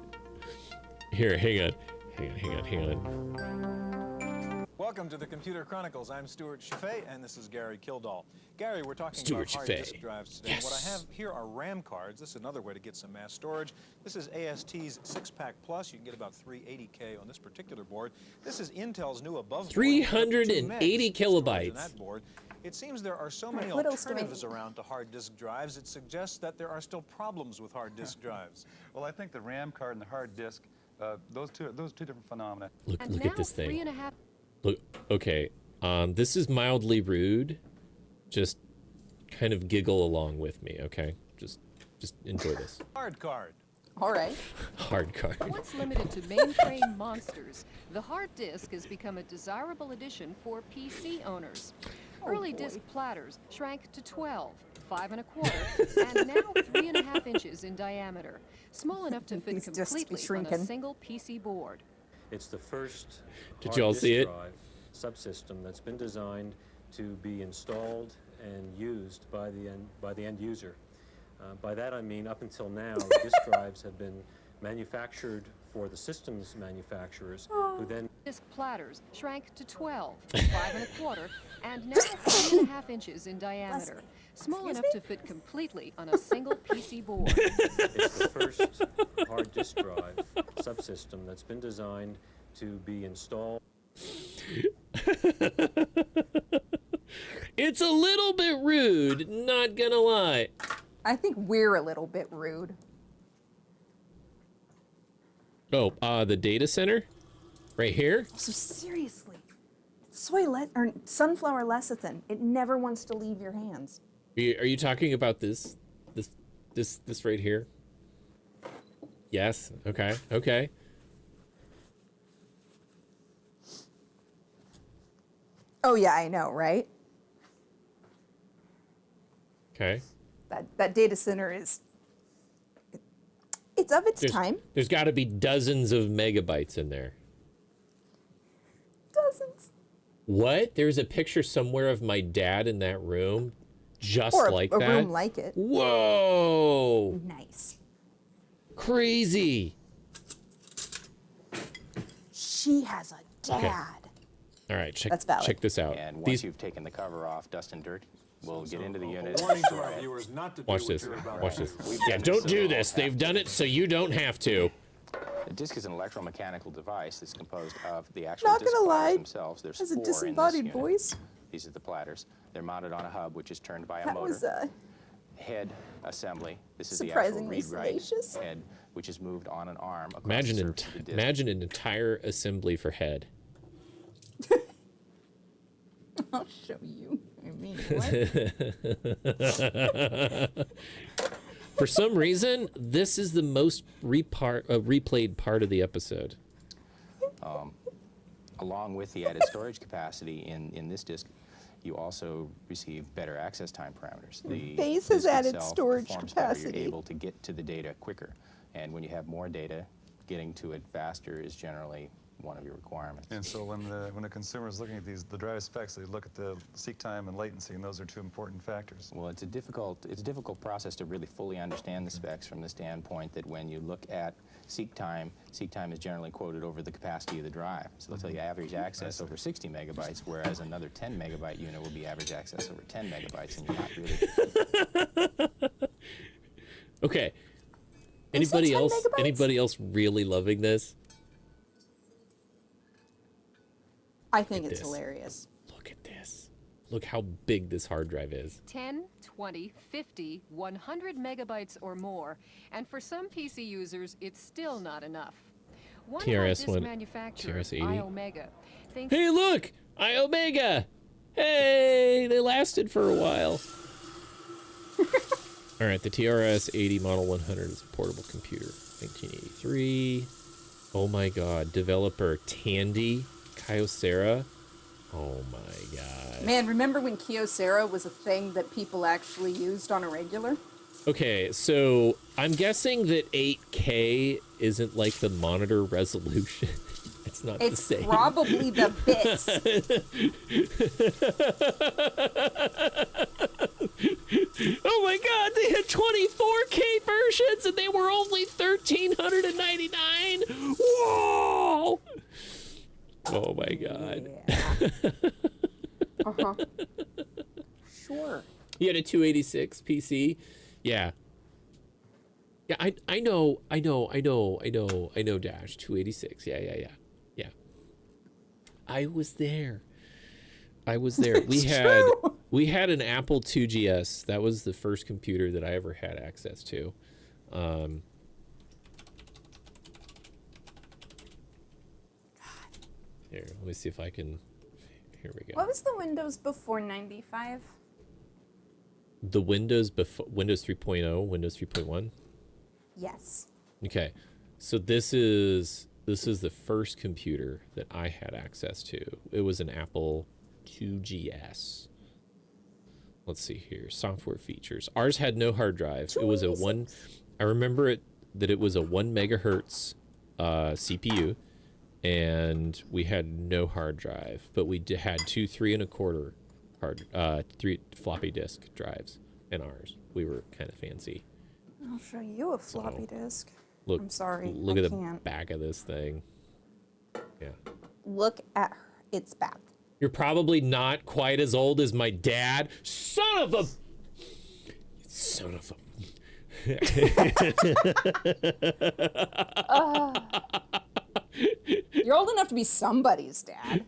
Here, hang on. Hang on. Welcome to the Computer Chronicles. I'm Stuart Chaffee, and this is Gary Kildall. Gary, we're talking Stuart about hard Chaffee. disk drives today. What I have here are RAM cards. This is another way to get some mass storage. This is AST's 6-Pack Plus. You can get about 380K on this particular board. This is Intel's new above board. 380 kilobytes. On that board. It seems there are so many what else do I alternatives around to hard disk drives. It suggests that there are still problems with hard disk drives. Well, I think the RAM card and the hard disk, those two different phenomena. Look at this thing. Look, okay. This is mildly rude. Just kind of giggle along with me, okay? Just enjoy this. Hard card. All right. Hard card. Once limited to mainframe monsters, the hard disk has become a desirable addition for PC owners. Early disk platters shrank to 12, 5 1/4, and now 3.5 inches in diameter, small enough to fit completely on a single PC board. It's the first Did you all see it? drive subsystem that's been designed to be installed and used by the end user. By that I mean, up until now, disk drives have been manufactured for the systems manufacturers, who then Disk platters shrank to 12, 5 1/4, and now 3.5 inches in diameter, small enough to fit completely on a single PC board. it's the first hard disk drive subsystem that's been designed to be installed. It's a little bit rude, not gonna lie. I think we're a little bit rude. Oh, the data center? Right here? So seriously, sunflower lecithin, it never wants to leave your hands. Are you talking about this right here? Yes. Okay. Oh yeah, I know, right? Okay. That data center is, it's of its time. There's got to be dozens of megabytes in there. Dozens. What? There's a picture somewhere of my dad in that room, just Or like a that. room like it. Whoa! Nice. Crazy. She has a dad. Okay. All right, That's valid. check this out. And once These, you've taken the cover off, dust and dirt, we'll get into the unit. Warning to our viewers not to do watch what this. you're about Watch to this. do. Yeah, don't do this. They've done it so you don't have to. A disk is an electromechanical device that's composed of the actual Not disk gonna platters lie, themselves. There's as a 4 in disembodied this unit. voice. These are the platters. They're mounted on a hub, which is turned by a That motor. was Head assembly. This is the actual surprisingly read-write salacious. head, which is moved on an arm across Imagine the an, surface of the disk. imagine an entire assembly for head. I'll show you. I mean, what? For some reason, this is the most replayed part of the episode. Along with the added storage capacity in this disk, you also receive better access time parameters. The Face has disk added itself storage performs better. capacity. You're able to get to the data quicker. And when you have more data, getting to it faster is generally one of your requirements. And so when a consumer is looking at the drive specs, they look at the seek time and latency, and those are 2 important factors. Well, it's a difficult process to really fully understand the specs from the standpoint that when you look at seek time is generally quoted over the capacity of the drive. So they'll tell you average access over 60 megabytes, whereas another 10 megabyte unit will be average access over 10 megabytes, and you're not really. Okay. Anybody else really loving this? I think Look at it's this. hilarious. Look at this. Look how big this hard drive is. 10, 20, 50, 100 megabytes or more. And for some PC users, it's still not enough. One hard TRS disk one- manufacturer, TRS 80? iOmega, thinks Hey, look! iOmega! Hey, they lasted for a while. All right, the TRS-80 Model 100 is a portable computer, 1983. Oh my God, developer Tandy Kyocera. Oh my God. Man, remember when Kyocera was a thing that people actually used on a regular? Okay, so I'm guessing that 8K isn't like the monitor resolution. It's not the It's same. probably the bits. Oh my God, they had 24K versions and they were only $1,399. Whoa! Oh my God. Uh-huh. Sure. You had a 286 PC? Yeah. Yeah, I know, Dash. 286. Yeah. I was there. We had an Apple IIgs. That was the first computer that I ever had access to. Here, let me see if I can. Here we go. What was the Windows before 95? The Windows 3.0, Windows 3.1. Yes. Okay, so this is the first computer that I had access to. It was an Apple IIgs. Let's see here, software features. Ours had no hard drive. It was a one. I remember that it was a 1 megahertz CPU, and we had no hard drive, but we had 2 3 1/4 3 floppy disk drives in ours. We were kind of fancy. I'll show you a floppy disk. Look, I'm sorry, Look I at the can't. back of this thing. Yeah. Look at its back. You're probably not quite as old as my dad. Son of a... You're old enough to be somebody's dad.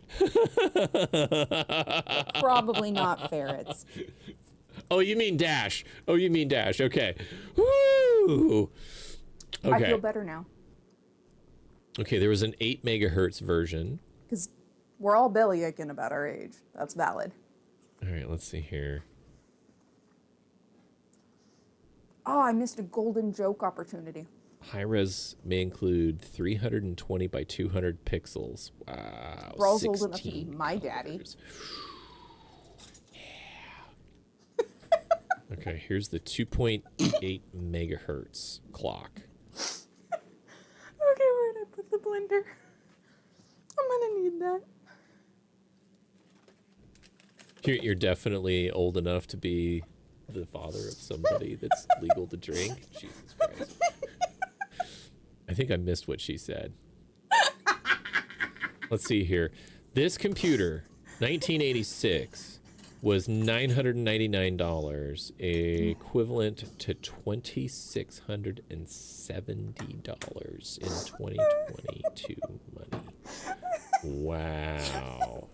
Probably not Ferret's. Oh, you mean Dash. Okay. Woo! Okay. I feel better now. Okay, there was an 8 megahertz version. Because we're all belly aching about our age. That's valid. All right, let's see here. Oh, I missed a golden joke opportunity. High res may include 320 by 200 pixels. Wow. We're all old enough to be 16 my daddy. Okay, here's the 2.8 megahertz clock. Okay, where did I put the blender? I'm gonna need that. You're definitely old enough to be the father of somebody that's legal to drink. Jesus Christ. I think I missed what she said. Let's see here. This computer, 1986, was $999, equivalent to $2,670 in 2022 money. Wow.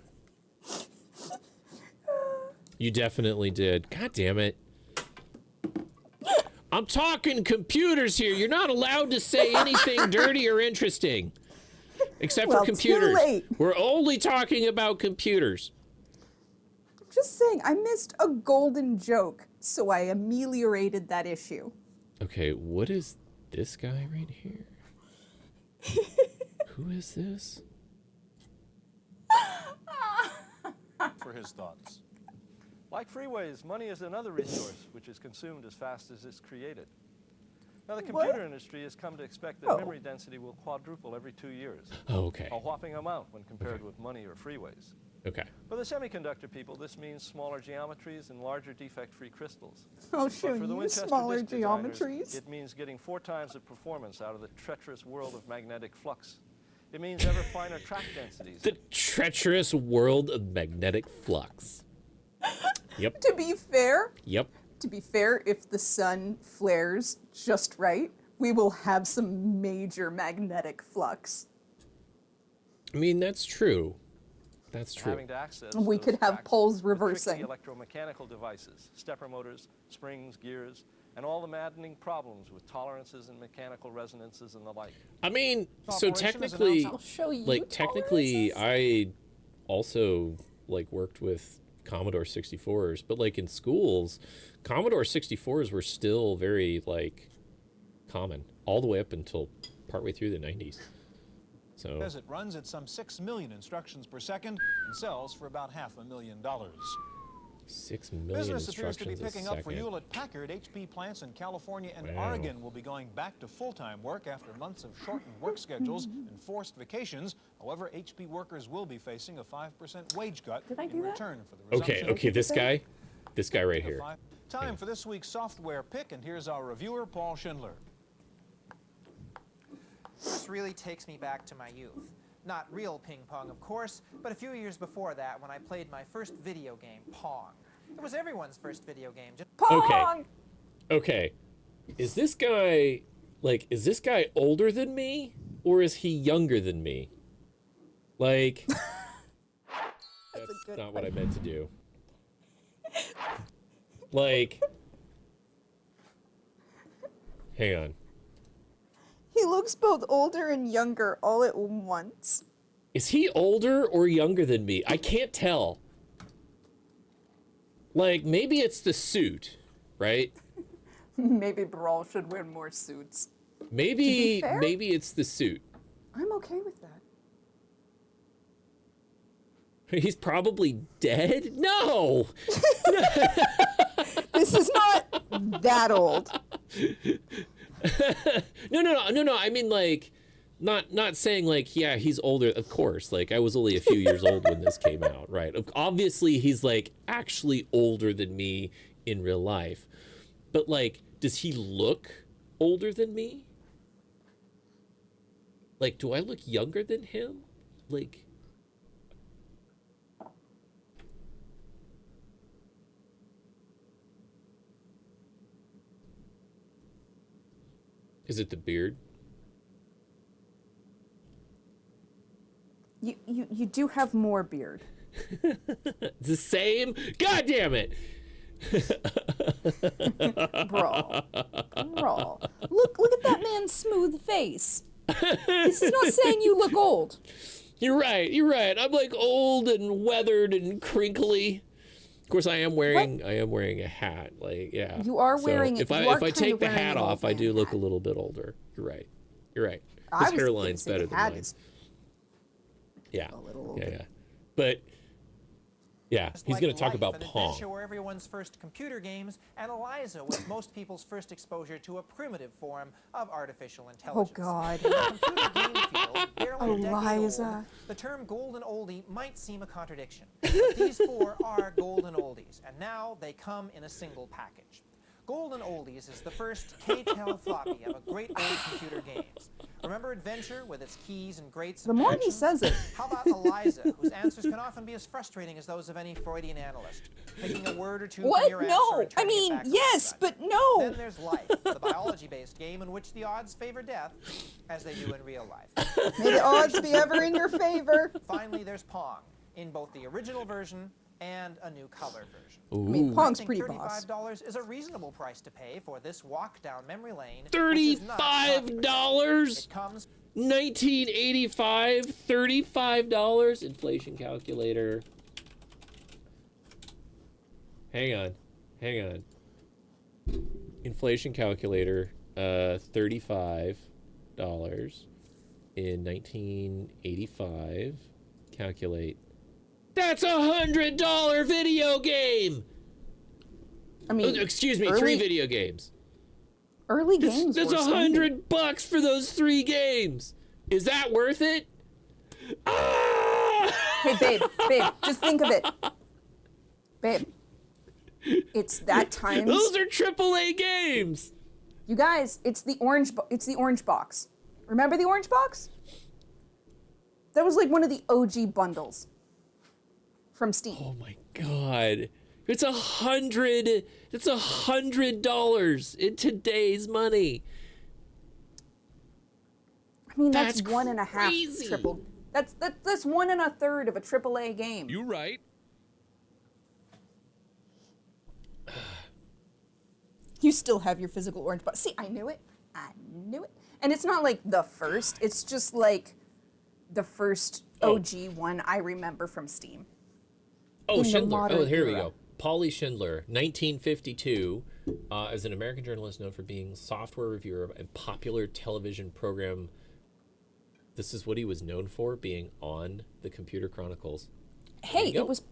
You definitely did. God damn it. I'm talking computers here. You're not allowed to say anything dirty or interesting. Except for computers. Too late. We're only talking about computers. I'm just saying, I missed a golden joke, so I ameliorated that issue. Okay, what is this guy right here? Who is this? For his thoughts. Like freeways, money is another resource which is consumed as fast as it's created. Now, the computer industry has come to expect that memory density will quadruple every 2 years. Oh, okay. A whopping amount when compared with money or freeways. Okay. For the semiconductor people, this means smaller geometries and larger defect-free crystals. I'll But show for the you Winchester smaller disk designers, geometries. it means getting 4 times the performance out of the treacherous world of magnetic flux. It means ever finer track densities. The treacherous world of magnetic flux. Yep. To be fair, Yep. if the sun flares just right, we will have some major magnetic flux. I mean, that's true. That's true. Having to access We those could have tracks poles with tricky reversing. electromechanical devices, stepper motors, springs, gears, and all the maddening problems with tolerances and mechanical resonances and the like. I mean, so Operation is technically, announced- I'll show you like technically, I also like worked with Commodore 64s, but like in schools, Commodore 64s were still very like common all the way up until partway through the 90s. So Says it runs at some 6 million instructions per second and sells for about $500,000. 6 million Business appears to be instructions a picking up for second. Hewlett-Packard. HP plants in California and Wow. Oregon will be going back to full-time work after months of shortened work schedules and forced vacations. However, HP workers will be facing a 5% wage cut in return for the resumption Okay, this guy right here. Time for this week's software pick, and here's our reviewer, Paul Schindler. This really takes me back to my youth. Not real ping pong, of course, but a few years before that when I played my first video game, Pong. It was everyone's first video game. Just Pong! Okay. Is this guy older than me or is he younger than me? Like that's not what I meant to do. Like hang on. He looks both older and younger all at once. Is he older or younger than me? I can't tell. Like, maybe it's the suit, right? Maybe Brawl should wear more suits. Maybe To be fair, it's the suit. I'm okay with that. He's probably dead? No! This is not that old. No. I mean, like, not saying like, yeah, he's older. Of course, like I was only a few years old when this came out, right? Obviously, he's like actually older than me in real life, but like, does he look older than me? Like, do I look younger than him? Like. Is it the beard? You do have more beard. It's the same? God damn it! Brawl. Look at that man's smooth face. This is not saying you look old. You're right. I'm like old and weathered and crinkly. Of course, I am wearing a hat. Like, yeah. You are wearing. So if I take the hat off, I do look a little bit older. You're right. His hairline's better than mine. Yeah. Yeah. But yeah, he's like going to talk life, about an Pong. adventure were everyone's first computer games, and Eliza was most people's first exposure to a primitive form of artificial intelligence. Oh God. In the computer game field, barely a decade Eliza. old, the term golden oldie might seem a contradiction. But these four are golden oldies, and now they come in a single package. Golden Oldies is the first K-Tel floppy of a great old computer games. Remember Adventure with its keys and grates The and more he connections? says it. How about Eliza, whose answers can often be as frustrating as those of any Freudian analyst? Picking a word or two What? from your answer No. and I turning it mean, back on yes, such. but no. Then there's Life, the biology-based game in which the odds favor death, as they do in real life. May the odds be ever in your favor. Finally, there's Pong, in both the original version and a new color version. Ooh. I mean, Pong's I think pretty boss. $35 is a reasonable price to pay for this walk down memory lane. which is not $35? It comes 1985, $35. Inflation calculator. Hang on. Inflation calculator, $35 in 1985. Calculate. That's $100 video game. I mean, excuse me, early- 3 video games. Early games. That's were splendid. $100 for those 3 games. Is that worth it? Ah! Hey, babe, just think of it. Babe, it's that times. Those are AAA games. You guys, it's the orange box. Remember the orange box? That was like one of the OG bundles from Steam. Oh my god. It's $100 in today's money. I mean, that's That's one and a half crazy. triple. That's 1 1/3 of a AAA game. You right. You still have your physical orange box. See, I knew it. And it's not like the first. It's just like the first OG one I remember from Steam. Oh, In the Schindler. Oh, modern here we era. go. Polly Schindler, 1952, is an American journalist known for being software reviewer and popular television program. This is what he was known for, being on the Computer Chronicles. Hey, you go. it was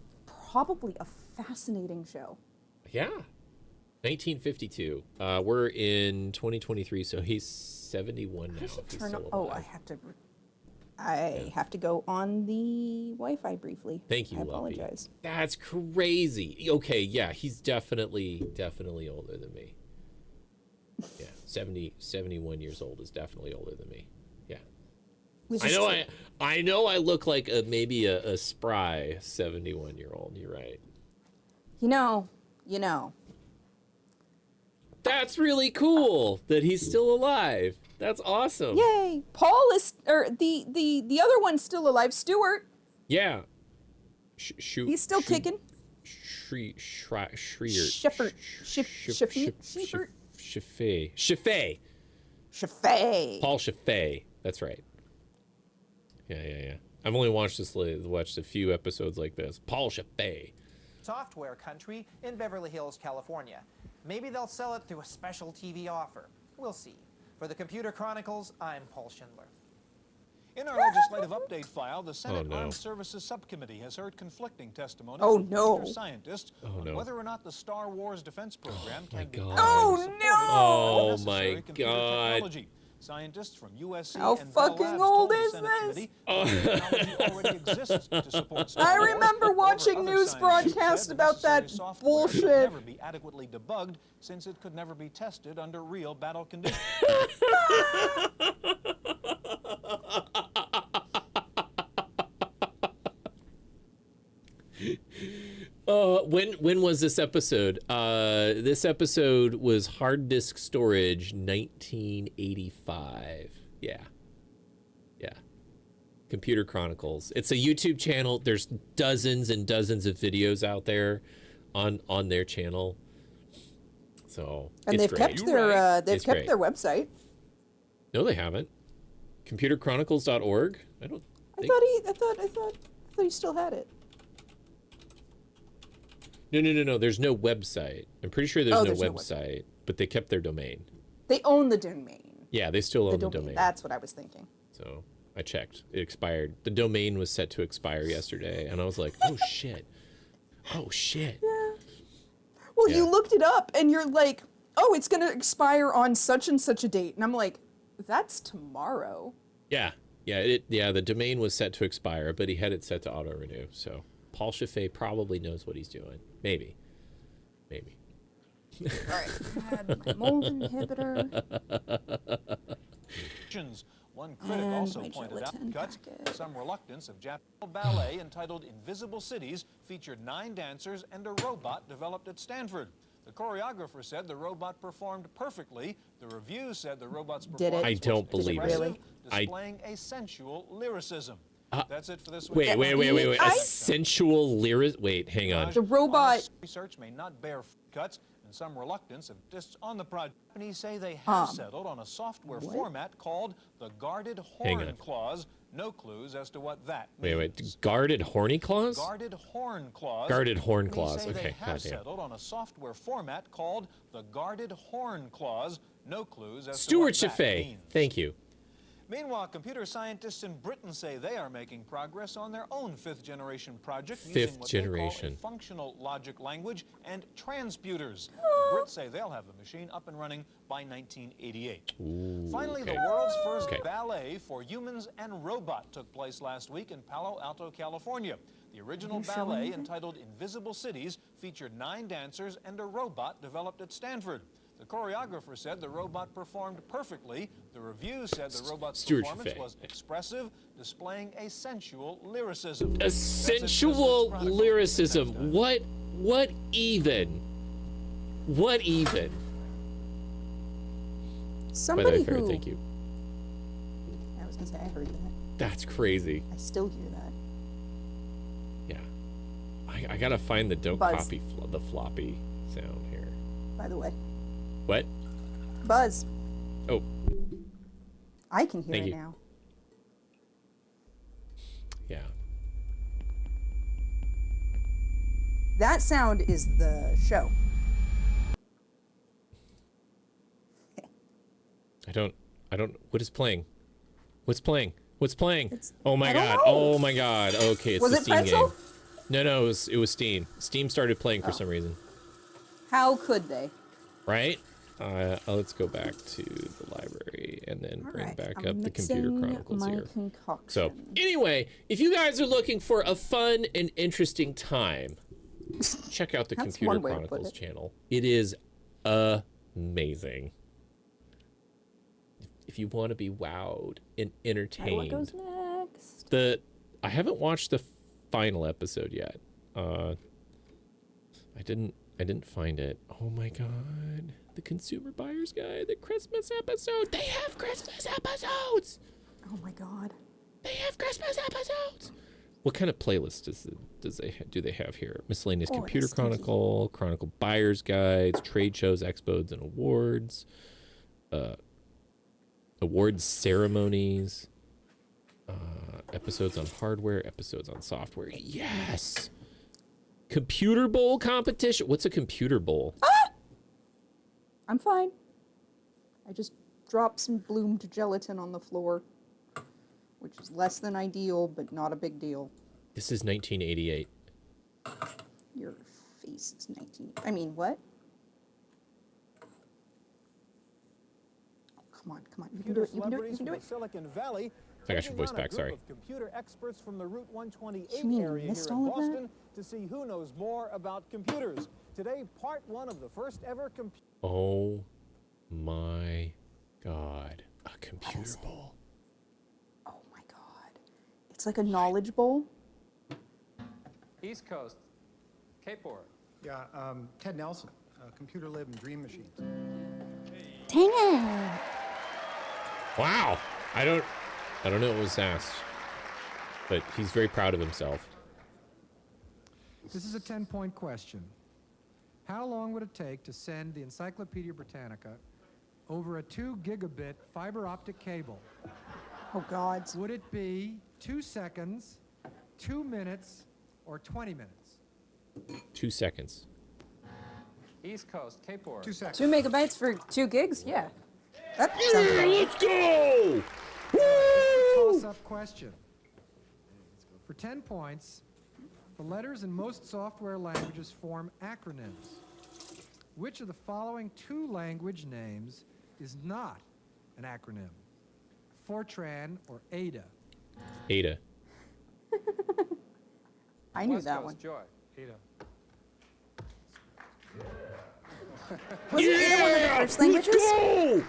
probably a fascinating show. Yeah. 1952. We're in 2023, so he's 71 now. I should if he's turn still on. Oh, alive. I have to go on the Wi-Fi briefly. Thank you, I Lumpy. apologize. That's crazy. Okay, yeah, he's definitely older than me. Yeah, 71 years old is definitely older than me. Yeah. Which I is know true. I know I look like maybe a spry 71-year-old. You're right. You know. That's really cool that he's still alive. That's awesome. Yay! Paul is, or the other one's still alive. Stuart. Yeah. He's still kicking. Shrier. Sheffert. Chaffee. Paul Chaffee. That's right. Yeah. I've only watched a few episodes like this. Paul Chaffee. Software country in Beverly Hills, California. Maybe they'll sell it through a special TV offer. We'll see. For the Computer Chronicles, I'm Paul Schindler. In our legislative update file, the Senate Oh, no. Armed Services Subcommittee has heard conflicting testimony Oh, from no. computer scientists Oh, on no. whether or not the Star Wars defense program can be God. Oh, supported no. Oh, with necessary my computer God. technology. Scientists from USC How and Bell fucking Labs old told the is Senate this? committee that the technology already exists to support Star I Wars. remember However, watching other news scientists broadcasts said the about that necessary software bullshit. could never be adequately debugged since it could never be tested under real battle conditions. When was this episode? This episode was hard disk storage 1985. Yeah. Computer Chronicles. It's a YouTube channel. There's dozens and dozens of videos out there on their channel. So And it's they've great. kept their It's great. website. No, they haven't. Computerchronicles.org. I don't I think. thought he still had it. No. There's no website. I'm pretty sure there's no there's no website, but they kept their domain. They own the domain. Yeah, they still own the domain. That's what I was thinking. So I checked. It expired. The domain was set to expire yesterday, and I was like, oh shit. Oh shit. Yeah. Well, you looked it up, and you're like, oh, it's gonna expire on such and such a date, and I'm like, that's tomorrow. Yeah. The domain was set to expire, but he had it set to auto renew. So Paul Chaffee probably knows what he's doing. Maybe. Alright, add my mold inhibitor. One critic And also my pointed out gelatin cuts packet. some reluctance of Japanese ballet entitled Invisible Cities featured 9 dancers and a robot developed at Stanford. The choreographer said the robot performed perfectly. The review said the robot's Did it? performance I don't was believe it. expressive, Really? displaying a sensual lyricism. That's it for this Wait, week. wait. A sensual lyric. Wait, hang on. The robot. Research may not bear cuts and some reluctance of just on the project. Companies say they have settled on a software format called the Guarded Hang Horn on. Clause. No clues as to what that means. Wait. Guarded horny claws? Guarded Horn Clause. Guarded Horn Companies Clause. say Okay, they have goddamn. settled on a software format called the Guarded Horn Clause. No clues as Stuart to what that Chaffee. means. Thank you. Meanwhile, computer scientists in Britain say they are making progress on their own 5th generation project using Fifth what generation. they call a functional logic language and transputers. The Brits say they'll have the machine up and running by 1988. Finally, okay. the world's first Okay. ballet for humans and robot took place last week in Palo Alto, California. The original ballet, entitled Invisible Cities, featured 9 dancers and a robot developed at Stanford. The choreographer said the robot performed perfectly. The review said the robot's Stuart performance Chaffee. was expressive, displaying a sensual lyricism. A sensual lyricism. What even? What even? Somebody By the way, Farrah, who. thank you. I was gonna say I heard that. That's crazy. I still hear that. Yeah. I gotta find the don't Buzz. copy the floppy sound here. By the way, What? Buzz. Oh, I can hear Thank it you. now. yeah. That sound is the show. I don't. What is playing? What's playing? What's playing? Oh my I don't god. know. Oh my god. Okay, it's Was the it Steam Pretzel? game. No, it was Steam. Steam started playing for some reason. How could they? Right? Let's go back to the library and then bring Alright, back I'm up the Computer mixing Chronicles my here. concoction. So, anyway, if you guys are looking for a fun and interesting time, check out the That's Computer one way to put Chronicles it. channel. It is amazing. If you want to be wowed and Alright, entertained. what goes next? I haven't watched the final episode yet. I didn't find it. Oh my god. The Consumer Buyer's Guide, the Christmas episode. They have Christmas episodes. Oh my god. They have Christmas episodes. What kind of playlist do they have here? Miscellaneous Oh, Computer it's stinky. Chronicle Buyer's Guides, trade shows, expos, and awards. Awards ceremonies. Episodes on hardware, episodes on software. Yes. Computer bowl competition. What's a computer bowl? I'm fine. I just dropped some bloomed gelatin on the floor, which is less than ideal, but not a big deal. This is 1988. Your face is 19. I mean, what? Oh, come on. You can do it. You can do it. You can do it. Silicon Valley. I got your voice back, sorry. Of computer experts from the Route 128 You mean you area here missed in all of that? Boston to see who knows more about computers. Today, part 1 of the first ever computer. Oh my god. A computer bowl. Oh my god. It's like a knowledge bowl. East Coast, Kapor. Yeah, Ted Nelson, Computer Lib and Dream Machines. Dang it. Wow. I don't know what was asked, but he's very proud of himself. This is a 10-point question. How long would it take to send the Encyclopedia Britannica over a 2 gigabit fiber optic cable? Oh, God. Would it be 2 seconds, 2 minutes, or 20 minutes? 2 seconds. East Coast, Kapor. 2 seconds. 2 megabytes for 2 gigs? Yeah. That sounds about right. Let's go! Toss-up question. For 10 points, the letters in most software languages form acronyms. Which of the following 2 language names is not an acronym? Fortran or Ada? Ada. I knew West that Coast, one. Joy. Ada. Was it either one of the first languages? Let's go!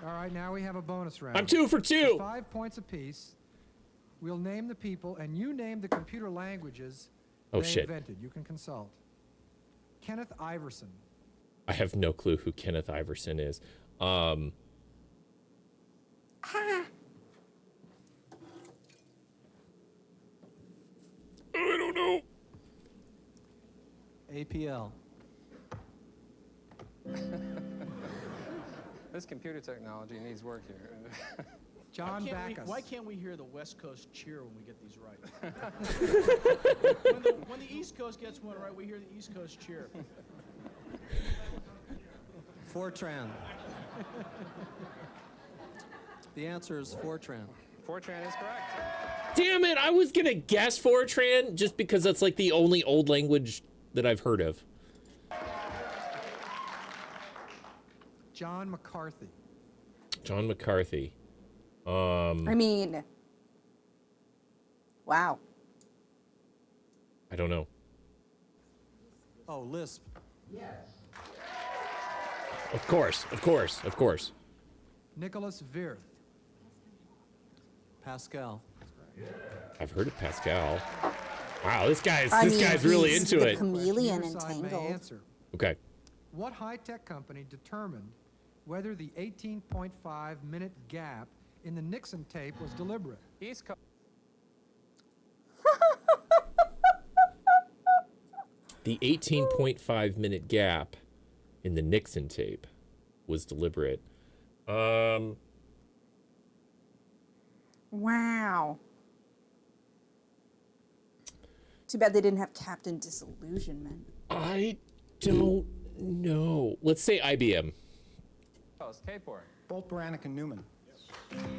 All right, now we have a bonus round. I'm 2 for 2. 5 points apiece. We'll name the people, and you name the computer languages Oh, they shit. invented. You can consult. Kenneth Iverson. I have no clue who Kenneth Iverson is. Ah. I don't know. APL. This computer technology needs work here. John Backus. Why can't we hear the West Coast cheer when we get these right? when the East Coast gets one right, we hear the East Coast cheer. Fortran. The answer is Fortran. Fortran is correct. Damn it, I was gonna guess Fortran just because that's like the only old language that I've heard of. John McCarthy. John McCarthy. I mean, wow. I don't know. Oh, Lisp. Of course, of course, of course. Nicholas Wirth. Pascal. I've heard of Pascal. Wow, this guy's he's really into the it. chameleon Either side may entangled. answer. Okay. What high-tech company determined whether the 18.5-minute gap in the Nixon tape was deliberate? East Coast. The 18.5-minute gap in the Nixon tape was deliberate. Wow. Too bad they didn't have Captain Disillusionment. I don't know. Let's say IBM. Coast, K-Port. Bolt, Beranek, and Newman.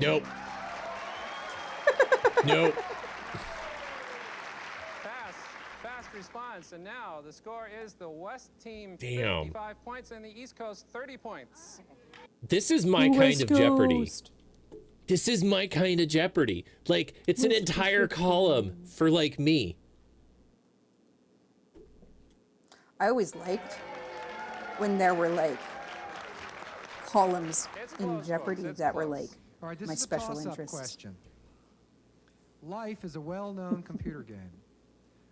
Nope. Nope. Fast response. And now the score is the West team Damn. 55 points and the East Coast 30 points. This is my kind of Jeopardy. This is my kind of Jeopardy. Like, it's an entire column for, like, me. I always liked when there were like columns in Jeopardy that were like All right, this my is a special toss-up interests. question. Life is a well-known computer game.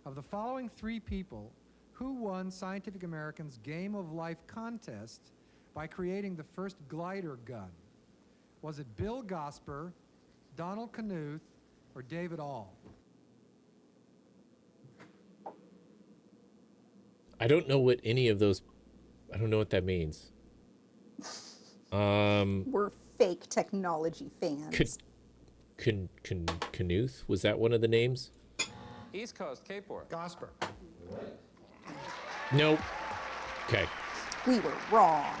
Of the following 3 people, who won Scientific American's Game of Life contest by creating the first glider gun? Was it Bill Gosper, Donald Knuth, or David All? I don't know what any of those... I don't know what that means. We're fake technology fans. Knuth? Was that one of the names? East Coast, K-Port. Gosper. Nope. Okay. We were wrong.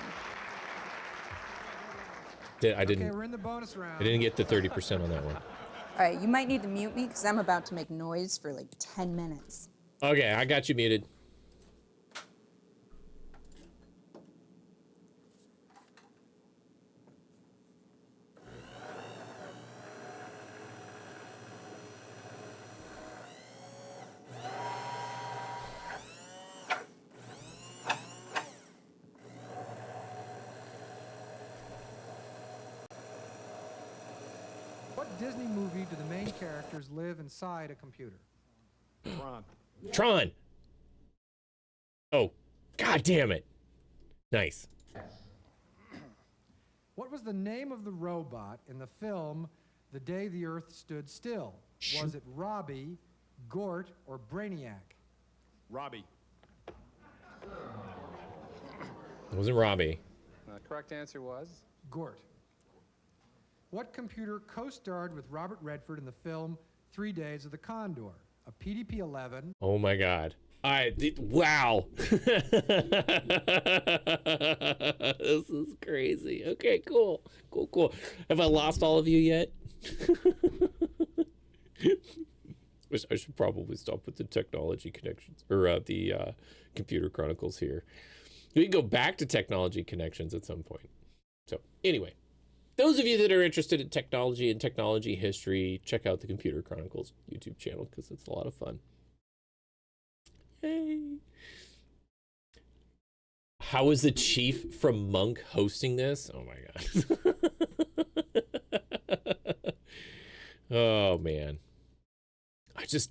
I didn't. Okay, we're in the bonus round. I didn't get the 30% on that one. All right, you might need to mute me because I'm about to make noise for like 10 minutes. Okay, I got you muted. What Disney movie do the main characters live inside a computer? Tron. Tron. Oh, god damn it. Nice. What was the name of the robot in the film The Day the Earth Stood Still? Was it Robbie, Gort, or Brainiac? Robbie. It wasn't Robbie. Correct answer was? Gort. What computer co-starred with Robert Redford in the film 3 Days of the Condor? A PDP-11. Oh my god. Wow. This is crazy. Okay, cool. Cool. Have I lost all of you yet? I should probably stop with the technology connections or the computer chronicles here. We can go back to technology connections at some point. So anyway, those of you that are interested in technology and technology history, check out the Computer Chronicles YouTube channel because it's a lot of fun. Yay. How is the chief from Monk hosting this? Oh my god. Oh man. I just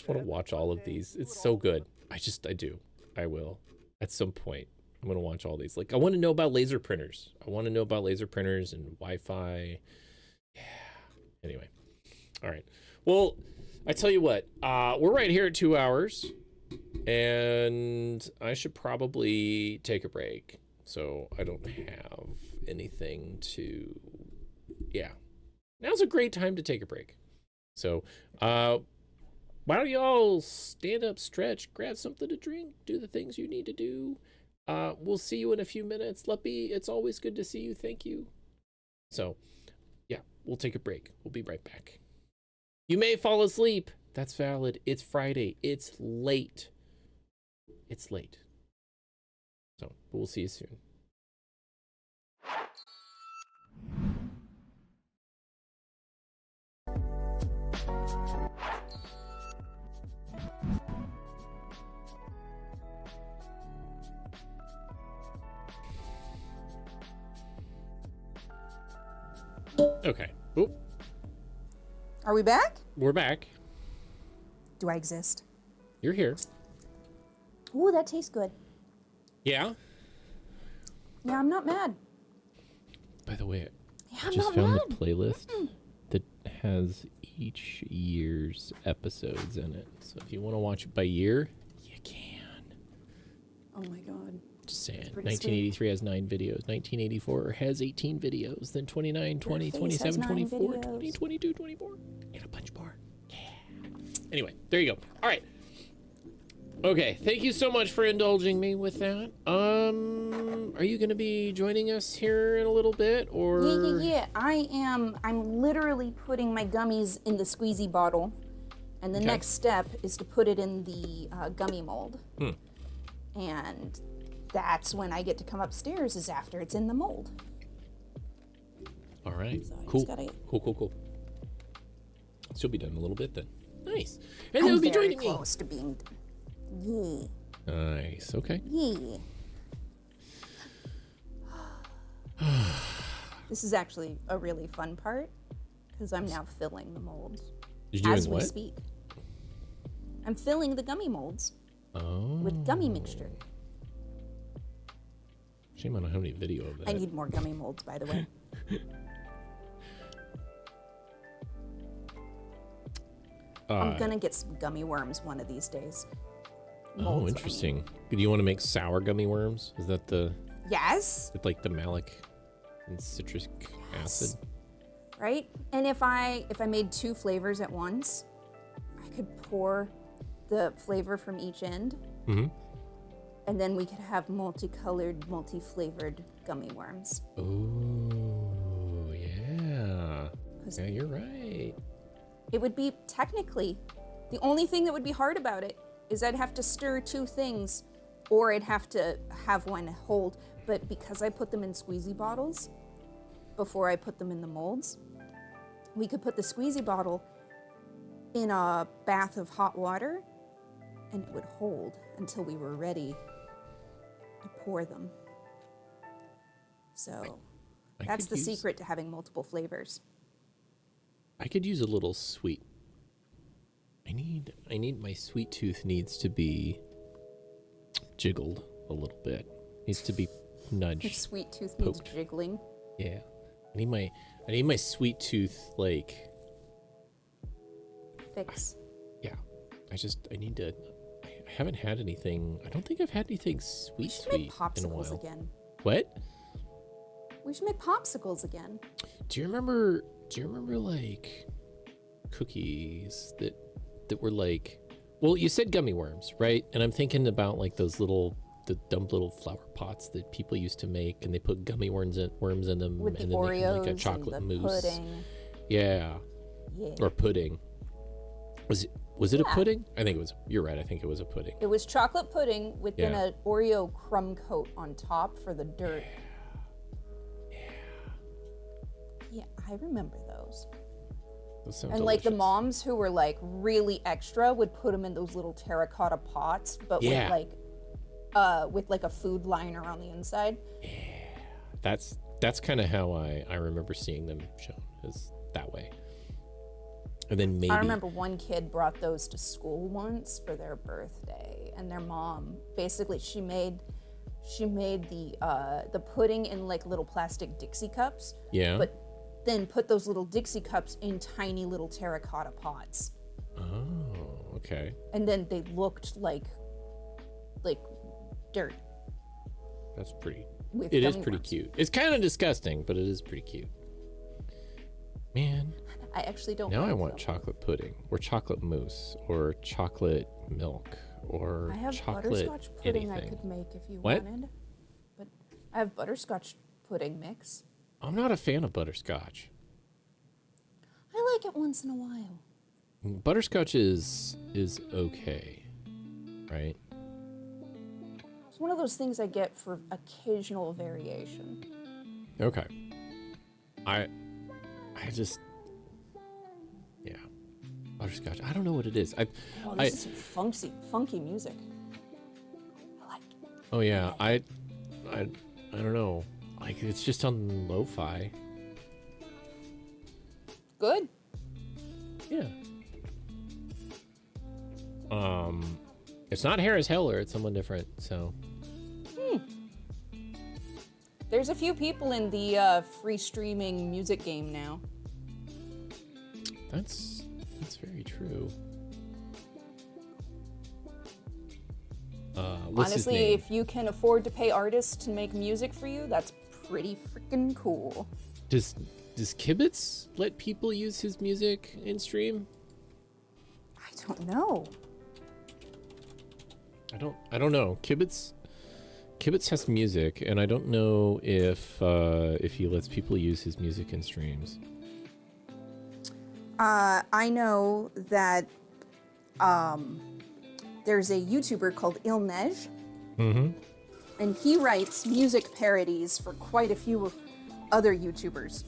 want to watch all of these. It's so good. I will. At some point, I'm going to watch all these. Like, I want to know about laser printers. I want to know about laser printers and Wi-Fi. Yeah. Anyway. All right. Well, I tell you what, we're right here at 2 hours, and I should probably take a break. So I don't have anything to, yeah. Now's a great time to take a break. So, why don't y'all stand up, stretch, grab something to drink, do the things you need to do. We'll see you in a few minutes. Leppy, it's always good to see you. Thank you. So, yeah, we'll take a break. We'll be right back. You may fall asleep. That's valid. It's Friday. It's late. It's late. So, but we'll see you soon. Okay. Oop. Are we back? We're back. Do I exist? You're here. Ooh, that tastes good. Yeah? Yeah, I'm not mad. By the way, Yeah, I I'm just not found mad. the playlist that has each year's episodes in it. So if you want to watch it by year, you can. Oh my god. Just saying. pretty 1983 has 9 videos. 1984 has 18 videos. Then 29, 20, face 27, has 9 24, videos. 20, 22, 24. And a bunch more. Yeah. Anyway, there you go. All right. Okay, thank you so much for indulging me with that. Are you going to be joining us here in a little bit, or? Yeah. I am. I'm literally putting my gummies in the squeezy bottle, and the Okay. next step is to put it in the gummy mold. Hmm. And that's when I get to come upstairs, is after it's in the mold. All right. So I just Cool. gotta- Cool. So you'll be done in a little bit then. Nice. And I'm you'll be very joining me. close to being. Yeah. Nice. Okay. Yeah. This is actually a really fun part because I'm now filling the molds You're doing as we what? speak. I'm filling the gummy molds Oh. with gummy mixture. Shame I don't have any video of that. I need more gummy molds, by the way. I'm gonna get some gummy worms one of these days. Oh, Molds, I interesting. Do you want to make sour gummy worms? Is that the Yes, with like the malic and citric acid? right? And if I made 2 flavors at once, I could pour the flavor from each end, Mm-hmm. and then we could have multicolored, multi-flavored gummy worms. Oh, yeah. Yeah, you're right. It would be technically, the only thing that would be hard about it is I'd have to stir 2 things, or I'd have to have one hold. But because I put them in squeezy bottles before I put them in the molds, we could put the squeezy bottle in a bath of hot water, and it would hold until we were ready to pour them. So I that's could the use- secret to having multiple flavors. I could use a little sweet. I need my sweet tooth needs to be jiggled a little bit. Needs to be nudged. Your sweet tooth needs poked. jiggling. Yeah. I need my sweet tooth like Fix. yeah. I need to I haven't had anything. I don't think I've had anything sweet should make in a popsicles while. again. What? We should make popsicles again. Do you remember like cookies that were like, well, you said gummy worms, right? And I'm thinking about like those the dumb little flower pots that people used to make, and they put gummy worms in them, With and the then they had like a Oreos chocolate and the mousse. pudding. Yeah. Yeah. Or pudding. Was it a Yeah. pudding? I think it was. You're right. I think it was a pudding. It was chocolate pudding with then Yeah. an Oreo crumb coat on top for the dirt. Yeah, I remember those. Those sound And like the delicious. moms who were like really extra would put them in those little terracotta pots, but Yeah. with like with like a food liner on the inside. That's kind of how I remember seeing them shown, is that way. And then maybe I remember one kid brought those to school once for their birthday, and their mom basically she made the pudding in like little plastic Dixie cups. Yeah. But then put those little Dixie cups in tiny little terracotta pots. Oh, okay. And then they looked like dirt. That's pretty. With It is gummy pretty worms. cute. It's kind of disgusting, but it is pretty cute. Man. I actually don't. Now I like want them. chocolate pudding, or chocolate mousse, or chocolate milk, or I have chocolate butterscotch pudding anything. I could make if you What? wanted. But I have butterscotch pudding mix. I'm not a fan of butterscotch. I like it once in a while. Butterscotch is okay, right? It's one of those things I get for occasional variation. Okay. I just, yeah, butterscotch. I don't know what it is. Oh, this is some funky music. Oh yeah, I don't know. Like, it's just on lo-fi. Good. Yeah. It's not Harris Heller. It's someone different. So. There's a few people in the free streaming music game now. That's very true. What's his Honestly, name? if you can afford to pay artists to make music for you, that's pretty freaking cool. Does Kibitz let people use his music in stream? I don't know. I don't know. Kibitz has music, and I don't know if he lets people use his music in streams. I know that there's a YouTuber called Ilnej, Mm-hmm. and he writes music parodies for quite a few other YouTubers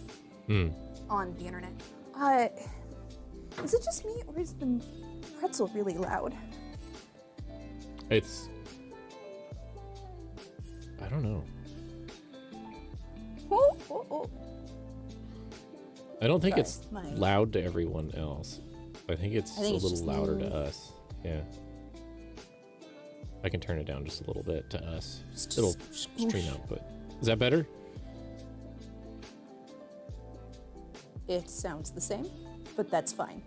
on the internet. Is it just me, or is the pretzel really loud? It's, I don't know. Oh. I don't think Sorry, it's my- loud to everyone else. I think it's I think a it's little just louder me. to us. Yeah. I can turn it down just a little bit to us. Just It'll squish. stream output. Is that better? It sounds the same, but that's fine.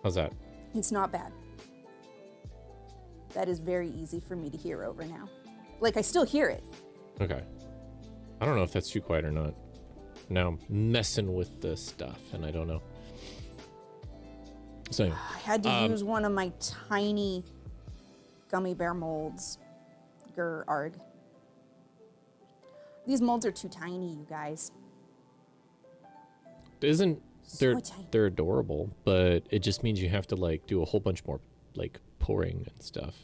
How's that? It's not bad. That is very easy for me to hear over now. Like, I still hear it. Okay. I don't know if that's too quiet or not. Now I'm messing with the stuff, and I don't know. So, I had to use one of my tiny gummy bear molds. Arg. These molds are too tiny, you guys. they're adorable, but it just means you have to like do a whole bunch more like pouring and stuff,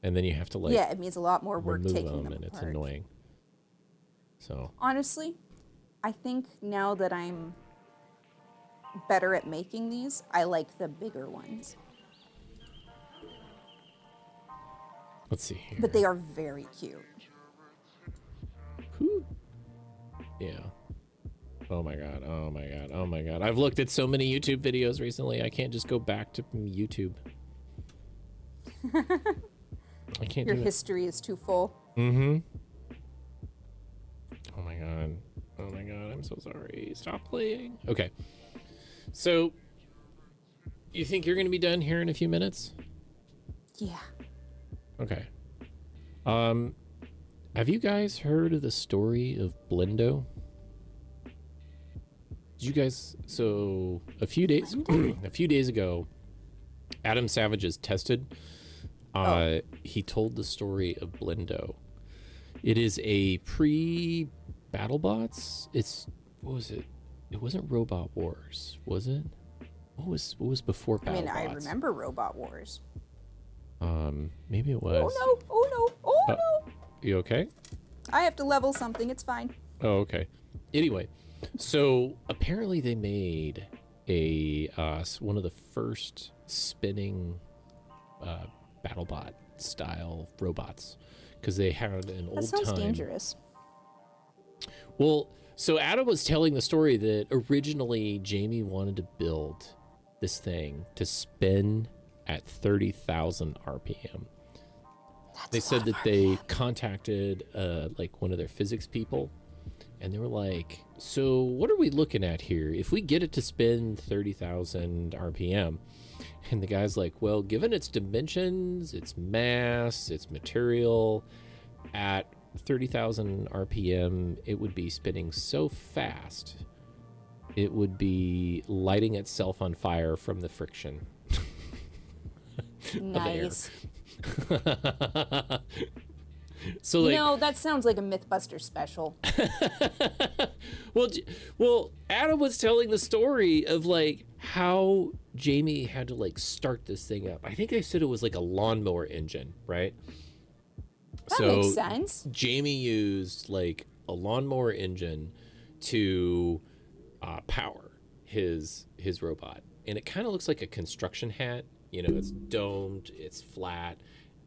and then you have to like yeah, it means a lot more work remove taking them, them and it's apart. annoying. So Honestly, I think now that I'm better at making these, I like the bigger ones. let's see here. But they are very cute. Yeah. Oh my god. Oh my god. Oh my god. I've looked at so many YouTube videos recently. I can't just go back to YouTube. I can't Your do it. history is too full. Mm-hmm. Oh my god. Oh my god. I'm so sorry. Stop playing. Okay. So, you think you're going to be done here in a few minutes? Yeah. Okay. Have you guys heard of the story of Blendo? Did you guys? So a few days ago, Adam Savage's Tested. He told the story of Blendo. It is a pre-BattleBots. What was it? It wasn't Robot Wars, was it? What was before BattleBots? I mean, I remember Robot Wars. Maybe it was. Oh no! Oh no! Oh no! You okay? I have to level something. It's fine. Oh, okay. Anyway, so apparently they made a one of the first spinning BattleBot style robots because they had an That old sounds time. dangerous. Well, so Adam was telling the story that originally Jamie wanted to build this thing to spin at 30,000 RPM. They said that they contacted like one of their physics people, and they were like, so what are we looking at here? If we get it to spin 30,000 RPM, and the guy's like, well, given its dimensions, its mass, its material, at 30,000 RPM, it would be spinning so fast, it would be lighting itself on fire from the friction. Nice. So like, that sounds like a Mythbuster special. well, Adam was telling the story of like how Jamie had to like start this thing up. I think they said it was like a lawnmower engine, right? That makes sense. Jamie used like a lawnmower engine to power his robot, and it kind of looks like a construction hat. You know, it's domed, it's flat,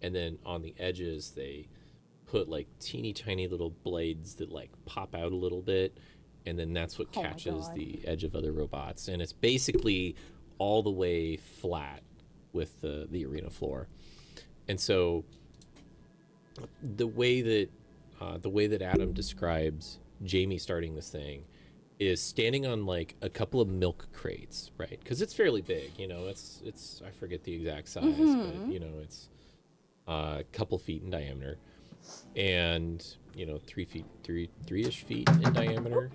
and then on the edges they put like teeny tiny little blades that like pop out a little bit, and then that's what catches the edge of other robots, and it's basically all the way flat with the arena floor. And so the way that Adam describes Jamie starting this thing is standing on like a couple of milk crates, right? Because it's fairly big, you know. It's I forget the exact size, but you know, it's a couple feet in diameter, and you know, 3-ish feet in diameter,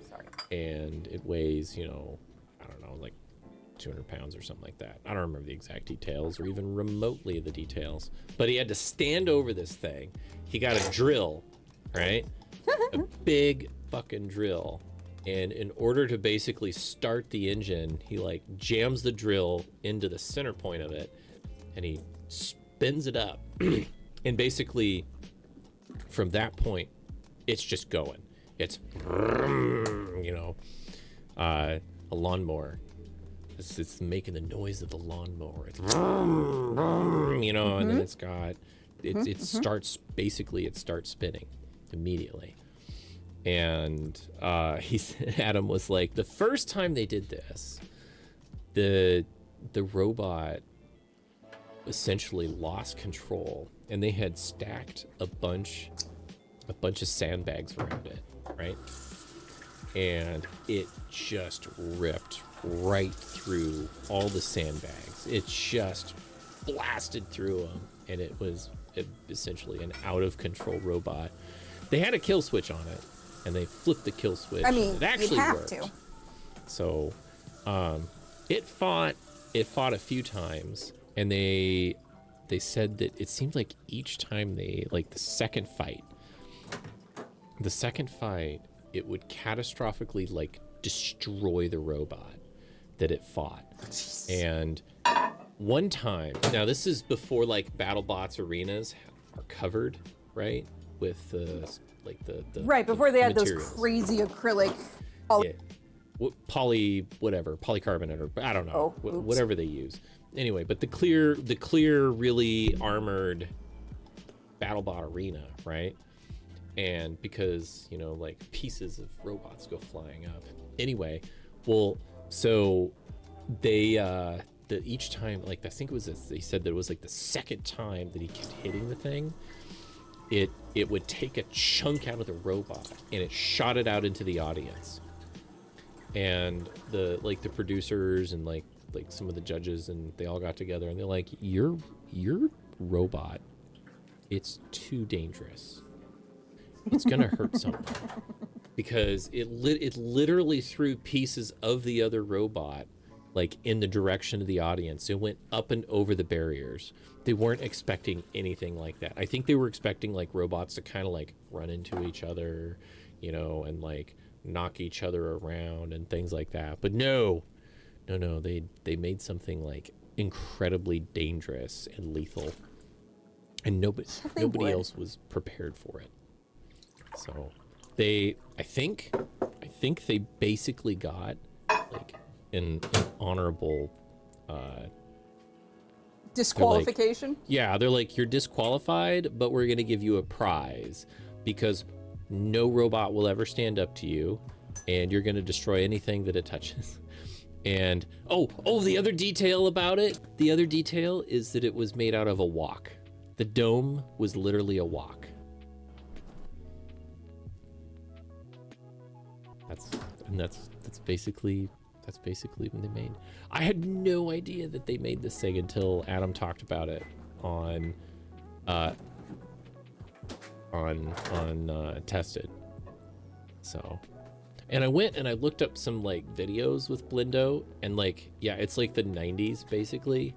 and it weighs, you know, I don't know, like 200 pounds or something like that. I don't remember the exact details or even remotely the details, but he had to stand over this thing. He got a drill, right? A big fucking drill. And in order to basically start the engine, he like jams the drill into the center point of it, and he spins it up. And basically from that point, it's just going. It's, you know, a lawnmower. It's making the noise of the lawnmower. It's, you know, and then it's got, it starts spinning immediately. And Adam was like, the first time they did this, the robot essentially lost control, and they had stacked a bunch of sandbags around it, right? And it just ripped right through all the sandbags. It just blasted through them, and it was essentially an out of control robot. They had a kill switch on it, and they flipped the kill switch. I mean, it actually you'd have worked. to. So, it fought a few times, and they said that it seemed like each time they, like the second fight, it would catastrophically like destroy the robot that it fought. And one time, now this is before like BattleBots arenas are covered, right? With the right before they had materials. those crazy acrylic. Yeah. Polycarbonate, or I don't know, whatever they use. Anyway, but the clear, really armored BattleBot arena, right? And because, you know, like pieces of robots go flying up. Anyway, well, so they each time, like I think it was they said that it was like the second time that he kept hitting the thing, it would take a chunk out of the robot and it shot it out into the audience. And the producers and like some of the judges, and they all got together and they're like, your robot, it's too dangerous. It's gonna hurt someone, because it literally threw pieces of the other robot like in the direction of the audience. It went up and over the barriers. They weren't expecting anything like that. I think they were expecting like robots to kind of like run into each other, you know, and like knock each other around and things like that. But no, they made something like incredibly dangerous and lethal, and nobody else was prepared for it. So I think they basically got like an honorable Disqualification? They're like, you're disqualified, but we're going to give you a prize because no robot will ever stand up to you and you're going to destroy anything that it touches. And, the other detail about it, the other detail is that it was made out of a wok. The dome was literally a wok. That's basically what they made. I had no idea that they made this thing until Adam talked about it on Tested. So, and I went and I looked up some like videos with Blindo, and like, yeah, it's like the 90s basically,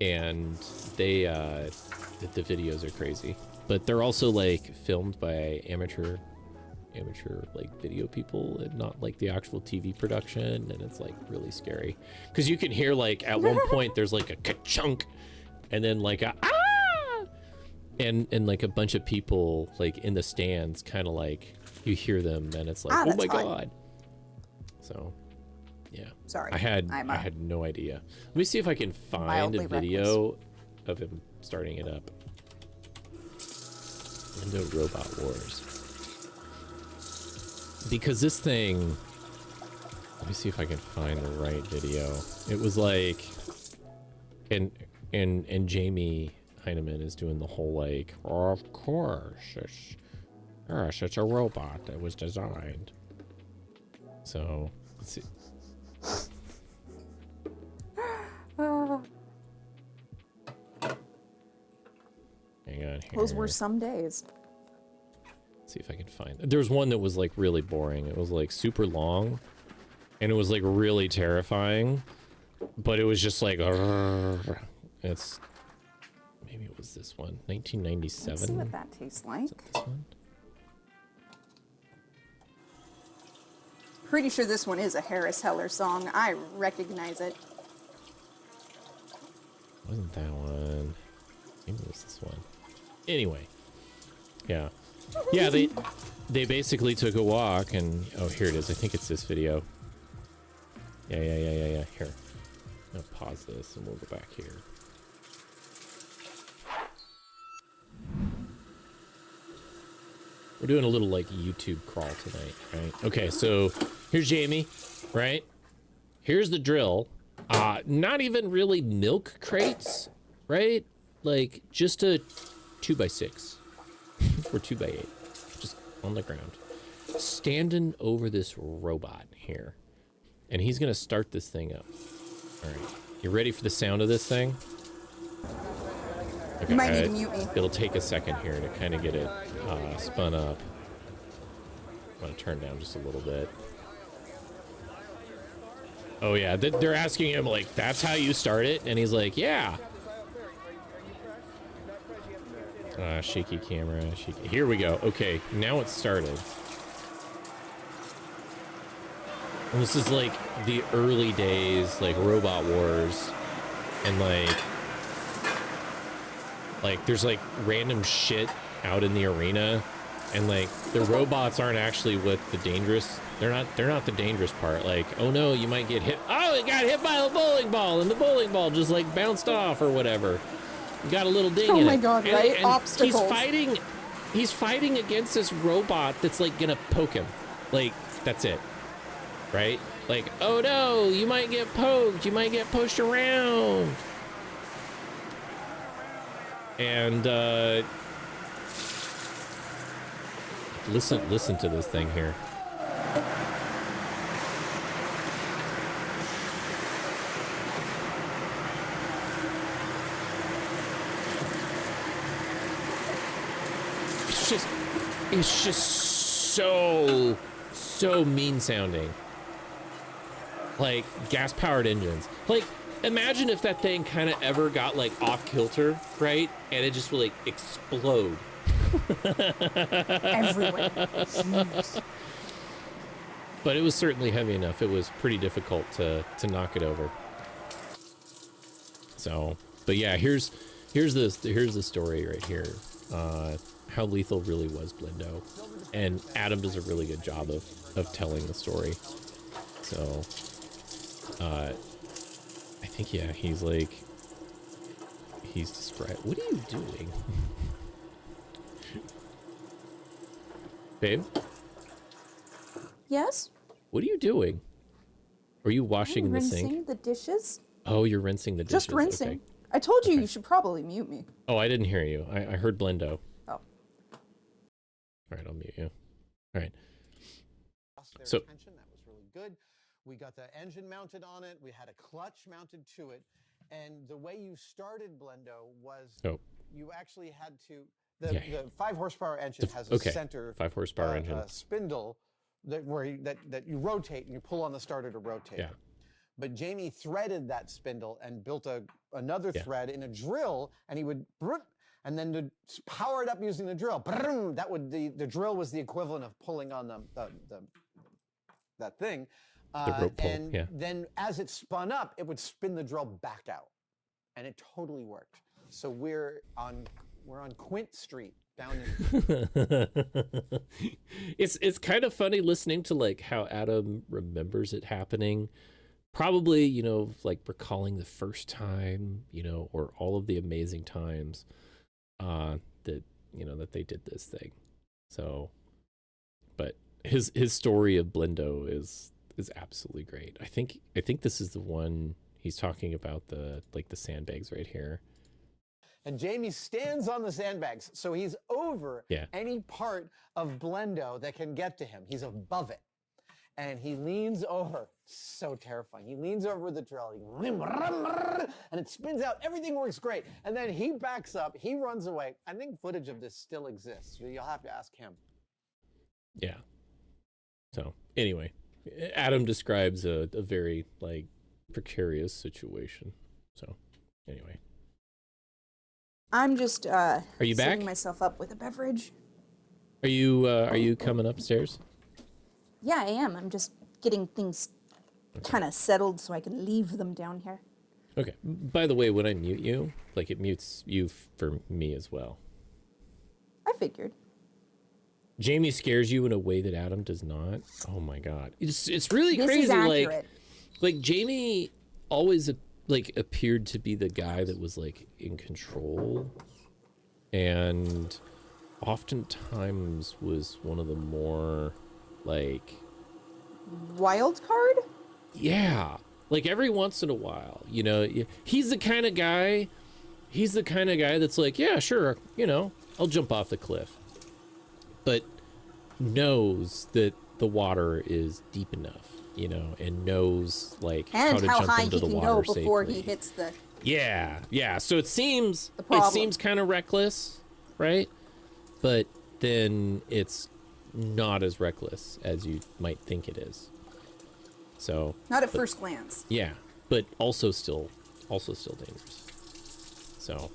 and they the videos are crazy, but they're also like filmed by amateur like video people and not like the actual TV production, and it's like really scary because you can hear like at one point there's like a ka-chunk and then like a and like a bunch of people like in the stands, kind of like you hear them and it's like, oh my god. So yeah, sorry, I had no idea. Let me see if I can find a video of him starting it up. Blindo Robot Wars. Because this thing, let me see if I can find the right video. It was like, and Jamie Heineman is doing the whole like, of course, it's a robot that was designed. So let's see. Hang on here. Those were some days. See if I can find. There's one that was like really boring. It was like super long, and it was like really terrifying, but it was just like, it's maybe it was this one, 1997. Let's see what that tastes like. Is it this one? Pretty sure this one is a Harris Heller song. I recognize it. Wasn't that one? Maybe it was this one. Anyway, yeah. Yeah, they basically took a walk and, oh, here it is. I think it's this video. Yeah. Here. I'll pause this and we'll go back here. We're doing a little like YouTube crawl tonight, right? Okay, so here's Jamie, right? Here's the drill. Not even really milk crates, right? Like just a 2x6. Or 2x8, just on the ground, standing over this robot here, and he's gonna start this thing up. All right, you ready for the sound of this thing? Okay, you might need to mute me. It'll take a second here to kind of get it spun up. I'm gonna turn down just a little bit. Oh yeah, they're asking him like, "That's how you start it?" And he's like, "Yeah." Shaky camera, shaky. Here we go. Okay, now it's started. And this is like the early days, like Robot Wars, and like there's like random shit out in the arena, and like the robots aren't actually what the dangerous. They're not the dangerous part. Like, oh no, you might get hit. Oh, it got hit by a bowling ball, and the bowling ball just like bounced off or whatever. Got a little ding in it. Oh my god, right? And Obstacles. He's fighting against this robot that's like gonna poke him. Like, that's it. Right? Like, oh no, you might get poked. You might get pushed around. And listen to this thing here. It's just so mean sounding. Like gas-powered engines. Like, imagine if that thing kind of ever got like off kilter, right? And it just would like explode. Everywhere. Jeez. But it was certainly heavy enough. It was pretty difficult to knock it over. So, but yeah, here's the story right here. How lethal really was Blindo, and Adam does a really good job of telling the story. So I think, yeah, he's like, he's described. What are you doing? Babe? Yes? What are you doing? Are you washing in the sink? Rinsing the dishes. Oh, you're rinsing the dishes. Just rinsing. Okay. I told you you should probably mute me. Oh, I didn't hear you. I heard Blendo. Oh. All right, I'll mute you. All right. So Attention. That was really good. We got the engine mounted on it. We had a clutch mounted to it. And the way you started Blendo was you actually had to, the 5 horsepower engine has a center 5 horsepower engine spindle that that you rotate and you pull on the starter to rotate. Yeah. But Jamie threaded that spindle and built another thread in a drill, and he would, and then to power it up using the drill. That would the drill was the equivalent of pulling on that thing. The rope pull, and then as it spun up, it would spin the drill back out, and it totally worked. So we're on Quint Street down in. It's kind of funny listening to like how Adam remembers it happening. Probably, you know, like recalling the first time, you know, or all of the amazing times that, you know, that they did this thing. So, but his story of Blendo is absolutely great. I think this is the one he's talking about, the sandbags right here. And Jamie stands on the sandbags, so he's over any part of Blendo that can get to him. He's above it. And he leans over, so terrifying. He leans over the drill, and it spins out. Everything works great. And then he backs up, he runs away. I think footage of this still exists. You'll have to ask him. Yeah. So anyway, Adam describes a very like precarious situation. So anyway. I'm just Are you back? setting myself up with a beverage. Are you coming upstairs? Yeah, I am. I'm just getting things kind of settled so I can leave them down here. Okay. By the way, when I mute you, like it mutes you for me as well. I figured. Jamie scares you in a way that Adam does not. Oh my god. It's really This crazy. is accurate. Like Jamie always like appeared to be the guy that was like in control, and oftentimes was one of the more like wild card? Yeah. Like every once in a while, you know, he's the kind of guy that's like, yeah, sure, you know, I'll jump off the cliff. But knows that the water is deep enough, you know, and knows like how to jump high into he the can water go before safely. he hits the. Yeah. So it seems problem. kind of reckless, right? But then it's not as reckless as you might think it is. So Not at first glance. yeah, but also still dangerous. So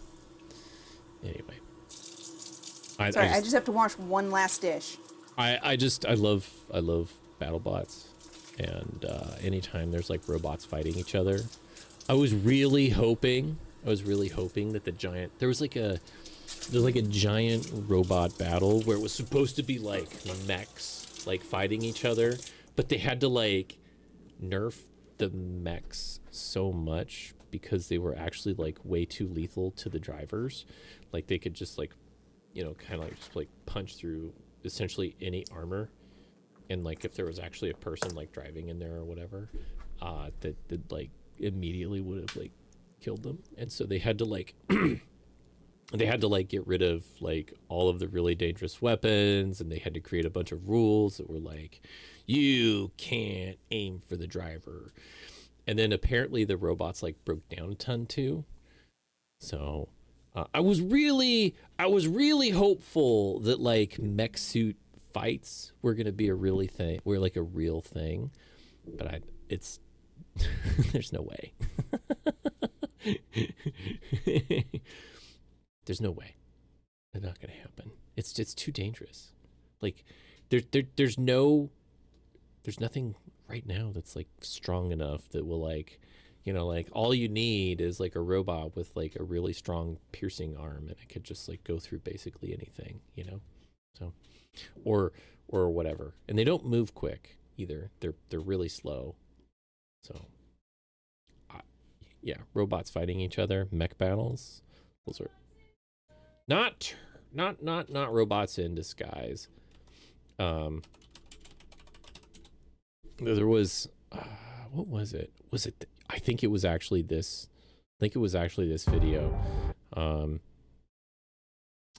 anyway, Sorry, I just have to wash one last dish. I love BattleBots, and anytime there's like robots fighting each other, I was really hoping that there was like a giant robot battle where it was supposed to be like mechs like fighting each other, but they had to like nerf the mechs so much because they were actually like way too lethal to the drivers. Like they could just like, you know, kind of like just like punch through essentially any armor, and like if there was actually a person like driving in there or whatever, that like immediately would have like killed them. And so they had to like get rid of like all of the really dangerous weapons, and they had to create a bunch of rules that were like, you can't aim for the driver. And then apparently the robots like broke down a ton too. So I was really hopeful that like mech suit fights were gonna be a real thing, but it's there's no way. There's no way. It's not gonna happen. It's too dangerous. Like there's nothing right now that's like strong enough that will like, you know, like all you need is like a robot with like a really strong piercing arm, and it could just like go through basically anything, you know? So or whatever. And they don't move quick either. They're really slow. So yeah, robots fighting each other, mech battles. Those are not robots in disguise. There was what was it? Was it? I think it was actually this. I think it was actually this video. I'm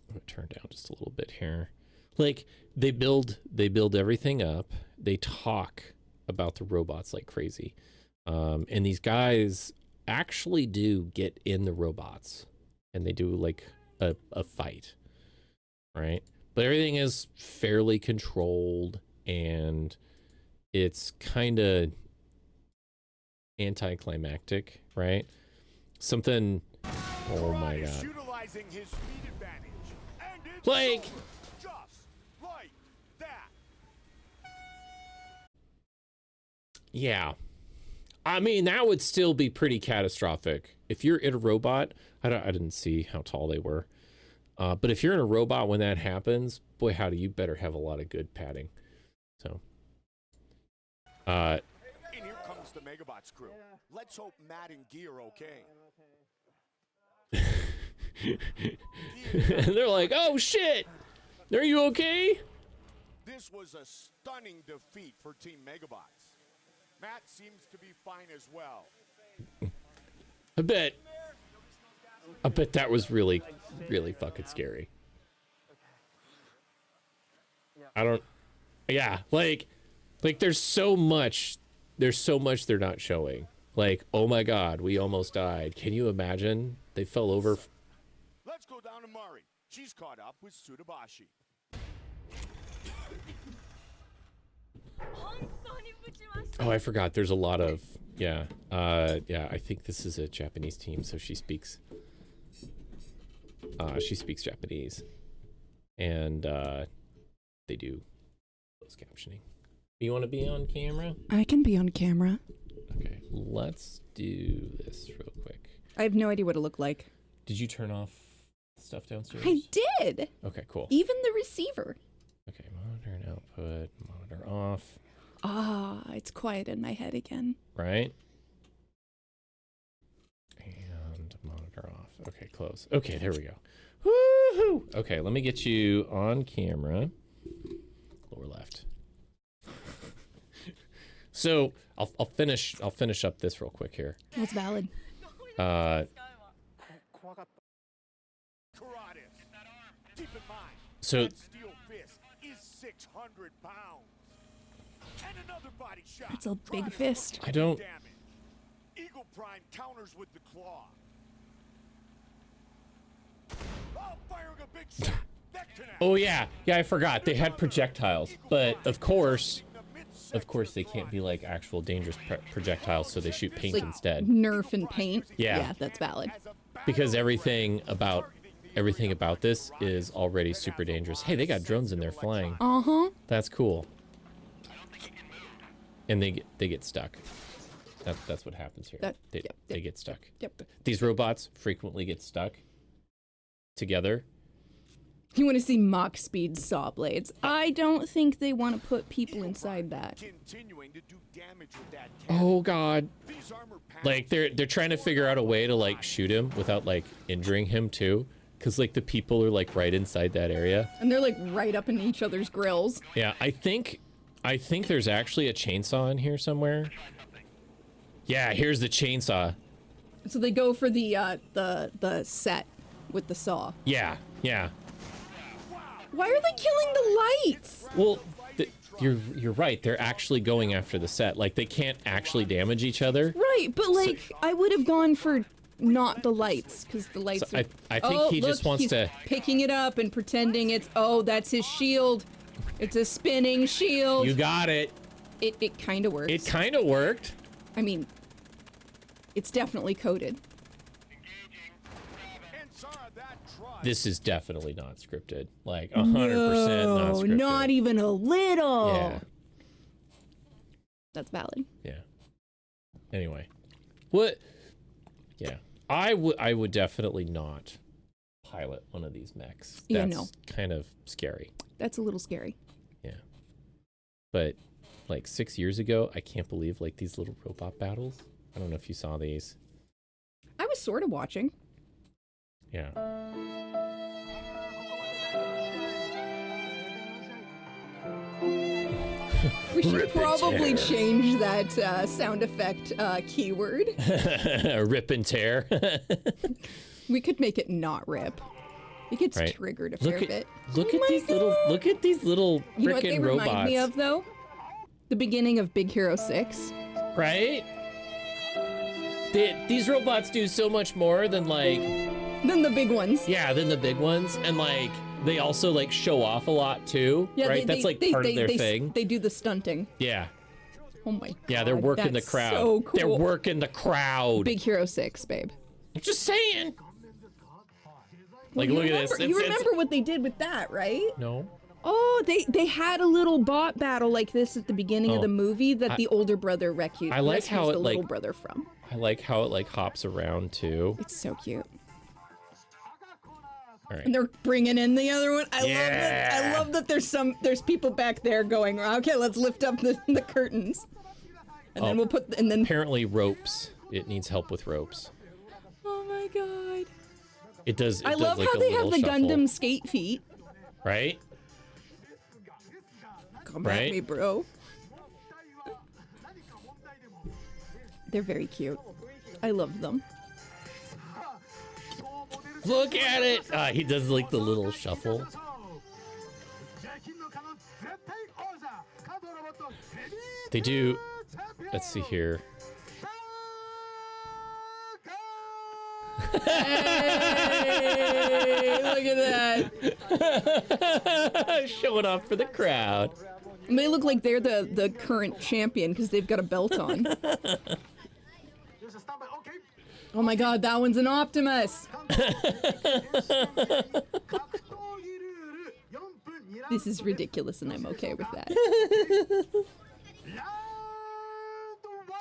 gonna turn down just a little bit here. Like they build everything up. They talk about the robots like crazy, and these guys actually do get in the robots, and they do like a fight, right? But everything is fairly controlled, and it's kind of anticlimactic, right? Something. Oh my god. Like. Yeah. I mean, that would still be pretty catastrophic. If you're in a robot, I didn't see how tall they were. But if you're in a robot when that happens, boy, howdy, you better have a lot of good padding. So. And here comes the Megabots crew. Let's hope Matt and Guy are okay. And they're like, oh shit! Are you okay? This was a stunning defeat for Team Megabots. Matt seems to be fine as well. I bet that was really, really fucking scary. Yeah, like there's so much they're not showing. Like, oh my god, we almost died. Can you imagine? They fell over. Let's go down to Mari. She's caught up with Tsudabashi. Oh, I forgot. There's a lot of yeah. I think this is a Japanese team, so she speaks Japanese, and they do closed captioning. You want to be on camera? I can be on camera. Okay, let's do this real quick. I have no idea what it looked like. Did you turn off stuff downstairs? I did. Okay, cool. Even the receiver. Okay, monitor and output, monitor off. Ah, it's quiet in my head again. Right? And monitor off. Okay, close. Okay, there we go. Woohoo! Okay, let me get you on camera. Lower left. So I'll finish up this real quick here. That's valid. So Steel fist is 600 pounds. And another body shot. That's a big fist. I don't. Eagle Prime counters with the claw. Oh, firing a big shot. Oh yeah, I forgot they had projectiles, but of course they can't be like actual dangerous projectiles, so they shoot paint like instead. Nerf and paint. Yeah, that's valid. Because everything about this is already super dangerous. Hey, they got drones in there flying. That's cool. And they get stuck. That's what happens here. They get stuck. Yep. These robots frequently get stuck together. You want to see Mach speed saw blades? I don't think they want to put people inside that. Oh god. Like they're trying to figure out a way to like shoot him without like injuring him too, cuz like the people are like right inside that area. And they're like right up in each other's grills. Yeah, I think there's actually a chainsaw in here somewhere. Yeah, here's the chainsaw. So they go for the set with the saw. Yeah. Why are they killing the lights? Well, you're right. They're actually going after the set. Like they can't actually damage each other. Right, but like I would have gone for not the lights because the lights. So are... I think he just wants he's to picking it up and pretending it's that's his shield. It's a spinning shield. You got it. It kind of works. It kind of worked. I mean, it's definitely coded. This is definitely not scripted. Like 100% not scripted. Not even a little. Yeah. That's valid. Yeah. Anyway, what? Yeah, I would definitely not pilot one of these mechs. That's kind of scary. That's a little scary. Yeah. But like 6 years ago, I can't believe like these little robot battles. I don't know if you saw these. I was sort of watching. Yeah. We should Rip and probably tear. change that sound effect keyword. Rip and tear. We could make it not rip. It gets Right. triggered a fair bit. Look Oh at my these little. Look at these little You know what they freaking robots. remind me of though? The beginning of Big Hero 6. Right? These robots do so much more than like. Than the big ones. Yeah, than the big ones, and like they also like show off a lot too. Yeah, right? That's like part of their thing. They do the stunting. Yeah. Oh my god. Yeah, they're working the that's crowd. So cool. They're working the crowd. Big Hero 6, babe. I'm just saying. Like, You look at this. remember- You remember what they did with that, right? No. Oh, they had a little bot battle like this at the beginning of Oh. the movie that I- the older brother rescues. I like how it, the little like- brother from. I like how it like hops around too. It's so cute. All right. And they're bringing in the other one. I love Yeah. that. I love that there's people back there going, okay, let's lift up the curtains. And then we'll put, and then. Apparently ropes. It needs help with ropes. Oh my god. It does. It I does love like how a they have little the shuffle, Gundam skate feet. Right? Come Right? at me, bro. They're very cute. I love them. Look at it. He does like the little shuffle. They do. Let's see here. Hey, look at that. Showing off for the crowd. And they look like they're the current champion because they've got a belt on. Oh my god, that one's an Optimus! This is ridiculous and I'm okay with that.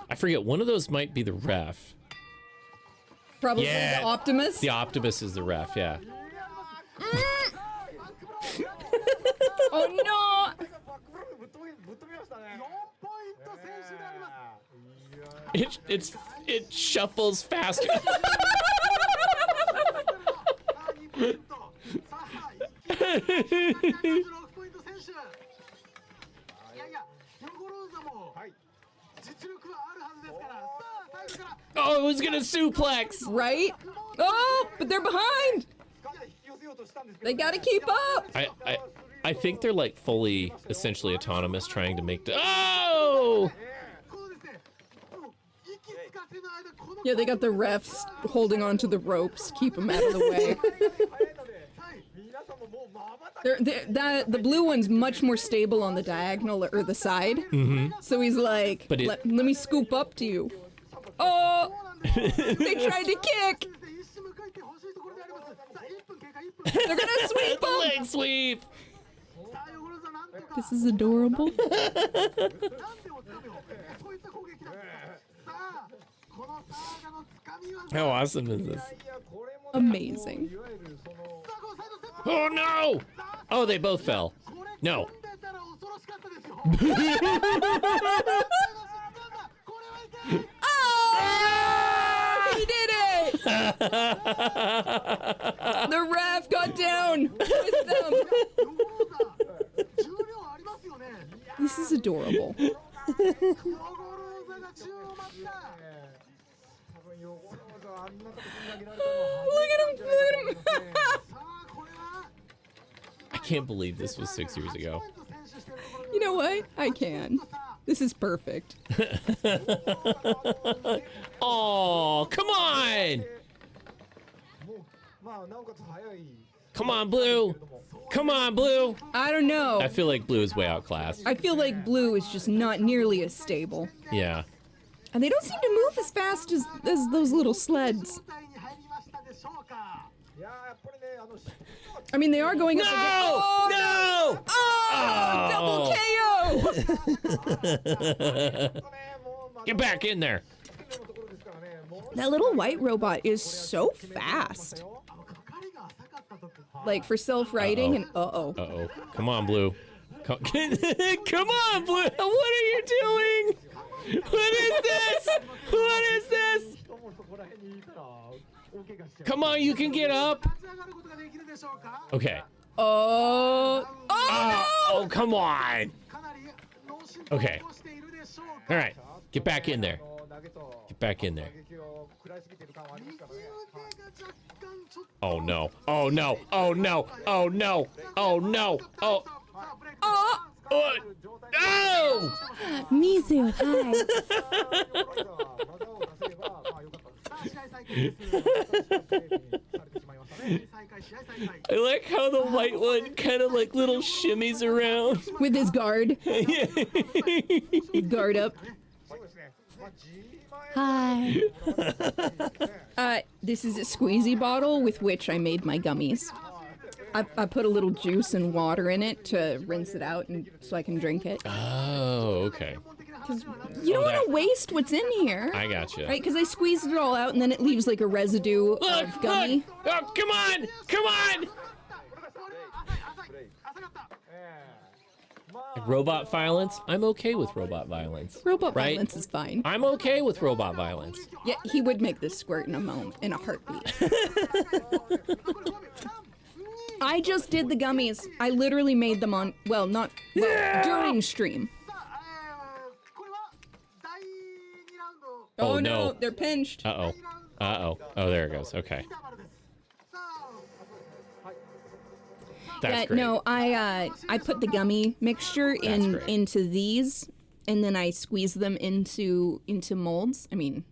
I forget. One of those might be the ref. Probably Yeah. the Optimus? The Optimus is the ref. Yeah. Oh no! It shuffles faster. Oh, it was gonna suplex. Right? Oh, but they're behind! They gotta keep up! I think they're like fully, essentially autonomous, trying to make. Oh! Yeah, they got the refs holding onto the ropes, keep them out of the way. The blue one's much more stable on the diagonal or the side. Mhm. So he's like, But it- let me scoop up to you. Oh! They tried to kick! They're gonna sweep him! Leg sweep! This is adorable. How awesome is this? Amazing. Oh no! Oh, they both fell. No. Oh! He did it! The ref got down with them. This is adorable. Look at him! Look at him! I can't believe this was 6 years ago. You know what? I can. This is perfect. Oh, come on! Come on, Blue! Come on, Blue! I don't know. I feel like Blue is way outclassed. I feel like Blue is just not nearly as stable. Yeah. And they don't seem to move as fast as those little sleds. I mean, they are going up against... Oh, double KO! Get back in there. That little white robot is so fast. Like for self-riding and Uh-oh. Come on, Blue. Come on, Blue! What are you doing? What is this? What is this? Come on, you can get up. Okay. Oh. Oh, come on. Okay. All right. Get back in there. Get back in there. Oh no. Oh no. Oh no. Oh no. Oh no. Oh. Oh. No! Mizu, hi. I like how the white one kind of like little shimmies around. With his guard. His guard up. Hi. This is a squeezy bottle with which I made my gummies. I put a little juice and water in it to rinse it out and so I can drink it. Oh, okay. You don't want to waste what's in here. I gotcha. Right, because I squeezed it all out and then it leaves like a residue of gummy. Look. Oh, come on! Come on! Robot violence? I'm okay with robot violence. Robot right? violence is fine. I'm okay with robot violence. Yeah, he would make this squirt in a moment, in a heartbeat. I just did the gummies. I literally made them on, during stream. Oh, no. They're pinched. Uh-oh. Uh-oh. Oh, there it goes. Okay. That's great. No, I put the gummy mixture into these, and then I squeeze them into molds. I mean,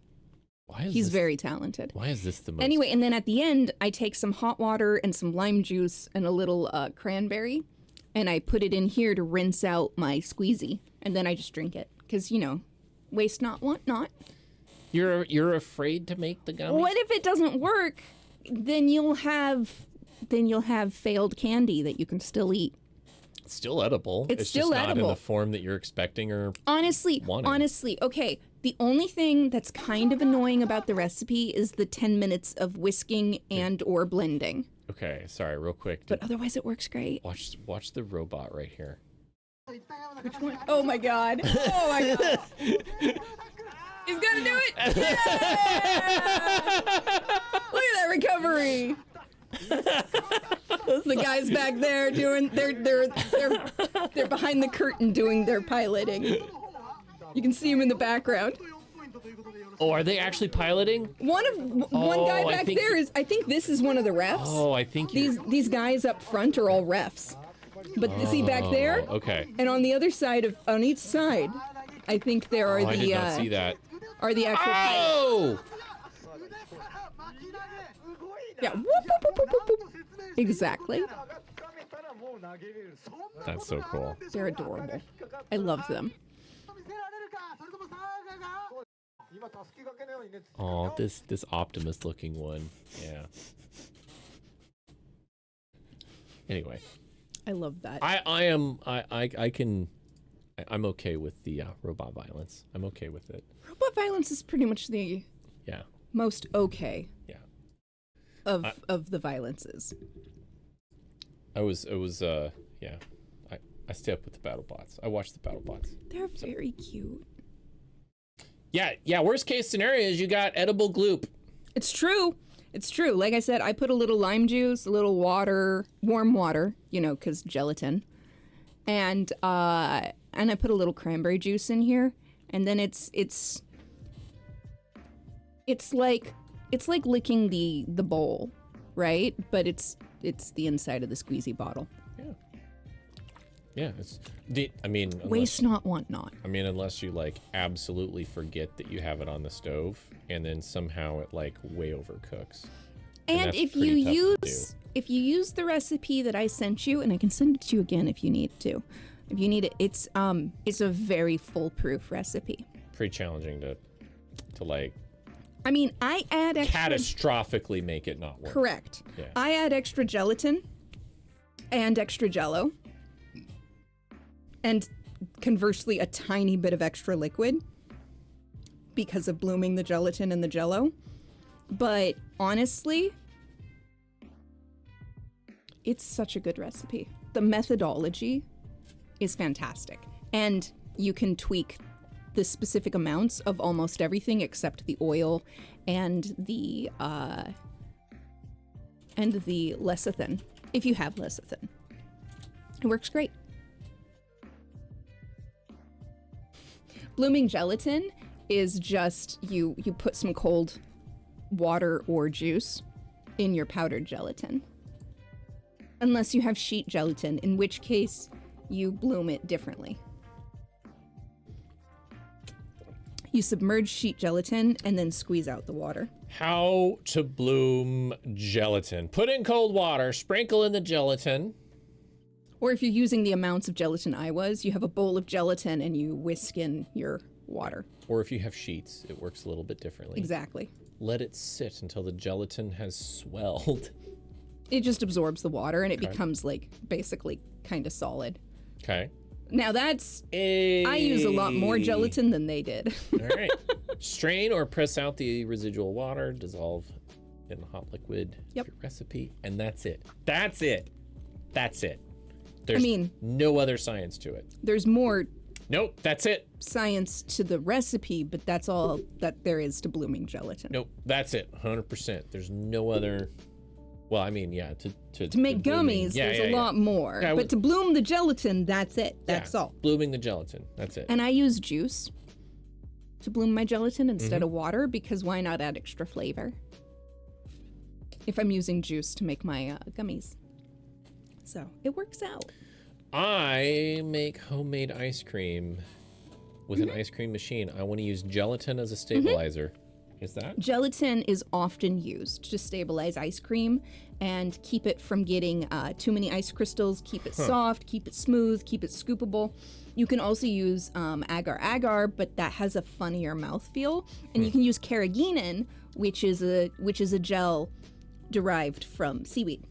he's very talented. Why is this the most? Anyway, and then at the end, I take some hot water and some lime juice and a little cranberry, and I put it in here to rinse out my squeezy, and then I just drink it because waste not, want not. You're afraid to make the gummies? What if it doesn't work? Then you'll have failed candy that you can still eat. It's still edible. It's just still not in edible. the form that you're expecting or Honestly, wanting. okay. The only thing that's kind of annoying about the recipe is the 10 minutes of whisking and or blending. Okay, sorry, real quick. But otherwise it works great. Watch the robot right here. Which one? Oh my god. Oh my god. He's gonna do it! Yeah! Look at that recovery! The guys back there doing they're behind the curtain doing their piloting. You can see them in the background. Oh, are they actually piloting? One guy back there is. I think this is one of the refs. Oh, I think these guys up front are all refs. But see back there? Okay. And on the other side on each side, I think there are I did not see that. Are the actual pilots. Yeah. Whoop, whoop, whoop, whoop, whoop. Exactly. That's so cool. They're adorable. I love them. Oh, this Optimus looking one. Yeah. Anyway. I love that. I'm okay with the robot violence. I'm okay with it. Robot violence is pretty much the most okay. Yeah. Of the violences. I stay up with the BattleBots. I watch the BattleBots. They're very cute. Yeah, worst case scenario is you got edible gloop. It's true. Like I said, I put a little lime juice, a little water, warm water, because gelatin. And I put a little cranberry juice in here, and then it's like licking the bowl, right? But it's the inside of the squeezy bottle. Yeah, Waste not, want not. I mean, unless you absolutely forget that you have it on the stove, and then somehow it way overcooks. And if you use the recipe that I sent you, and I can send it to you again if you need to. If you need it, it's a very foolproof recipe. Pretty challenging to I mean, I add extra catastrophically make it not work. Correct. Yeah. I add extra gelatin and extra jello. And conversely, a tiny bit of extra liquid because of blooming the gelatin and the jello. But honestly, it's such a good recipe. The methodology is fantastic. And you can tweak the specific amounts of almost everything except the oil and the lecithin, if you have lecithin. It works great. Blooming gelatin is just you put some cold water or juice in your powdered gelatin. Unless you have sheet gelatin, in which case you bloom it differently. You submerge sheet gelatin and then squeeze out the water. How to bloom gelatin. Put in cold water, sprinkle in the gelatin. Or if you're using the amounts of gelatin I was, you have a bowl of gelatin and you whisk in your water. Or if you have sheets, it works a little bit differently. Exactly. Let it sit until the gelatin has swelled. It just absorbs the water and it becomes like basically kind of solid. Okay. Now that's, I use a lot more gelatin than they did. All right. Strain or press out the residual water, dissolve in the hot liquid. Yep. Your recipe, and that's it. That's it. That's it. There's I mean, no other science to it. There's more. Nope, that's it. Science to the recipe, but that's all that there is to blooming gelatin. Nope, that's it. 100%. There's no other. Well, I mean, yeah, to make gummies, there's a lot more. Yeah, but to bloom the gelatin, that's it. That's all. Blooming the gelatin. That's it. And I use juice to bloom my gelatin instead of water because why not add extra flavor if I'm using juice to make my gummies? So it works out. I make homemade ice cream with an ice cream machine. I want to use gelatin as a stabilizer. Is that? Gelatin is often used to stabilize ice cream and keep it from getting too many ice crystals, keep it soft, keep it smooth, keep it scoopable. You can also use agar-agar, but that has a funnier mouthfeel. And you can use carrageenan, which is a gel derived from seaweed.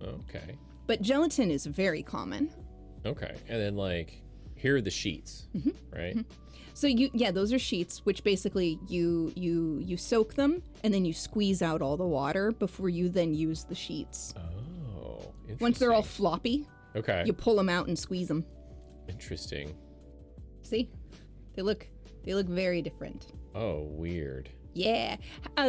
Okay. But gelatin is very common. Okay. And then like, here are the sheets, right? So those are sheets, which basically you soak them and then you squeeze out all the water before you then use the sheets. Oh, interesting. Once they're all floppy, okay, you pull them out and squeeze them. Interesting. See, they look very different. Oh, weird. Yeah,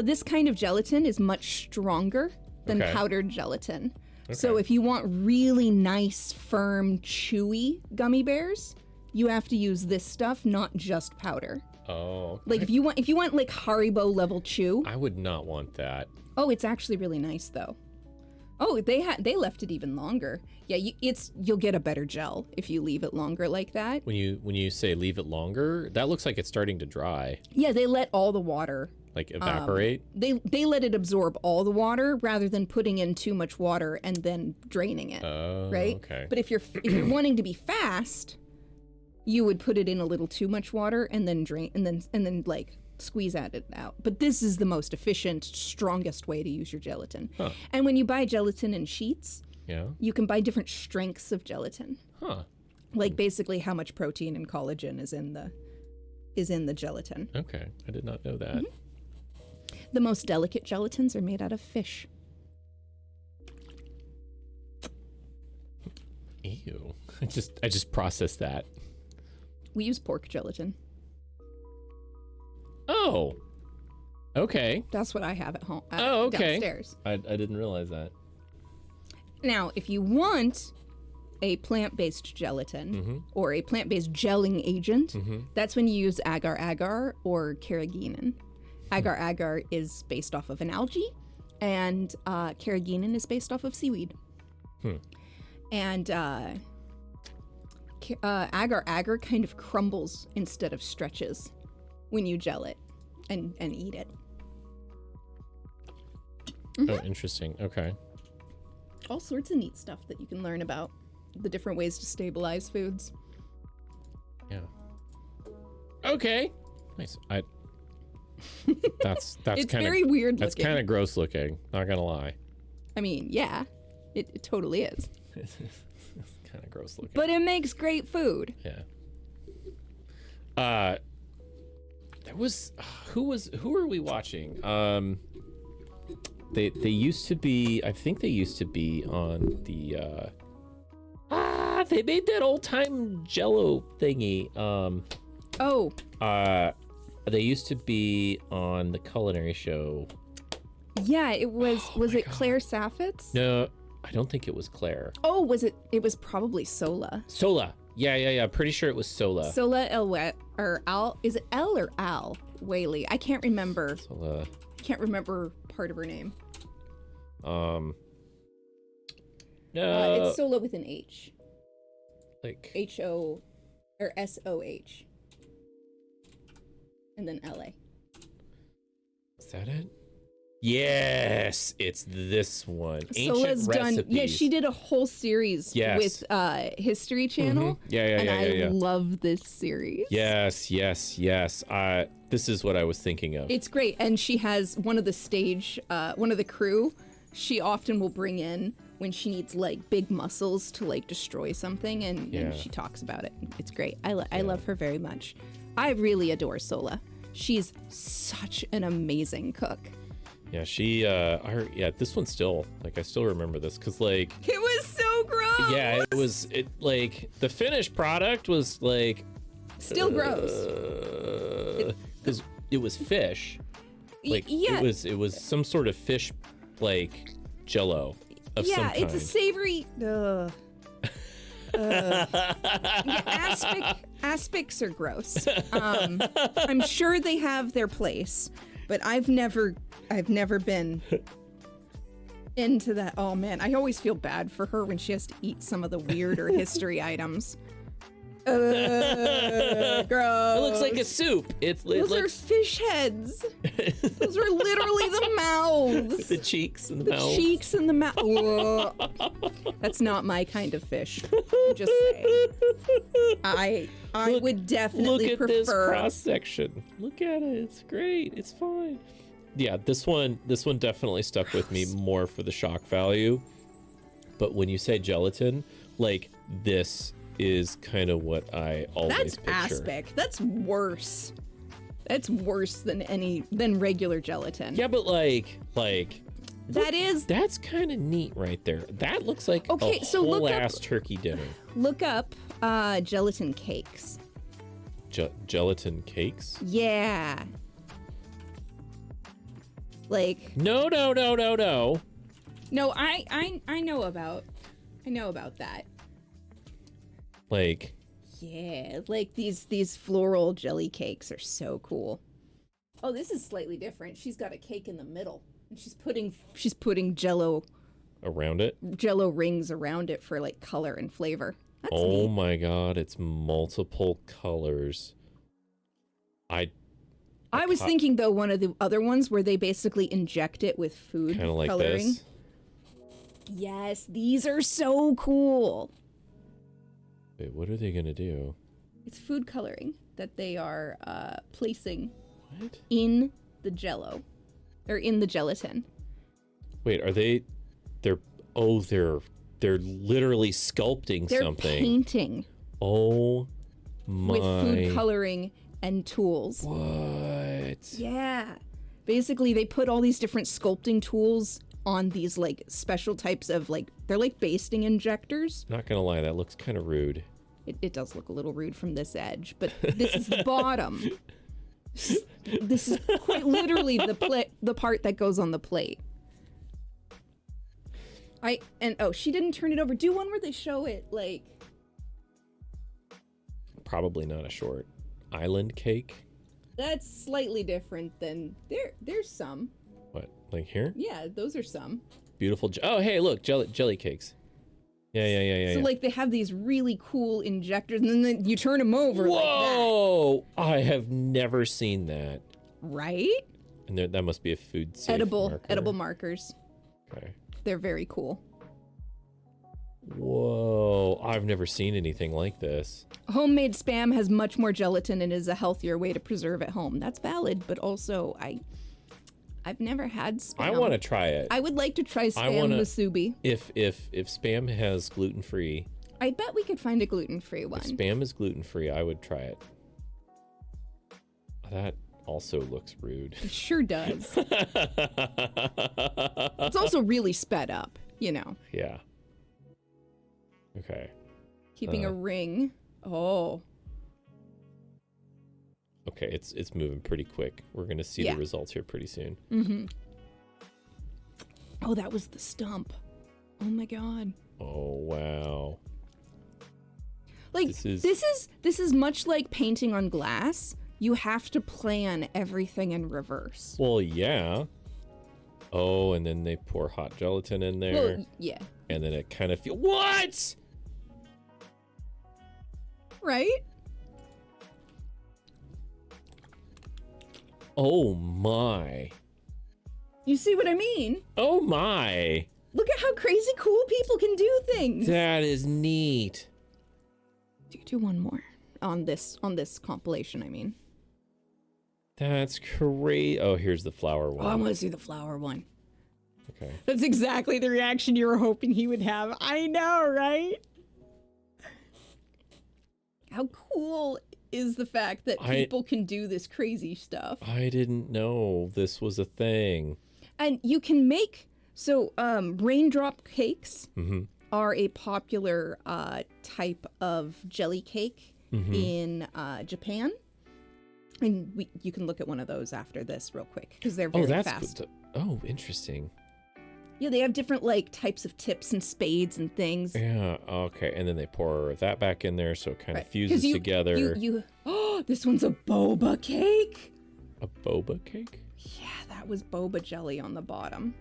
this kind of gelatin is much stronger than powdered gelatin. Okay. So if you want really nice, firm, chewy gummy bears, you have to use this stuff, not just powder. Oh. Okay. Like if you want like Haribo level chew. I would not want that. Oh, it's actually really nice though. Oh, they left it even longer. Yeah, you'll get a better gel if you leave it longer like that. When you say leave it longer, that looks like it's starting to dry. Yeah, they let all the water like evaporate. They let it absorb all the water rather than putting in too much water and then draining it. Oh, right? Okay. But if you're wanting to be fast, you would put it in a little too much water and then drain and then like squeeze it out. But this is the most efficient, strongest way to use your gelatin. Huh. And when you buy gelatin in sheets, you can buy different strengths of gelatin. Huh. Like basically how much protein and collagen is in the gelatin. Okay, I did not know that. The most delicate gelatins are made out of fish. Ew. I just processed that. We use pork gelatin. Oh. Okay. That's what I have at home. Okay. Downstairs. I didn't realize that. Now, if you want a plant-based gelatin or a plant-based gelling agent, that's when you use agar-agar or carrageenan. Agar-agar is based off of an algae, and carrageenan is based off of seaweed. And agar-agar kind of crumbles instead of stretches when you gel it and eat it. Oh, interesting. Okay. All sorts of neat stuff that you can learn about the different ways to stabilize foods. Yeah. Okay. Nice. That's it's kind of very weird. That's kind of gross looking. Not gonna lie. I mean, yeah, it totally is. It's kind of gross looking. But it makes great food. Yeah. There was who are we watching? They used to be. I think they used to be on the. They made that old time Jello thingy. Oh. They used to be on the culinary show. Yeah, it was. Was it Claire Saffitz? No, I don't think it was Claire. Oh, was it? It was probably Sola. Sola. Yeah. Pretty sure it was Sola. Sola or Al? Is it L or Al Whaley? I can't remember. Sola. Can't remember part of her name. No. It's Sola with an H. Like H-O or S-O-H. And then L-A. Is that it? Yes, it's this one. Ancient Sola's Recipes. done. Yeah, she did a whole series with History Channel. Yeah. And I love this series. Yes. This is what I was thinking of. It's great, and she has one of the crew. She often will bring in when she needs like big muscles to like destroy something, and she talks about it. It's great. I love her very much. I really adore Sola. She's such an amazing cook. Yeah, this one still, like, I still remember this, because, like... It was so gross! Yeah, like, the finished product was, like... Still gross. Because it was fish. Like, yeah. It was some sort of fish, like, Jell-O of some kind. Yeah, it's a savory... Aspics are gross. I'm sure they have their place, but I've never been into that. Oh man, I always feel bad for her when she has to eat some of the weirder history items. Gross. It looks like a soup. Those are fish heads. Those are literally the mouths. The cheeks and the mouth. The cheeks and the mouth. That's not my kind of fish. I'm just saying. I would definitely prefer. Look at this cross section. Look at it. It's great. It's fine. Yeah, this one definitely stuck with me more for the shock value. But when you say gelatin, like, this is kind of what I always picture. That's aspic. That's worse. That's worse than regular gelatin. Yeah, but like that's kind of neat right there. That looks like a whole ass turkey dinner. Look up gelatin cakes. Gelatin cakes? Yeah. Like No. No, I know about that. Like, yeah, like these floral jelly cakes are so cool. Oh, this is slightly different. She's got a cake in the middle, and she's putting Jell-O around it. Jell-O rings around it for like color and flavor. That's neat. My god, it's multiple colors. I was thinking though one of the other ones where they basically inject it with food kind of like coloring. this. Yes, these are so cool. Wait, what are they gonna do? It's food coloring that they are placing in the Jell-O, or in the gelatin. Wait, are they? They're literally sculpting something. They're painting. Oh my! With food coloring and tools. What? Yeah. Basically, they put all these different sculpting tools on these like special types of they're like basting injectors. Not gonna lie, that looks kind of rude. It does look a little rude from this edge, but this is the bottom. This is quite literally the part that goes on the plate. She didn't turn it over. Do one where they show it like. Probably not a short. Island cake. That's slightly different than there's some. What, like here? Yeah, those are some. Beautiful. Oh, hey, look, jelly cakes. Yeah. So like they have these really cool injectors, and then you turn them over. Whoa! Like that. I have never seen that. Right? And that must be a food safe edible markers. Okay. They're very cool. Whoa! I've never seen anything like this. Homemade Spam has much more gelatin and is a healthier way to preserve at home. That's valid, but also I've never had Spam. I want to try it. I would like to try Spam musubi. If Spam has gluten-free. I bet we could find a gluten-free one. If Spam is gluten-free, I would try it. That also looks rude. It sure does. It's also really sped up, you know. Yeah. Okay. Keeping a ring. Oh. Okay, it's moving pretty quick. We're gonna see the results here pretty soon. Mm-hmm. Oh, that was the stump. Oh my god. Oh wow. Like this is much like painting on glass. You have to plan everything in reverse. Well, yeah. Oh, and then they pour hot gelatin in there. Well, yeah. And then it kind of what? Right? Oh my. You see what I mean? Oh my. Look at how crazy cool people can do things. That is neat. Do one more on this compilation, I mean. That's great. Oh, here's the flower one. Oh, I want to see the flower one. Okay. That's exactly the reaction you were hoping he would have. I know, right? How cool is the fact that people can do this crazy stuff? I didn't know this was a thing. And you can make, raindrop cakes Mm-hmm. are a popular type of jelly cake in Japan. And you can look at one of those after this real quick because they're very fast. Good. Oh, interesting. Yeah, they have different types of tips and spades and things. Yeah, okay. And then they pour that back in there so it kind of fuses together. Oh, this one's a boba cake. A boba cake? Yeah, that was boba jelly on the bottom.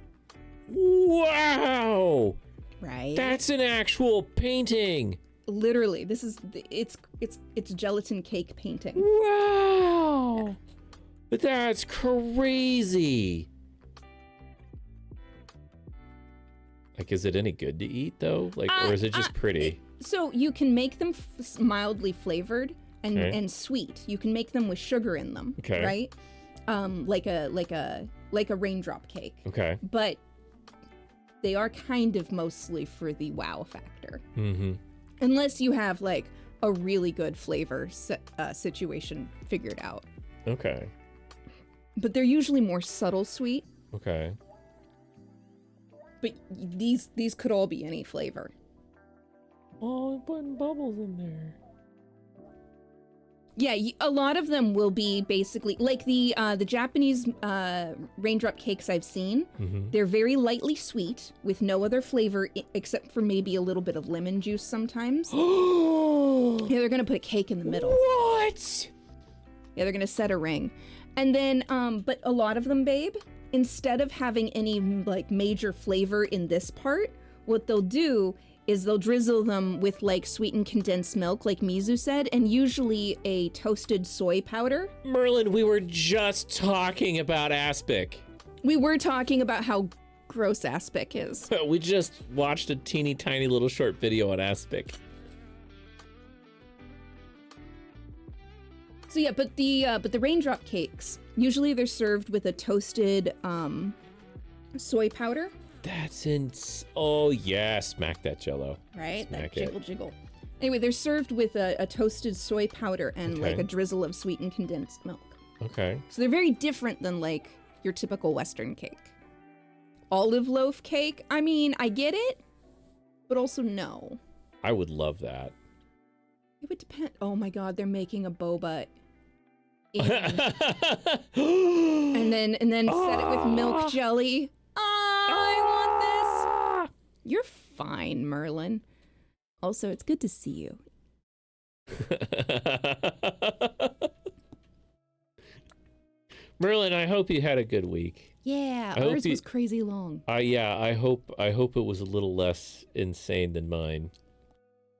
Wow! Right? That's an actual painting. Literally, this is it's gelatin cake painting. Wow! But that's crazy. Like, is it any good to eat though? Like, or is it just pretty? So you can make them mildly flavored and sweet. You can make them with sugar in them. Okay. Right? Like a raindrop cake. Okay. But they are kind of mostly for the wow factor. Mm-hmm. Unless you have like a really good flavor situation figured out. Okay. But they're usually more subtle sweet. Okay. But these could all be any flavor. Oh, I'm putting bubbles in there. Yeah, a lot of them will be basically like the Japanese raindrop cakes I've seen. Mm-hmm. They're very lightly sweet with no other flavor except for maybe a little bit of lemon juice sometimes. Yeah, they're gonna put a cake in the middle. What? Yeah, they're gonna set a ring, and then but a lot of them, babe, instead of having any like major flavor in this part, what they'll do is they'll drizzle them with like sweetened condensed milk, like Mizu said, and usually a toasted soy powder. Merlin, we were just talking about aspic. We were talking about how gross aspic is. We just watched a teeny tiny little short video on aspic. So yeah, but the raindrop cakes, usually they're served with a toasted soy powder. That's oh yeah, smack that jello. Right, smack that jiggle. Anyway, they're served with a toasted soy powder and like a drizzle of sweetened condensed milk. Okay. So they're very different than like your typical Western cake. Olive loaf cake, I mean, I get it, but also no. I would love that. It would depend. Oh my God, they're making a boba. And then set it with milk jelly. I want this. You're fine, Merlin. Also, it's good to see you. Merlin, I hope you had a good week. Yeah, ours was crazy long. Yeah, I hope it was a little less insane than mine.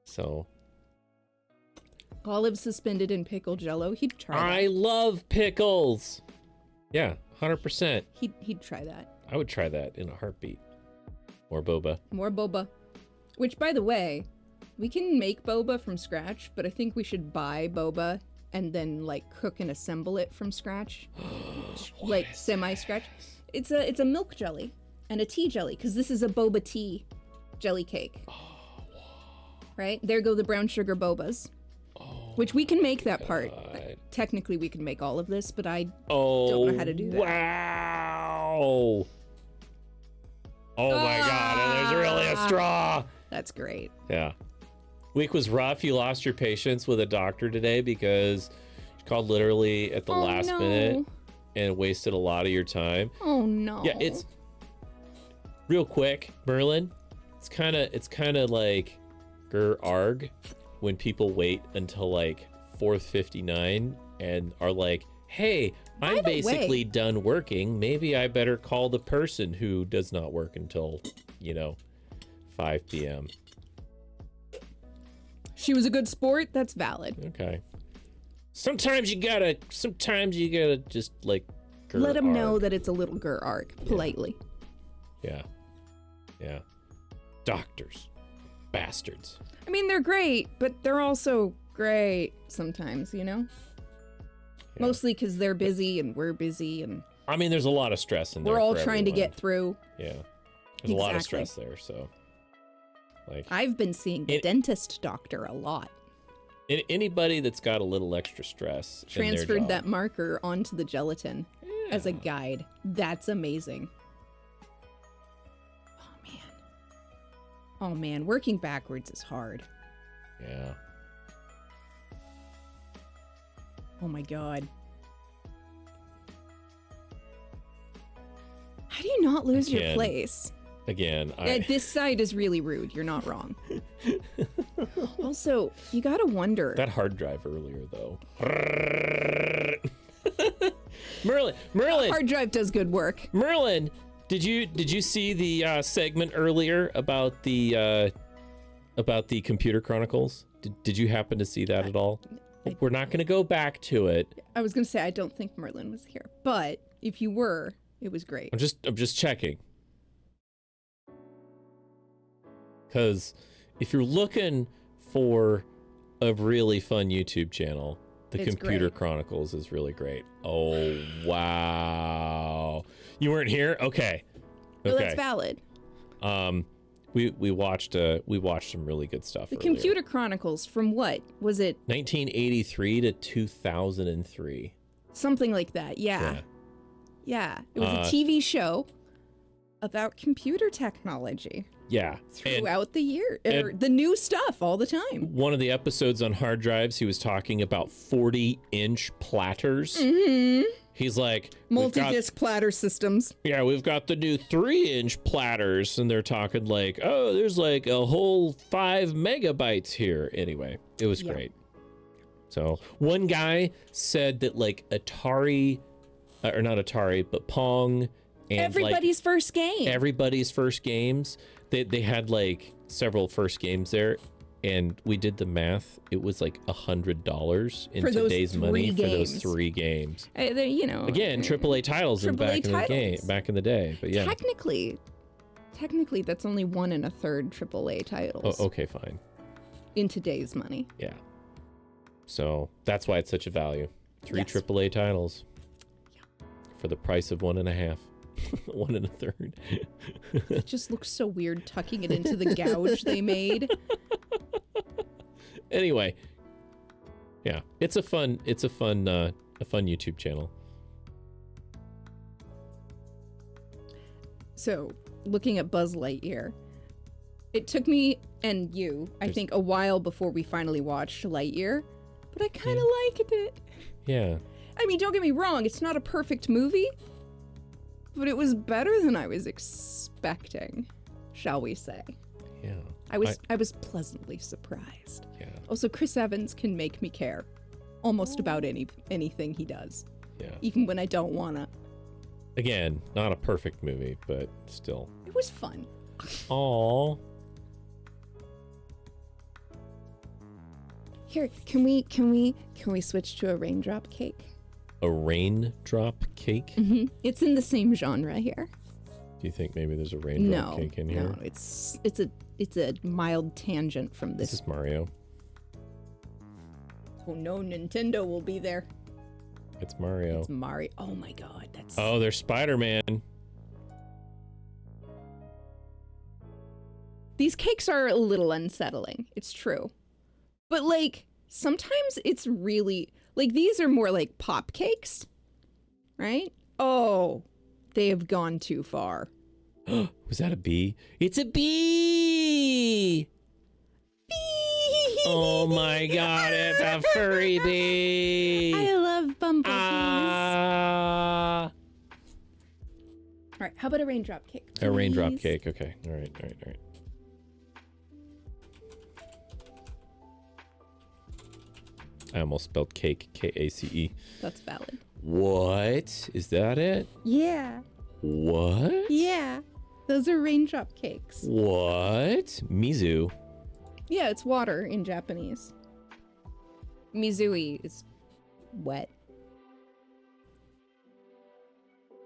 So. Olive suspended in pickle jello. He'd try that. I love pickles. Yeah, 100%. He'd try that. I would try that in a heartbeat. More boba. More boba. Which, by the way, we can make boba from scratch, but I think we should buy boba and then like cook and assemble it from scratch. Like semi-scratch. It's a milk jelly and a tea jelly, because this is a boba tea jelly cake. Right? There go the brown sugar bobas. Which we can make that part. Technically, we can make all of this, but I don't know how to do that. Wow! Oh my God, and there's really a straw! That's great. Yeah. Week was rough. You lost your patience with a doctor today because called literally at the Oh, last no. minute and wasted a lot of your time. Oh no. Yeah, it's real quick, Merlin. It's kind of like arg when people wait until like 4:59 and are like, "Hey, I'm the way- basically done working. Maybe I better call the person who does not work until, 5 p.m." She was a good sport. That's valid. Okay. Sometimes you gotta just like Let him know that it's a little arg politely. Yeah. Yeah. Doctors. Bastards. I mean, they're great, but they're also great sometimes, Mostly because they're busy and we're busy and I mean, there's a lot of stress in there. we're all for trying to everyone. get through. Yeah. There's a lot of Exactly. stress there, so like I've been seeing the dentist doctor a lot. anybody that's got a little extra stress in their Transferred job- that marker onto the gelatin as a guide. That's amazing. Oh man, working backwards is hard. Yeah. Oh my god. How do you not lose your Again, place? Again, This side is really rude. You're not wrong. Also, you gotta wonder. that hard drive earlier though. Merlin. Hard drive does good work. Merlin, did you see the segment earlier about the Computer Chronicles? Did you happen to see that at all? We're not going to go back to it. I was gonna say I don't think Merlin was here, but if you were, it was great. I'm just checking. Because if you're looking for a really fun YouTube channel, the It's Computer great. Chronicles is really great. Oh wow! You weren't here? Okay. Well, that's valid. We watched some really good stuff. The earlier. Computer Chronicles from what? Was it 1983 to 2003. something like that? Yeah. Yeah. It was a TV show about computer technology Yeah. throughout the year. and- The new stuff all the time. One of the episodes on hard drives, he was talking about 40-inch platters. Mm-hmm. He's like, "We've got- Multi-disc platter systems. yeah, we've got the new 3-inch platters," and they're talking like, "Oh, there's like a whole 5 megabytes here." Anyway, it was Yeah. great. So one guy said that like Atari, or not Atari, but Pong, and Everybody's first game. everybody's first games, they had like several first games there, and we did the math. It was like $100 in For those today's money 3 for those games. 3 games. Again, AAA titles in back AAA back in the day. But yeah. Technically, that's only 1 1/3 AAA titles Oh, okay, fine. in today's money. Yeah. So that's why it's such a value. 3 Yes. AAA titles for the price of 1.5. 1 1/3. It just looks so weird tucking it into the gouge they made. Anyway, yeah, it's a fun YouTube channel. So, looking at Buzz Lightyear, it took me and you, I think, a while before we finally watched Lightyear, but I kind of liked it. Yeah. I mean, don't get me wrong, it's not a perfect movie, but it was better than I was expecting, shall we say. Yeah. I was pleasantly surprised. Yeah. Also, Chris Evans can make me care almost about anything he does. Yeah. Even when I don't wanna. Again, not a perfect movie, but still. It was fun. Aww. Here, can we switch to a raindrop cake? A raindrop cake? Mm-hmm. It's in the same genre here. Do you think maybe there's a raindrop cake in here? No, it's a mild tangent from this. This is Mario. Oh no, Nintendo will be there. It's Mario. It's Mario. Oh my god, that's Oh, there's Spider-Man. These cakes are a little unsettling. It's true. But like sometimes it's really like these are more like pop cakes. Right? Oh, they have gone too far. Was that a bee? It's a bee! Oh my god, it's a furry bee. I love bumblebees. Ah. All right, how about a raindrop cake? A raindrop please? cake. Okay. All right. I almost spelled cake, K-A-C-E. That's valid. What? Is that it? Yeah. What? Yeah. Those are raindrop cakes. What? Mizu. Yeah, it's water in Japanese. Mizui is wet.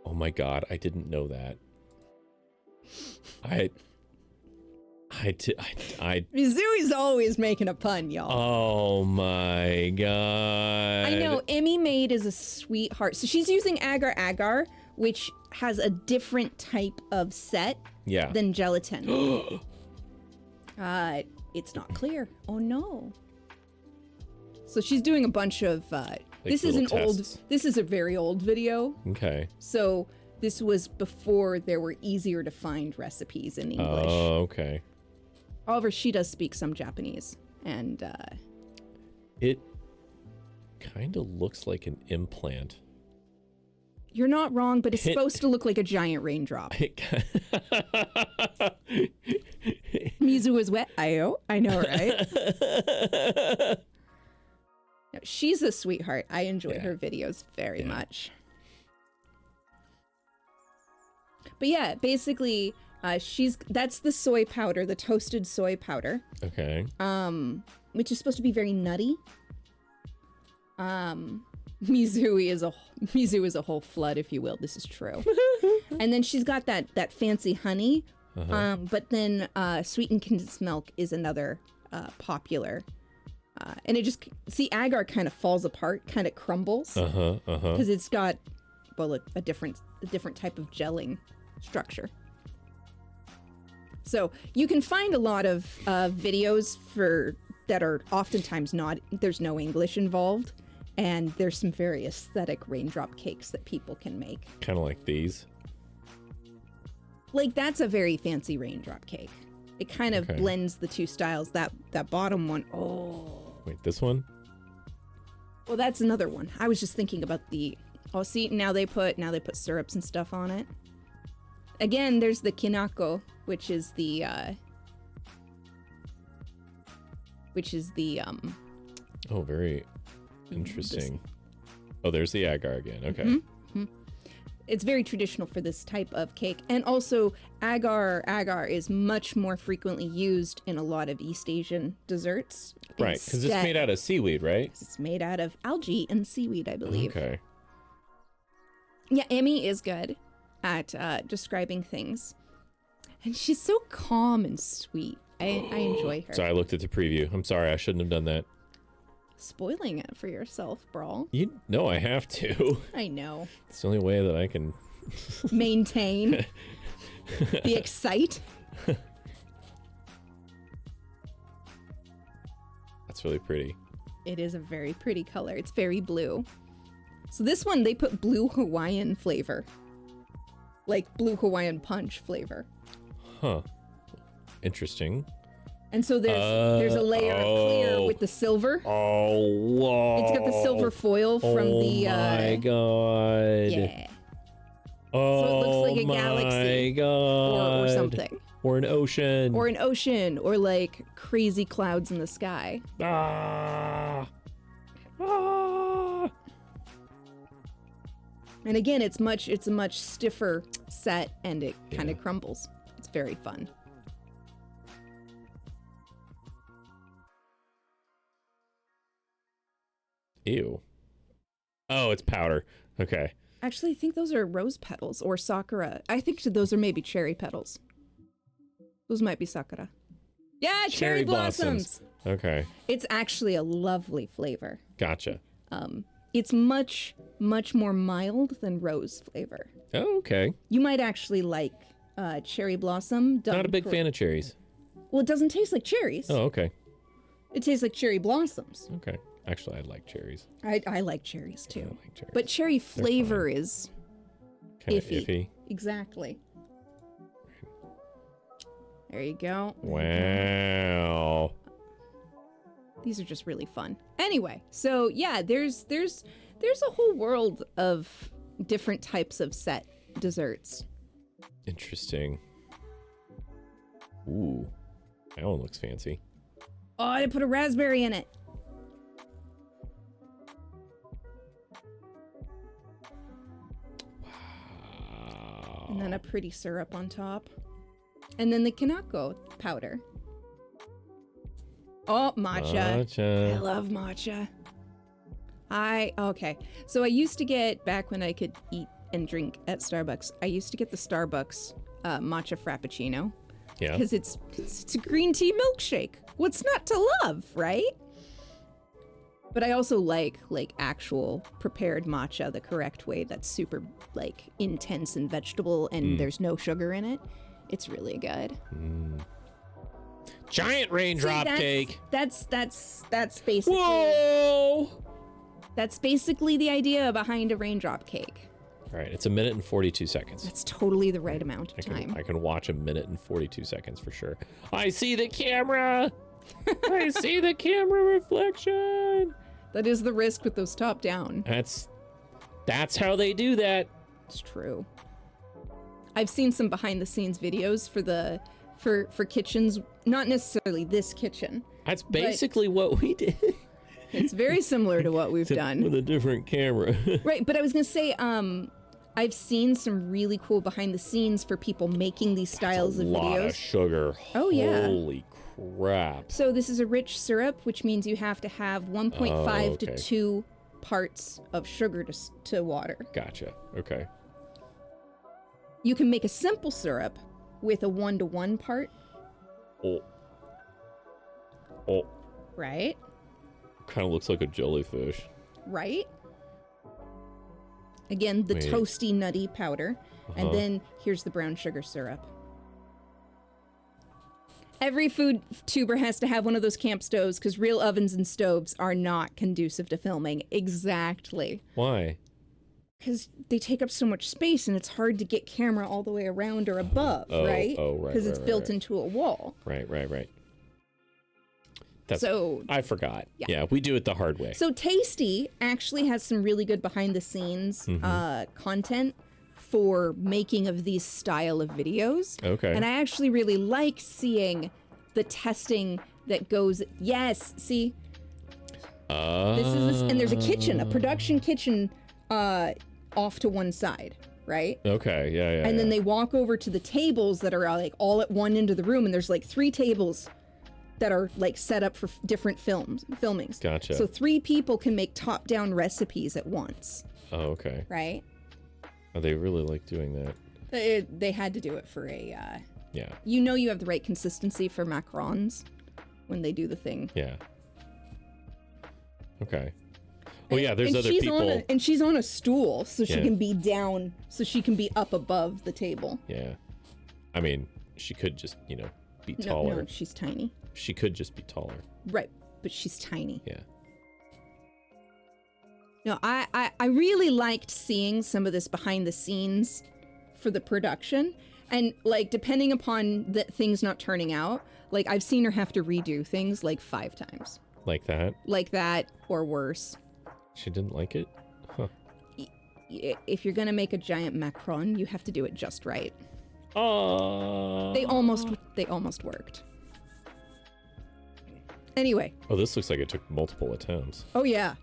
Oh my god, I didn't know that. I Mizui's always making a pun, y'all. Oh my god. I know, Emmy Maid is a sweetheart. So she's using agar agar, which has a different type of set than gelatin. It's not clear. Oh no. So she's doing a bunch of this is an tests. this is a very old video. Okay. So this was before there were easier to find recipes in English. Oh, okay. However, she does speak some Japanese, and it kind of looks like an implant. you're not wrong, but it's supposed to look like a giant raindrop. Mizu is wet. I know, right? No, she's a sweetheart. I enjoy her videos very much. But yeah, basically, that's the soy powder, the toasted soy powder. Okay. Which is supposed to be very nutty. Mizu is a whole flood, if you will. This is true. And then she's got that fancy honey. But then sweetened condensed milk is another popular. And it just agar kind of falls apart, kind of crumbles. Because it's got a different type of gelling structure. So you can find a lot of videos that are oftentimes there's no English involved, and there's some very aesthetic raindrop cakes that people can make. Kind of like these. Like that's a very fancy raindrop cake. It kind of blends the two styles. That bottom one, Wait, this one? Well, that's another one. I was just thinking about see, now they put syrups and stuff on it. Again, there's the kinako, which is the Oh, very interesting. There's the agar again. Okay. Mm-hmm. It's very traditional for this type of cake. And also agar is much more frequently used in a lot of East Asian desserts. Right, because it's made out of seaweed, right? It's made out of algae and seaweed, I believe. Okay. Yeah, Emmy is good at describing things. And she's so calm and sweet. I enjoy her. So I looked at the preview. I'm sorry, I shouldn't have done that. Spoiling it for yourself, Brawl. You know I have to. I know. It's the only way that I can maintain the excite. That's really pretty. It is a very pretty color. It's very blue. So this one, they put blue Hawaiian flavor. Like blue Hawaiian punch flavor. Huh. Interesting. And so there's a layer of clear with the silver. Oh, whoa. It's got the silver foil from the... Oh, my God. Yeah. Oh, so it looks like a galaxy. My God. Or something. Or an ocean. Or an ocean. Or like crazy clouds in the sky. Ah. And again, it's a much stiffer set, and it kind of crumbles. It's very fun. Ew. Oh, it's powder. Okay. Actually, I think those are rose petals or sakura. I think those are maybe cherry petals. Those might be sakura. Yeah, cherry blossoms. Okay. It's actually a lovely flavor. Gotcha. It's much more mild than rose flavor. Oh, okay. You might actually like cherry blossom. Not a big fan of cherries. Well, it doesn't taste like cherries. Oh, okay. It tastes like cherry blossoms. Okay. Actually, I like cherries. I like cherries too. I like cherries. But cherry flavor is kind of iffy. Exactly. There you go. Wow. These are just really fun. Anyway, so yeah, there's a whole world of different types of set desserts. Interesting. Ooh, that one looks fancy. Oh, they put a raspberry in it. Wow. And then a pretty syrup on top. And then the Kanako powder. Oh, matcha. Matcha. I love matcha. Okay. So I used to get, back when I could eat and drink at Starbucks, I used to get the Starbucks matcha frappuccino. Yeah. Because it's a green tea milkshake. What's not to love, right? But I also like actual prepared matcha the correct way. That's super like intense and vegetable, and there's no sugar in it. It's really good. Giant raindrop cake. That's basically. Whoa! That's basically the idea behind a raindrop cake. All right, it's 1 minute and 42 seconds. That's totally the right amount of time. I can watch 1 minute and 42 seconds for sure. I see the camera. I see the camera reflection. That is the risk with those top down. That's how they do that. It's true. I've seen some behind the scenes videos for kitchens, not necessarily this kitchen. That's basically what we did. It's very similar to what we've done. With a different camera. Right, but I was gonna say, I've seen some really cool behind the scenes for people making these styles of videos. A lot of sugar. Oh yeah. Holy crap. So this is a rich syrup, which means you have to have 1.5 to 2 parts of sugar to water. Gotcha. Okay. You can make a simple syrup with a 1-to-1 part. Oh. Right? Kind of looks like a jellyfish. Right? Again, the Wait. toasty, nutty powder. And then here's the brown sugar syrup. Every food tuber has to have one of those camp stoves because real ovens and stoves are not conducive to filming. Exactly. Why? Because they take up so much space and it's hard to get camera all the way around or above, right? Oh, right. Because it's built right. into a wall. Right. So I forgot. Yeah. Yeah, we do it the hard way. So Tasty actually has some really good behind the scenes content for making of these style of videos. Okay. And I actually really like seeing the testing that goes. Yes, see. And there's a kitchen, a production kitchen, off to one side, right? Okay. Yeah. And then they walk over to the tables that are like all at one end of the room, and there's like 3 tables that are like set up for different filmings. Gotcha. So 3 people can make top-down recipes at once. Oh, okay. Right? Oh, they really like doing that. They had to do it for a. Yeah. You know you have the right consistency for macarons when they do the thing. Yeah. Okay. Well, yeah. There's other people. And she's on a stool, so she Yeah. can be down, so she can be up above the table. Yeah. I mean, she could just, be No, taller. no, she's tiny. She could just be taller. Right, but she's tiny. Yeah. No, I really liked seeing some of this behind the scenes for the production. And, like, depending upon the things not turning out, like, I've seen her have to redo things, like, 5 times. Like that? Like that, or worse. She didn't like it? Huh. If you're gonna make a giant macaron, you have to do it just right. Oh. They almost worked. Anyway. Oh, this looks like it took multiple attempts. Oh, yeah.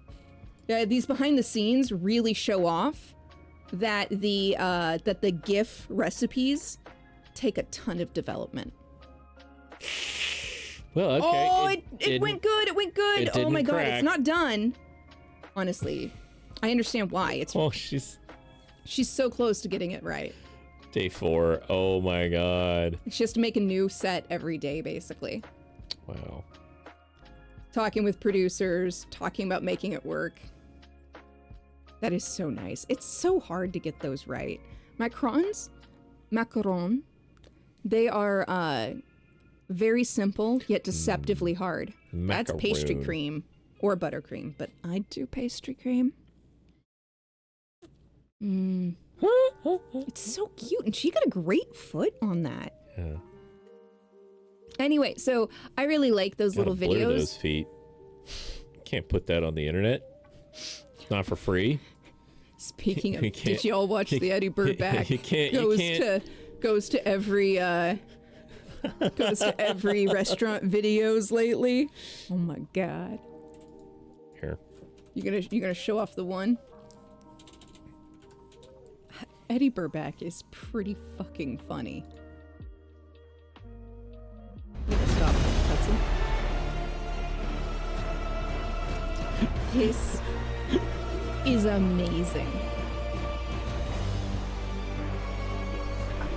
These behind the scenes really show off that the GIF recipes take a ton of development. Well, okay. Oh, it went good. It went good. It Oh my didn't god, crack. it's not done. Honestly, I understand why. It's she's so close to getting it right. Day 4. Oh my god. She has to make a new set every day, basically. Wow. Talking with producers, talking about making it work. That is so nice. It's so hard to get those right. Macaron, they are very simple yet deceptively hard. That's pastry Macaroon. cream or buttercream, but I do pastry cream. It's so cute, and she got a great foot on that. Yeah. Anyway, so I really like those little Gotta blur videos. those feet. can't put that on the internet. Not for free. Speaking of, You can't- did you all watch the Eddie Burback? You can't. Goes to every restaurant videos lately. Oh my god. Here. You gonna show off the one? Eddie Burback is pretty fucking funny. Stop, Hudson. This is amazing.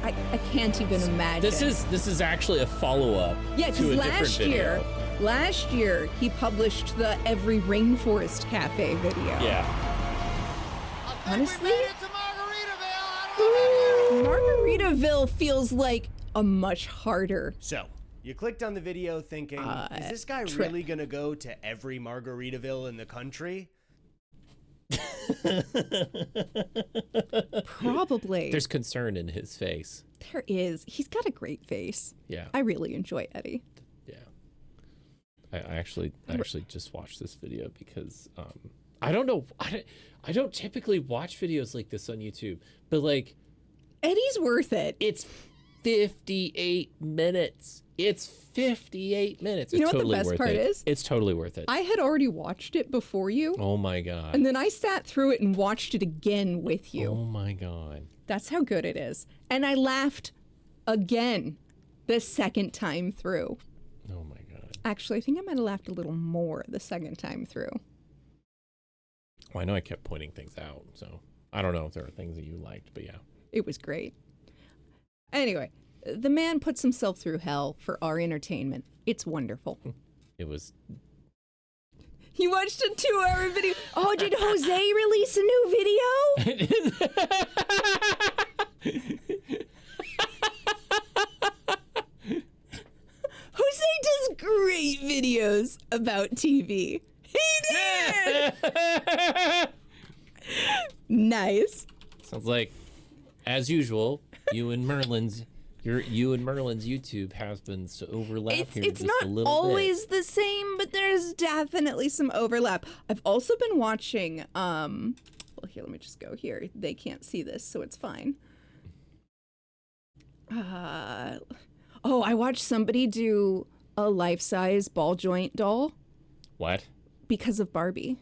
I can't even imagine. This is actually a follow-up Yeah, to a because different video. last year he published the Every Rainforest Cafe video. Yeah. Honestly, Margaritaville feels like a much harder. So, you clicked on the video thinking, is this guy trip. really gonna go to every Margaritaville in the country? Probably. There's concern in his face. There is. He's got a great face. Yeah. I really enjoy Eddie. I actually just watched this video because I don't know. I don't typically watch videos like this on YouTube, but like Eddie's worth it. It's 58 minutes. It's 58 minutes. You know It's what the totally best worth part it. is? It's totally worth it. I had already watched it before you. Oh my god. And then I sat through it and watched it again with you. Oh my god. That's how good it is. And I laughed again the second time through. Oh my god. Actually, I think I might have laughed a little more the second time through. Well, I know I kept pointing things out, so I don't know if there are things that you liked, but yeah. It was great. Anyway, the man puts himself through hell for our entertainment. It's wonderful. It was. You watched a 2-hour video. Oh, did Jose release a new video? Jose does great videos about TV. He did! Nice. Sounds like, as usual, you and Merlin's YouTube has been to overlap here It's just not a little always the same, but there's definitely some overlap. I've also been watching, well, here, let me just go here. They can't see this, so it's fine. Oh, I watched somebody do a life-size ball joint doll. What? Because of Barbie.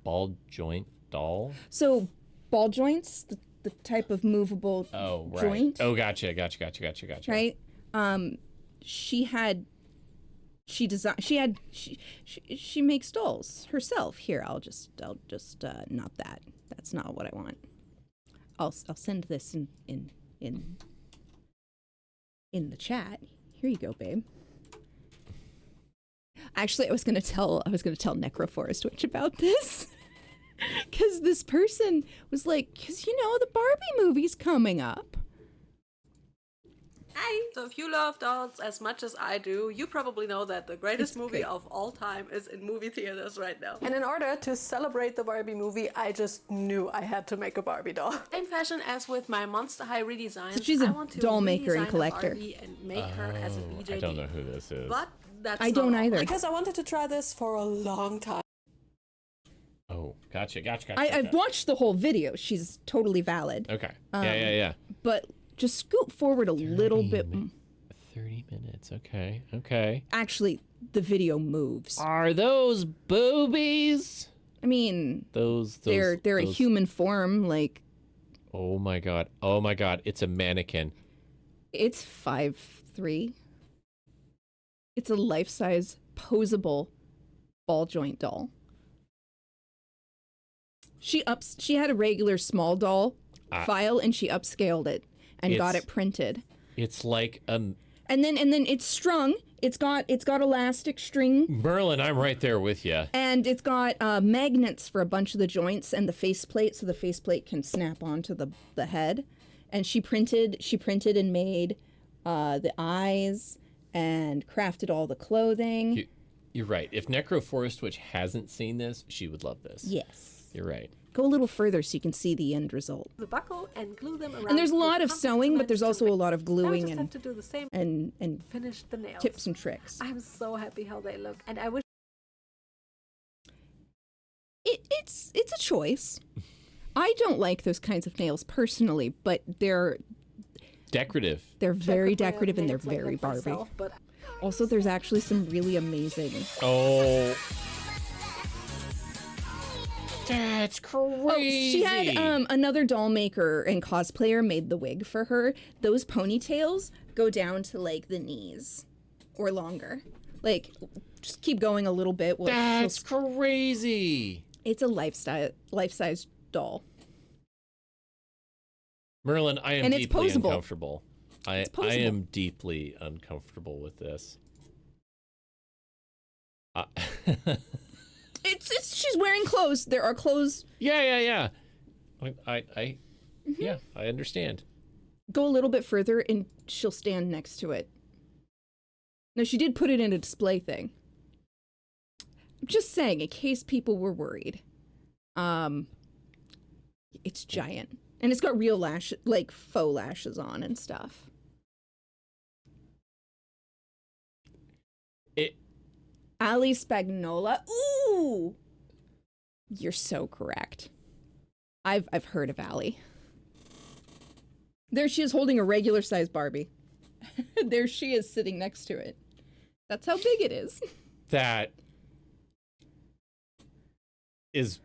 Ball joint doll? So, ball joints, the type of movable joint. Oh, gotcha. Right? She makes dolls herself. Here, I'll just not that. That's not what I want. I'll send this in the chat. Here you go, babe. Actually, I was gonna tell Necroforest Witch about this. Because this person was like, because, you know, the Barbie movie's coming up. Hi. So if you love dolls as much as I do, you probably know that the greatest movie of all time is in movie theaters right now. And in order to celebrate the Barbie movie, I just knew I had to make a Barbie doll. Same fashion as with my Monster High redesigns. So she's a I want to doll maker and redesign collector. Barbie and make her as a BJD. I don't know who this is. But that's I don't not all. either. Because I wanted to try this for a long time. Oh, gotcha. I've watched the whole video. She's totally valid. Okay. Yeah. But just scoot forward a little bit. 30 minutes. Okay. Actually, the video moves. Are those boobies? I mean, those they're a human form. Like, oh my god, it's a mannequin. it's 5'3". It's a life-size posable ball joint doll. She had a regular small doll file and she upscaled it and got it printed. It's like And then it's strung. It's got elastic string. Merlin, I'm right there with you. And it's got magnets for a bunch of the joints and the faceplate, so the faceplate can snap onto the head. And she printed and made the eyes and crafted all the clothing. You're right. If Necroforest Witch hasn't seen this, she would love this. Yes. You're right. Go a little further so you can see the end result. The buckle and glue them around. And there's a lot of sewing, but there's also a lot of gluing have to do the same and finish the nails. tips and tricks. I'm so happy how they look, and I wish. it's a choice. I don't like those kinds of nails personally, but they're Decorative. very decorative and they're very Barbie. Also, there's actually some really amazing. Oh. That's crazy. Oh, she had another doll maker and cosplayer made the wig for her. Those ponytails go down to like the knees or longer. Like, just keep going a little bit. That's crazy. It's a life-size doll. Merlin, I am And it's deeply posable. uncomfortable. I am deeply uncomfortable with this. She's wearing clothes. There are clothes. Yeah. I understand. Go a little bit further and she'll stand next to it. No, she did put it in a display thing. I'm just saying, in case people were worried. It's giant. And it's got real like faux lashes on and stuff. Ali Spagnola. Ooh! You're so correct. I've heard of Ali. There she is holding a regular size Barbie. There she is sitting next to it. That's how big it is. That is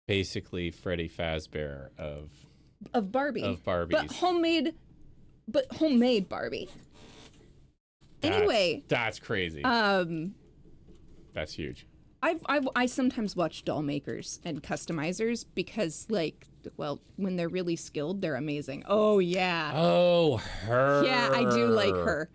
basically Freddy Fazbear of Barbie. Of Barbies. But homemade Barbie. Anyway. That's crazy. That's huge. I sometimes watch doll makers and customizers because, like, well, when they're really skilled, they're amazing. Oh yeah. Oh, her. Yeah, I do like her.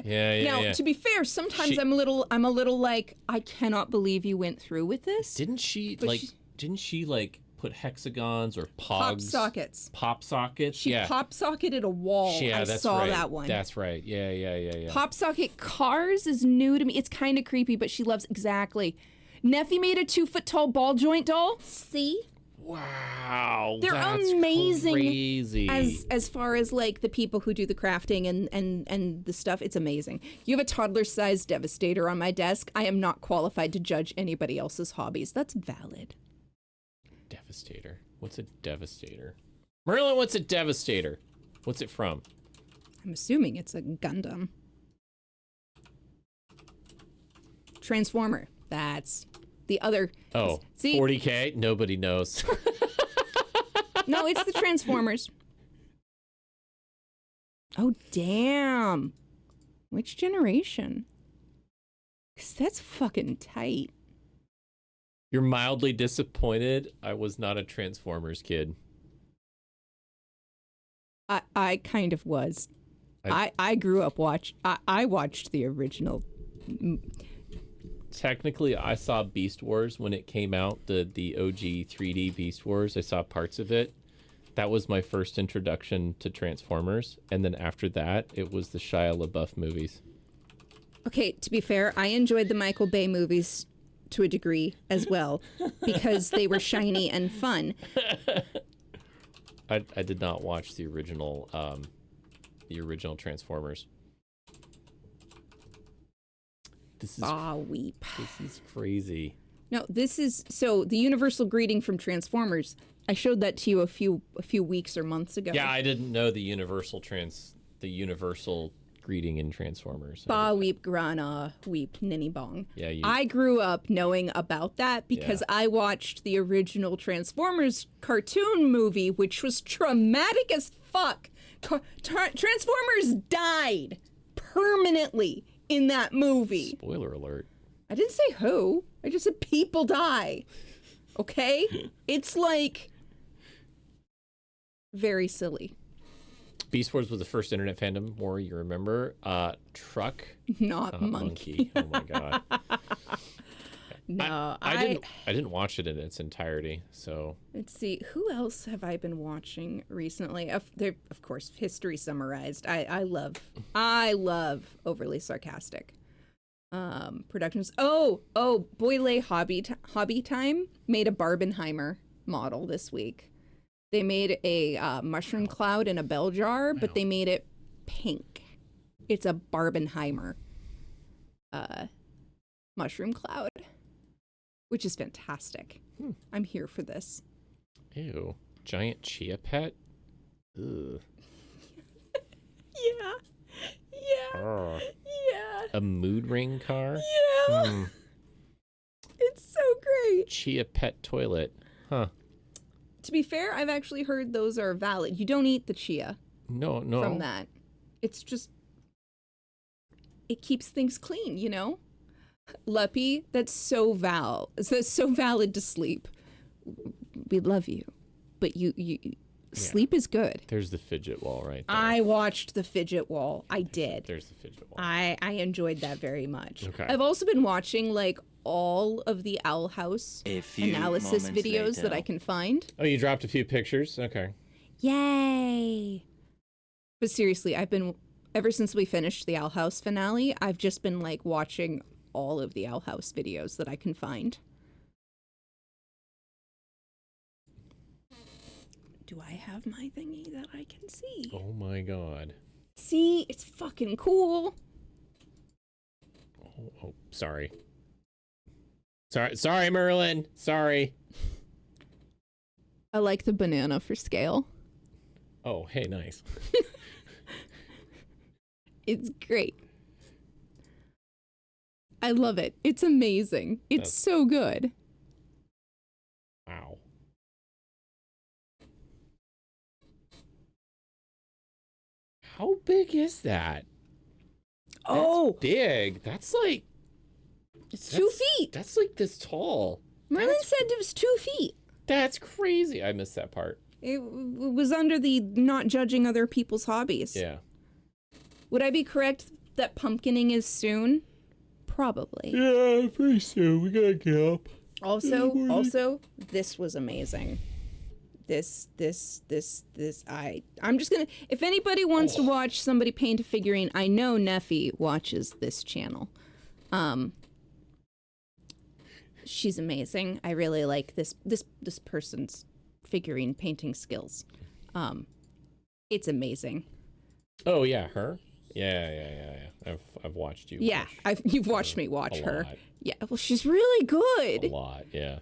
Now, to be fair, sometimes I'm a little like, I cannot believe you went through with this. Didn't she put hexagons or pogs? Pop sockets. Pop sockets. She pop socketed a wall. Yeah, I that's saw right. that one. That's right. Yeah. Pop socket cars is new to me. It's kind of creepy, but she loves exactly. Neffy made a 2-foot-tall ball joint doll. See? Wow. They're that's amazing. Crazy. As far as like the people who do the crafting and the stuff, it's amazing. You have a toddler-sized Devastator on my desk. I am not qualified to judge anybody else's hobbies. That's valid. Devastator. What's a Devastator? Merlin, what's a Devastator? What's it from? I'm assuming it's a Gundam. Transformer. That's the other. Oh, see? 40K? Nobody knows. No, it's the Transformers. Oh, damn. Which generation? 'Cause that's fucking tight. You're mildly disappointed? I was not a Transformers kid. I kind of was. I grew up I watched the original. Technically, I saw Beast Wars when it came out, the OG 3D Beast Wars. I saw parts of it. That was my first introduction to Transformers. And then after that, it was the Shia LaBeouf movies. Okay, to be fair, I enjoyed the Michael Bay movies to a degree as well because they were shiny and fun. I did not watch the original Transformers. This is weep. This is crazy. No, this is so the universal greeting from Transformers. I showed that to you a few weeks or months ago. Yeah, I didn't know the universal greeting in Transformers. Ba weep grana weep ninny bong. Yeah, I grew up knowing about that because I watched the original Transformers cartoon movie, which was traumatic as fuck. Transformers died permanently in that movie. Spoiler alert. I didn't say who. I just said people die. Okay? It's like very silly. Beast Wars was the first internet fandom war you remember. Truck. Not monkey. Oh my god. No, I didn't watch it in its entirety. So let's see, who else have I been watching recently? Of course, History Summarized. I love overly sarcastic productions. Oh, Boyle Hobby Time made a Barbenheimer model this week. They made a mushroom cloud in a bell jar, but they made it pink. It's a Barbenheimer mushroom cloud, which is fantastic. I'm here for this. Ew. Giant chia pet? Ugh. Yeah. Yeah. Arr. Yeah. A mood ring car? Yeah. It's so great. Chia pet toilet. Huh. To be fair, I've actually heard those are valid. You don't eat the chia No. from that. It's just, it keeps things clean, you know? Leppy, that's so valid to sleep. We love you, but sleep is good. There's the fidget wall right there. I watched the fidget wall. I did. There's the fidget wall. I enjoyed that very much. Okay. I've also been watching like all of the Owl House analysis videos that I can find. Oh, you dropped a few pictures? Okay. Yay! But seriously, ever since we finished the Owl House finale, I've just been like watching all of the Owl House videos that I can find. Do I have my thingy that I can see? Oh my god. See, it's fucking cool. Oh, sorry. Sorry, Merlin. Sorry. I like the banana for scale. Oh, hey, nice. It's great. I love it. It's amazing. It's so good. Wow. How big is that? Oh, big. That's like... It's 2 feet. That's like this tall. Merlin said it was 2 feet. That's crazy. I missed that part. It was under the not judging other people's hobbies. Yeah. Would I be correct that pumpkining is soon? Probably. Yeah, pretty soon. We gotta get up. Also, this was amazing. I'm just gonna, if anybody wants to watch somebody paint a figurine, I know Neffy watches this channel. She's amazing. I really like this person's figurine painting skills. It's amazing. Oh yeah, her? Yeah. I've watched you. Yeah, you've watched me watch a her. lot. Yeah, well, she's really good. A lot, yeah.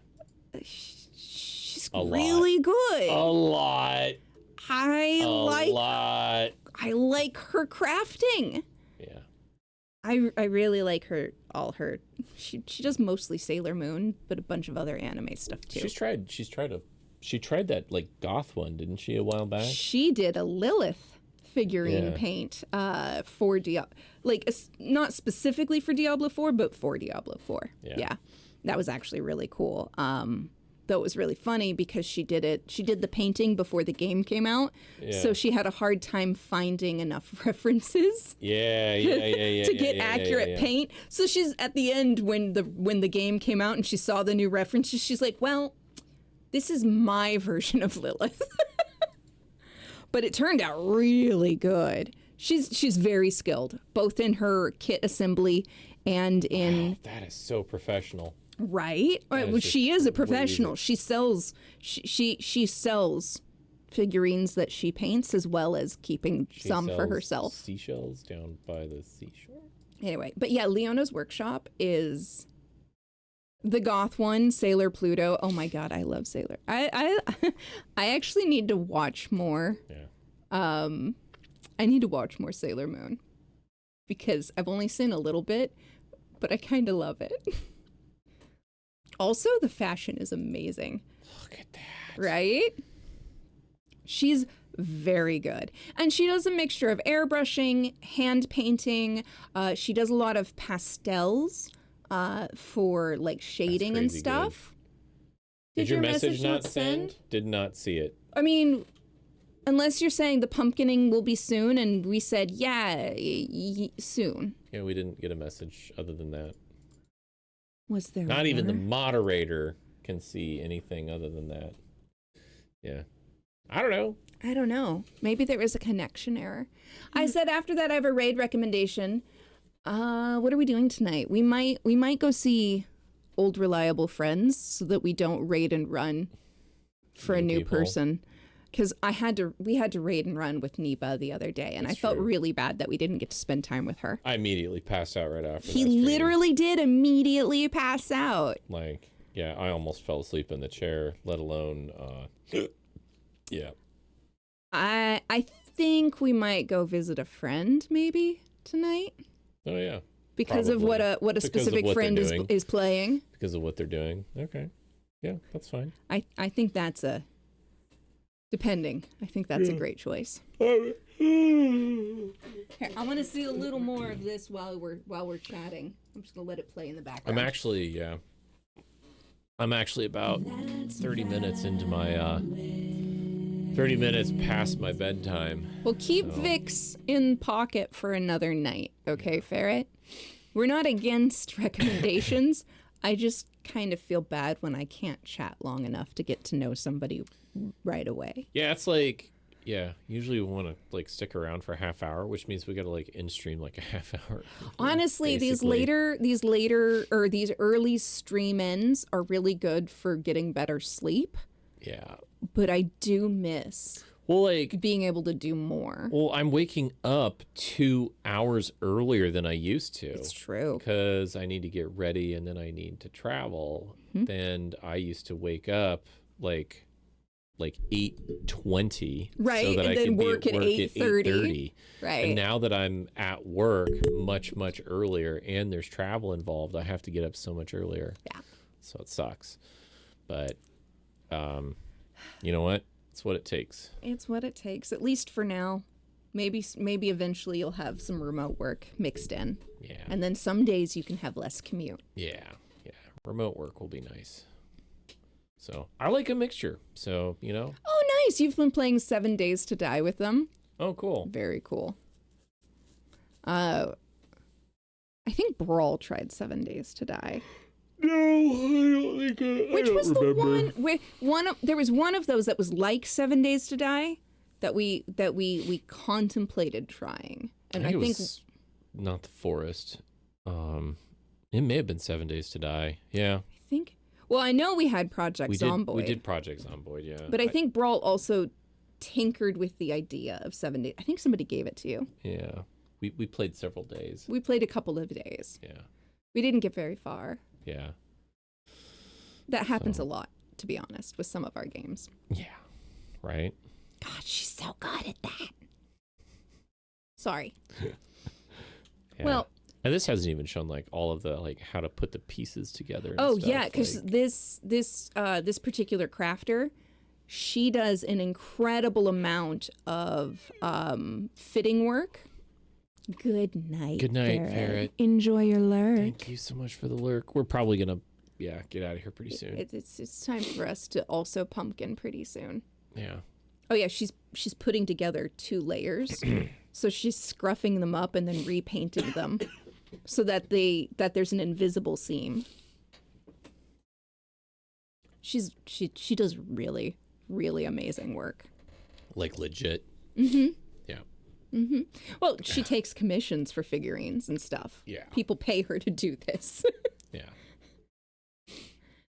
She's A really lot. good. A lot. I like her crafting. Yeah. I really like her. She does mostly Sailor Moon, but a bunch of other anime stuff too. She tried that like goth one, didn't she, a while back? She did a Lilith figurine paint for not specifically for Diablo 4, but for Diablo 4. Yeah. That was actually really cool. Though it was really funny because she did the painting before the game came out. Yeah. So she had a hard time finding enough references. Yeah. to get accurate paint. So she's at the end when the game came out and she saw the new references, she's like, well, this is my version of Lilith. But it turned out really good. She's very skilled, both in her kit assembly and in... Wow, that is so professional. Right? Well, she is a professional. She sells she sells figurines that she paints as well as keeping some for herself. Seashells down by the seashore? Anyway, but yeah, Leona's workshop is the goth one, Sailor Pluto. Oh my god, I love Sailor. I actually need to watch more. Yeah. I need to watch more Sailor Moon because I've only seen a little bit, but I kind of love it. Also, the fashion is amazing. Look at that. Right? She's very good. And she does a mixture of airbrushing, hand painting. She does a lot of pastels for like shading and stuff. Did your message not send? Did not see it. I mean, unless you're saying the pumpkining will be soon, and we said, yeah, soon. Yeah, we didn't get a message other than that. Was there Not even the moderator can see anything other than that. Yeah. I don't know. Maybe there was a connection error. I said after that I have a raid recommendation. What are we doing tonight? We might go see Old Reliable Friends so that we don't raid and run for a new person. Because we had to raid and run with Neba the other day, and I felt really bad that we didn't get to spend time with her. I immediately passed out right after. He literally did immediately pass out. Like, Yeah, I almost fell asleep in the chair, let alone, yeah. I think we might go visit a friend maybe tonight Oh, yeah. because of what a Because of specific what they're friend doing. is playing. Because of what they're doing. Okay. Yeah, that's fine. I think that's depending. I think that's a great choice. Here, I want to see a little more of this while we're chatting. I'm just gonna let it play in the background. I'm actually about 30 minutes into my 30 minutes past my bedtime. Well, keep so. Vix in pocket for another night, okay, Ferret? We're not against recommendations. I just kind of feel bad when I can't chat long enough to get to know somebody right away. Yeah, it's like, usually we want to like stick around for a half hour, which means we got to like in stream like a half hour. Honestly, basically. these early stream ends are really good for getting better sleep. Yeah. But I do miss being able to do more. Well, I'm waking up 2 hours earlier than I used to. It's true. Because I need to get ready and then I need to travel. And I used to wake up like 8:20, right? So that and I then could work be at at work 8:30. Right. And now that I'm at work much earlier and there's travel involved, I have to get up so much earlier. Yeah. So it sucks. But you know what? It's what it takes. It's what it takes, at least for now. Maybe eventually you'll have some remote work mixed in. Yeah. And then some days you can have less commute. Yeah. Remote work will be nice. So I like a mixture. So, you know. Oh, nice. You've been playing 7 Days to Die with them. Oh, cool. Very cool. I think Brawl tried 7 Days to Die. No, I don't think Which was the one where there was one of those that was like 7 Days to Die that we contemplated trying. And I think it was not the forest. It may have been 7 Days to Die. Yeah. Well, I know we had Project Zomboid. We did Project Zomboid, yeah. But I think Brawl also tinkered with the idea of 7 days. I think somebody gave it to you. Yeah. We played several days. We played a couple of days. Yeah. We didn't get very far. Yeah. That happens a lot, to be honest, with some of our games. Yeah. Right? God, she's so good at that. Sorry. Yeah. Well, and this hasn't even shown like all of the like how to put the pieces together. Oh stuff. yeah, because this particular crafter, she does an incredible amount of fitting work. Good night. Good night, Ferret. Enjoy your lurk. Thank you so much for the lurk. We're probably gonna get out of here pretty soon. It's time for us to also pumpkin pretty soon. Yeah. Oh yeah, she's putting together 2 layers. So she's scruffing them up and then repainting them so that there's an invisible seam. She does really, really amazing work. Like legit. Mm-hmm. Yeah. Mm-hmm. Well, she takes commissions for figurines and stuff. Yeah. People pay her to do this. Yeah.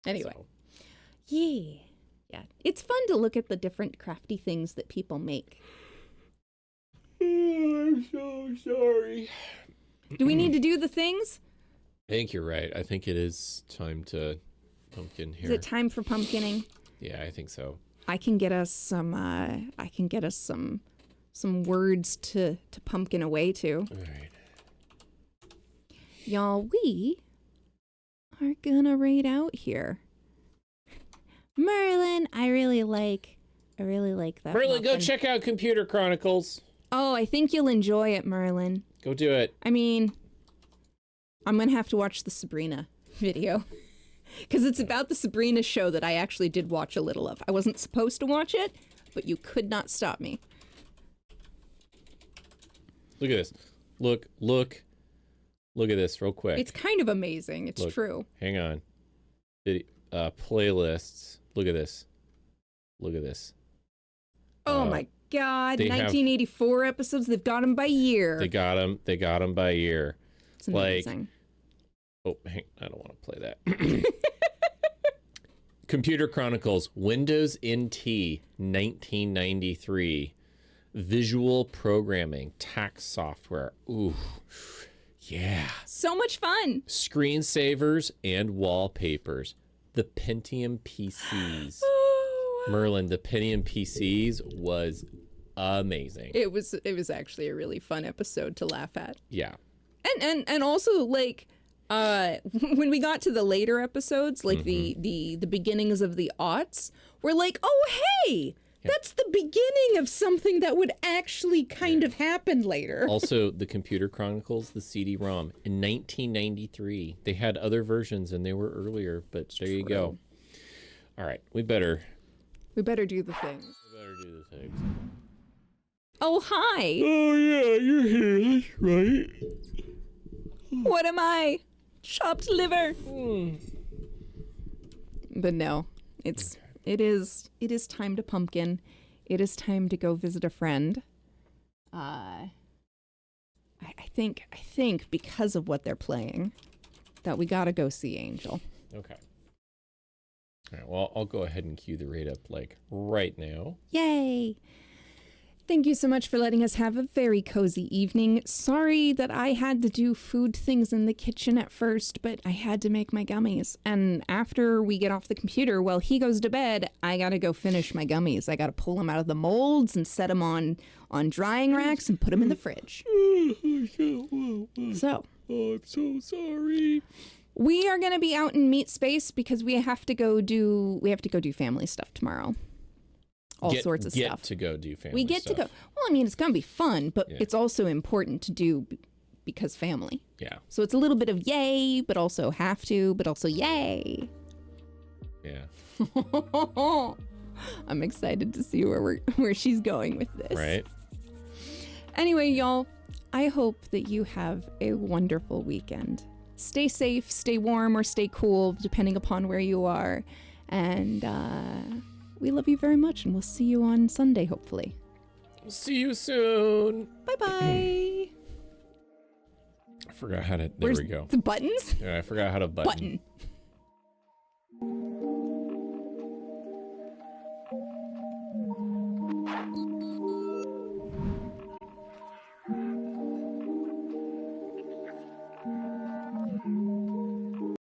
Anyway. Yeah. Yeah. It's fun to look at the different crafty things that people make. I'm so sorry. Do we need to do the things? I think you're right. I think it is time to pumpkin here. Is it time for pumpkining? Yeah, I think so. I can get us some some words to pumpkin away to. All right. Y'all, we are gonna raid out here. Merlin, I really like that. Merlin, go muffin. check out Computer Chronicles. Oh, I think you'll enjoy it, Merlin. Go do it. I mean, I'm gonna have to watch the Sabrina video. Because it's about the Sabrina show that I actually did watch a little of. I wasn't supposed to watch it, but you could not stop me. Look at this. Look at this real quick. It's kind of amazing. It's Look, true. Hang on. Playlists. Look at this. Look at this. Oh my God. they have- 1984 episodes. They've got them by year. They got them by year. It's amazing. Like, oh, I don't want to play that. Computer Chronicles, Windows NT, 1993. Visual programming, tax software. Ooh, yeah. So much fun. Screensavers and wallpapers. the Pentium PCs. Oh, Merlin, the Pentium PCs was amazing. It was actually a really fun episode to laugh at. Yeah. And also like when we got to the later episodes, like the beginnings of the aughts, we're like, oh hey, that's the beginning of something that would actually kind of happen later. Also, the Computer Chronicles, the CD-ROM in 1993. They had other versions and they were earlier, but there you go. All right, we better do the things. We better do the things. Oh hi. Oh yeah, you're here. That's right. What am I? Chopped liver. But no, it is time to pumpkin. It is time to go visit a friend. I think because of what they're playing, that we gotta go see Angel. Okay. All right. Well, I'll go ahead and cue the raid up like right now. Yay! Thank you so much for letting us have a very cozy evening. Sorry that I had to do food things in the kitchen at first, but I had to make my gummies. And after we get off the computer, while he goes to bed, I gotta go finish my gummies. I gotta pull them out of the molds and set them on drying racks and put them in the fridge. So. Oh, I'm so sorry. We are gonna be out in meat space because we have to go do family stuff tomorrow. All sorts of stuff. Get to go do family We get stuff. to go. Well, I mean, it's going to be fun, but it's also important to do because family. Yeah. So it's a little bit of yay, but also have to, but also yay. Yeah. I'm excited to see where she's going with this. Right. Anyway, y'all, I hope that you have a wonderful weekend. Stay safe, stay warm, or stay cool, depending upon where you are. And, we love you very much, and we'll see you on Sunday, hopefully. See you soon. Bye-bye. I forgot how to... There Where's we go. the buttons? Yeah, I forgot how to button.